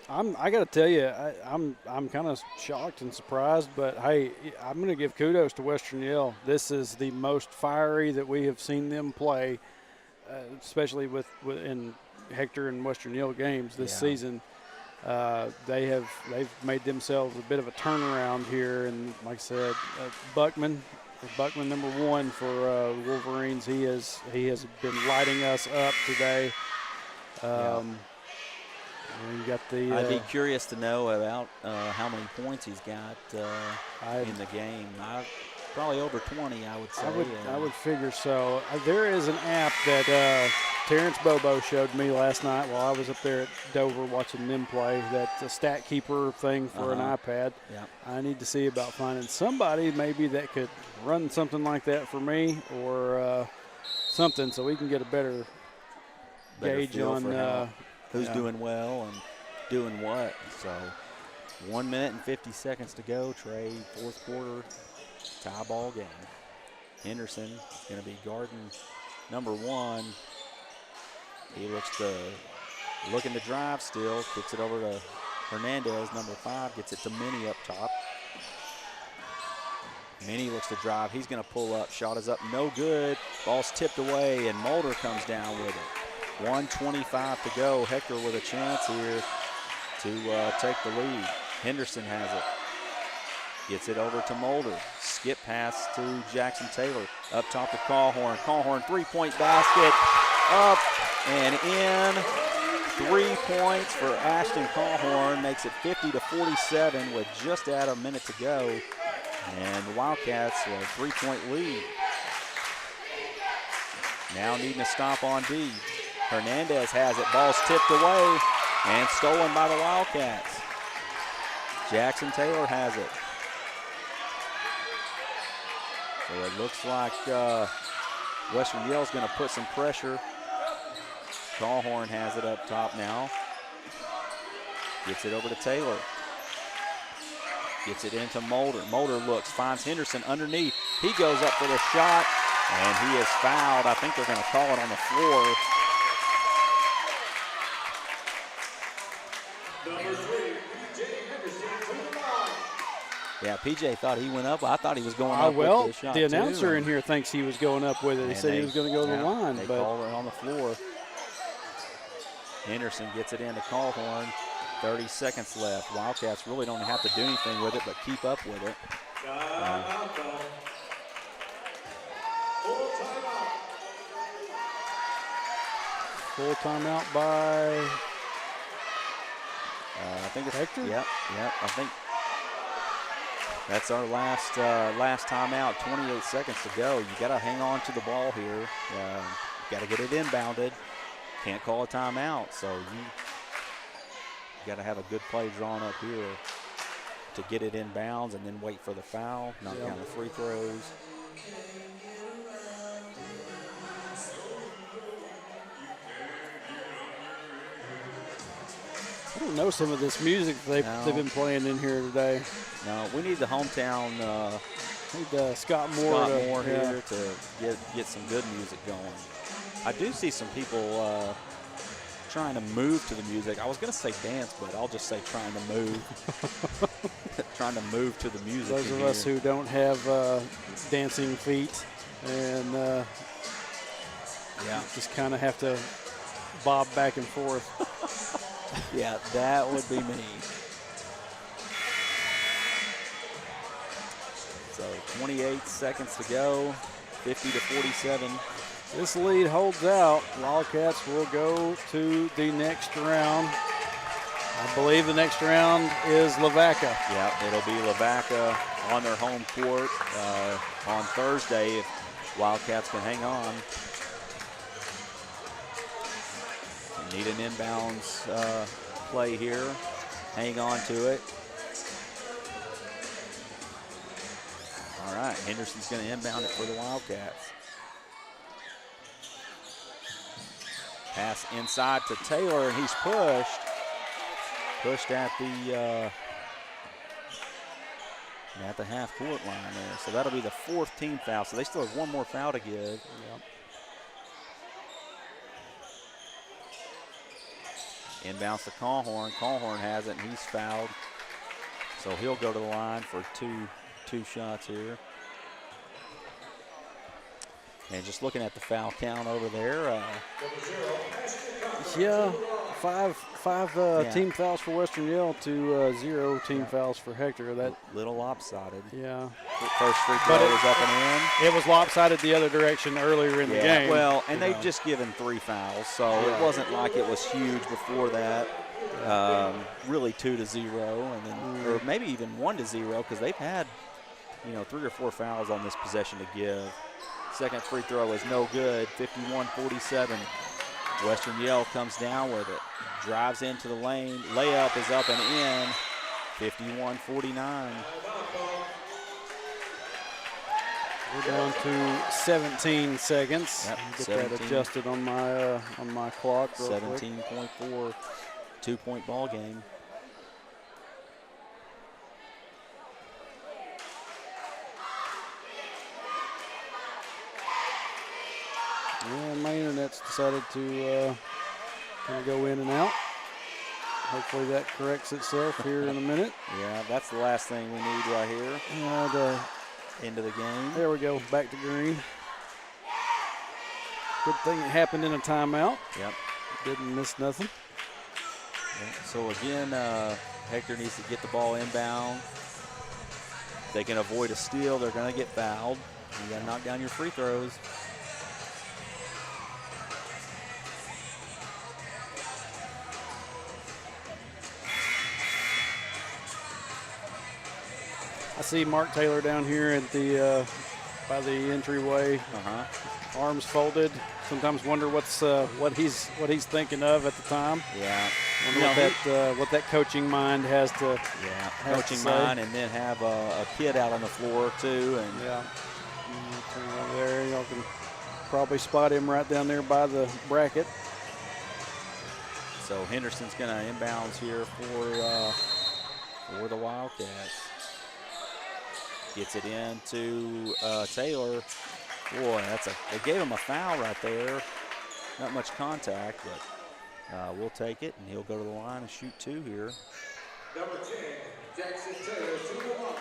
I got to tell you, I'm kind of shocked and surprised, but hey, I'm going to give kudos to Western Yale. This is the most fiery that we have seen them play, especially in Hector and Western Yale games this season. They've made themselves a bit of a turnaround here, and like I said, Buckman number 1 for the Wolverines. He has been lighting us up today. You got the. I'd be curious to know about how many points he's got in the game. Probably over 20, I would say. I would figure so. There is an app that Terrence Bobo showed me last night while I was up there at Dover watching them play. That's a stat keeper thing for an iPad. Yeah. I need to see about finding somebody maybe that could run something like that for me or something so we can get a better better gauge feel on for who's yeah. doing well and doing what. So 1 minute and 50 seconds to go, Trey, fourth quarter, tie ball game. Henderson is going to be guarding number 1. He looking to drive still, kicks it over to Hernandez, number 5, gets it to Minnie up top. Minnie looks to drive. He's going to pull up. Shot is up. No good. Ball's tipped away, and Mulder comes down with it. 1:25 to go. Hector with a chance here to take the lead. Henderson has it. Gets it over to Mulder. Skip pass to Jackson Taylor. Up top to Callhorn. Callhorn, three-point basket. Up and in. 3 points for Ashton Callhorn. Makes it 50-47 with just at a minute to go. And the Wildcats a 3-point lead. Now needing a stop on D. Hernandez has it. Ball's tipped away and stolen by the Wildcats. Jackson Taylor has it. So it looks like Western Yale's going to put some pressure. Callhorn has it up top now. Gets it over to Taylor. Gets it into Mulder. Mulder looks, finds Henderson underneath. He goes up for the shot, and he is fouled. I think they're going to call it on the floor. Number 3, P.J. Henderson to the line. Yeah, PJ thought he went up. I thought he was going up Well, with the shot, the announcer too. in here thinks he was going up with it. He And said he was going to go to the line. They But called it on the floor. Henderson gets it into Callhorn. 30 seconds left. Wildcats really don't have to do anything with it but keep up with it. Timeout, though. Full timeout. full timeout by I think it's Hector? Yep. I think that's our last timeout. 28 seconds to go. You got to hang on to the ball here. You got to get it inbounded. Can't call a timeout. So you got to have a good play drawn up here to get it in bounds and then wait for the foul, knock down the free throws. I don't know some of this music they've been playing in here today. No, we need the hometown Need Scott Moore here to get some good music going. I do see some people trying to move to the music. I was going to say dance, but I'll just say trying to move. Trying to move to the music. Those of us who don't have dancing feet and just kind of have to bob back and forth. Yeah, that would be me. So 28 seconds to go, 50-47. This lead holds out. Wildcats will go to the next round. I believe the next round is Lavaca. Yeah, it'll be Lavaca on their home court on Thursday if Wildcats can hang on. Need an inbounds play here. Hang on to it. All right, Henderson's going to inbound it for the Wildcats. Pass inside to Taylor, and he's pushed. Pushed at the half-court line there. So that'll be the fourth team foul. So they still have one more foul to give. Yep. Inbounds to Callhorn. Callhorn has it, and he's fouled. So he'll go to the line for two shots here. And just looking at the foul count over there. Five team fouls for Western Yale to 0 team fouls for Hector. That little lopsided. Yeah. First free throw was up and in. It was lopsided the other direction earlier in the game. Well, and they've just given 3 fouls, so it wasn't like it was huge before that. Really 2-0, and then or maybe even 1-0 because they've had 3 or 4 fouls on this possession to give. Second free throw is no good. 51-47. Western Yale comes down with it. Drives into the lane. Layup is up and in. 51-49. We're down to 17 seconds. Yep, Get 17. that adjusted on my clock. 17.4, 2-point ball game. And my internet's decided to kind of go in and out. Hopefully that corrects itself here in a minute. Yeah, that's the last thing we need right here. And, Into the game. there we go, back to green. Good thing it happened in a timeout. Yep. Didn't miss nothing. Yep. So again, Hector needs to get the ball inbound. If they can avoid a steal, they're going to get fouled. You got to knock down your free throws. I see Mark Taylor down here at the by the entryway. Arms folded. Sometimes wonder what he's thinking of at the time. Yeah. Wonder what that coaching mind has to. Yeah. has Coaching to say. mind, and then have a kid out on the floor too. And Yeah. Turn over there. Y'all can probably spot him right down there by the bracket. so Henderson's going to inbounds here for the Wildcats. Gets it into Taylor. Boy, they gave him a foul right there. Not much contact, but we'll take it, and he'll go to the line and shoot 2 here. Number 10, Jackson Taylor to the line.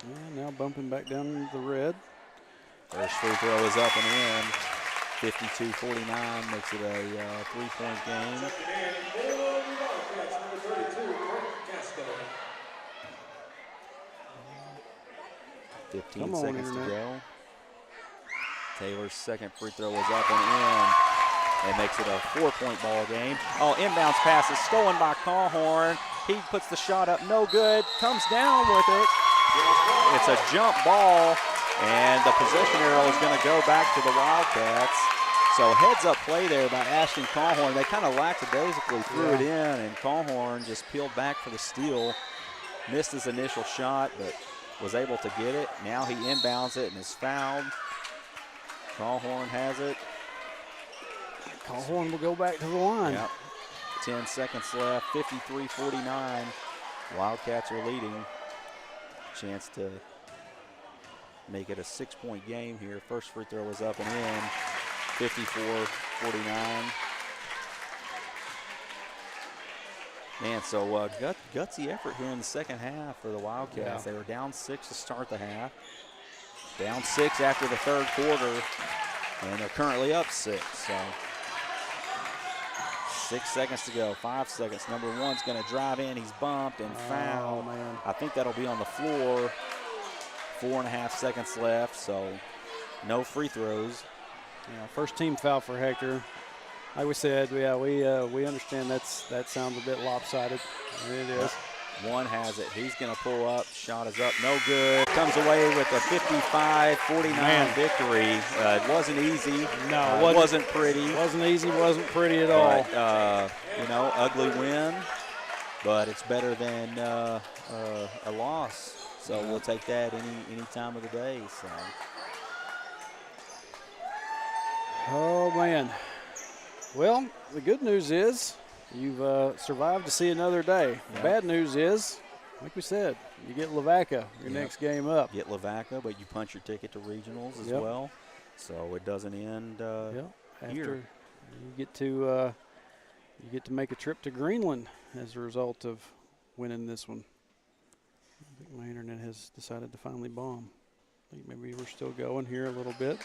And now bumping back down into the red. First free throw is up and in. 52-49 makes it a 3-point game. Checking in for the Wildcats, number 32, Mark Casco. 15 Come on, seconds to Internet. go. Taylor's second free throw is up and in. It makes it a 4-point ball game. Oh, inbounds pass is stolen by Callhorn. He puts the shot up, no good. Comes down with it. It's a jump ball, and the possession arrow is going to go back to the Wildcats. So heads-up play there by Ashton Callhorn. They kind of lackadaisically threw it in, and Callhorn just peeled back for the steal. Missed his initial shot, but was able to get it. Now he inbounds it and is fouled. Callhorn has it. Callhorn will go back to the line. Yep. 10 seconds left, 53-49. Wildcats are leading. Chance to make it a 6-point game here. First free throw is up and in. 54-49. Man, so gutsy effort here in the second half for the Wildcats. Yeah. They were down 6 to start the half. Down 6 after the third quarter. And they're currently up 6. So 6 seconds to go, 5 seconds. Number 1's going to drive in. He's bumped and fouled. Man. I think that'll be on the floor. 4.5 seconds left, so no free throws. Yeah, first team foul for Hector. Like we said, we understand that sounds a bit lopsided. It is. One has it. He's going to pull up. Shot is up. No good. Comes away with a 55-49 victory. It wasn't easy. No, it wasn't pretty. Wasn't easy. Wasn't pretty at all. But, ugly win. But it's better than a loss. So we'll take that any time of the day. So. Oh man. Well, the good news is you've survived to see another day. The Yeah. bad news is, like we said, you get Lavaca your next game up. Get Lavaca, but you punch your ticket to regionals as Yep. well. So it doesn't end After here. you get to make a trip to Greenland as a result of winning this one. I think my internet has decided to finally bomb. I think maybe we're still going here a little bit.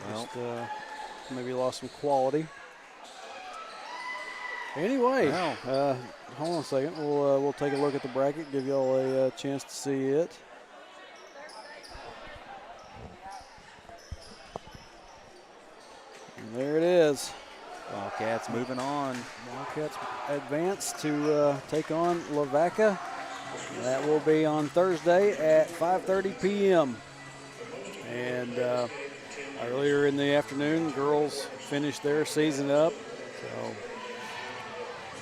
Well. Just maybe lost some quality. Anyway, hold on a second. We'll take a look at the bracket, give y'all a chance to see it. And there it is. Wildcats moving on. Wildcats advance to take on Lavaca. That will be on Thursday at 5:30 p.m. And earlier in the afternoon, girls finished their season up. So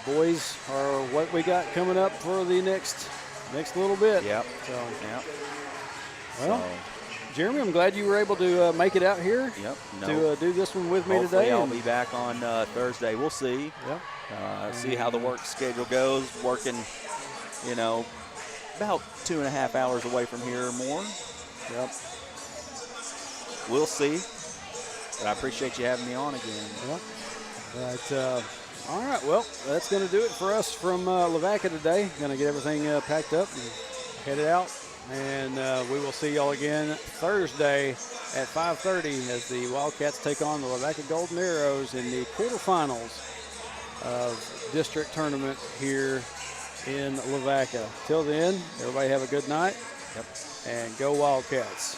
boys are what we got coming up for the next little bit. Yep. So, Yep. well, Jeremy, I'm glad you were able to make it out here. Yep. To do this one with me Hopefully today. I'll be back on Thursday. We'll see. Yep. See how the work schedule goes. Working, about 2.5 hours away from here or more. Yep. We'll see. But I appreciate you having me on again. Yep. But, all right, well, that's going to do it for us from Lavaca today. Going to get everything packed up and headed out. And we will see y'all again Thursday at 5:30 as the Wildcats take on the Lavaca Golden Arrows in the quarterfinals of district tournament here in Lavaca. Till then, everybody have a good night. Yep. And go Wildcats.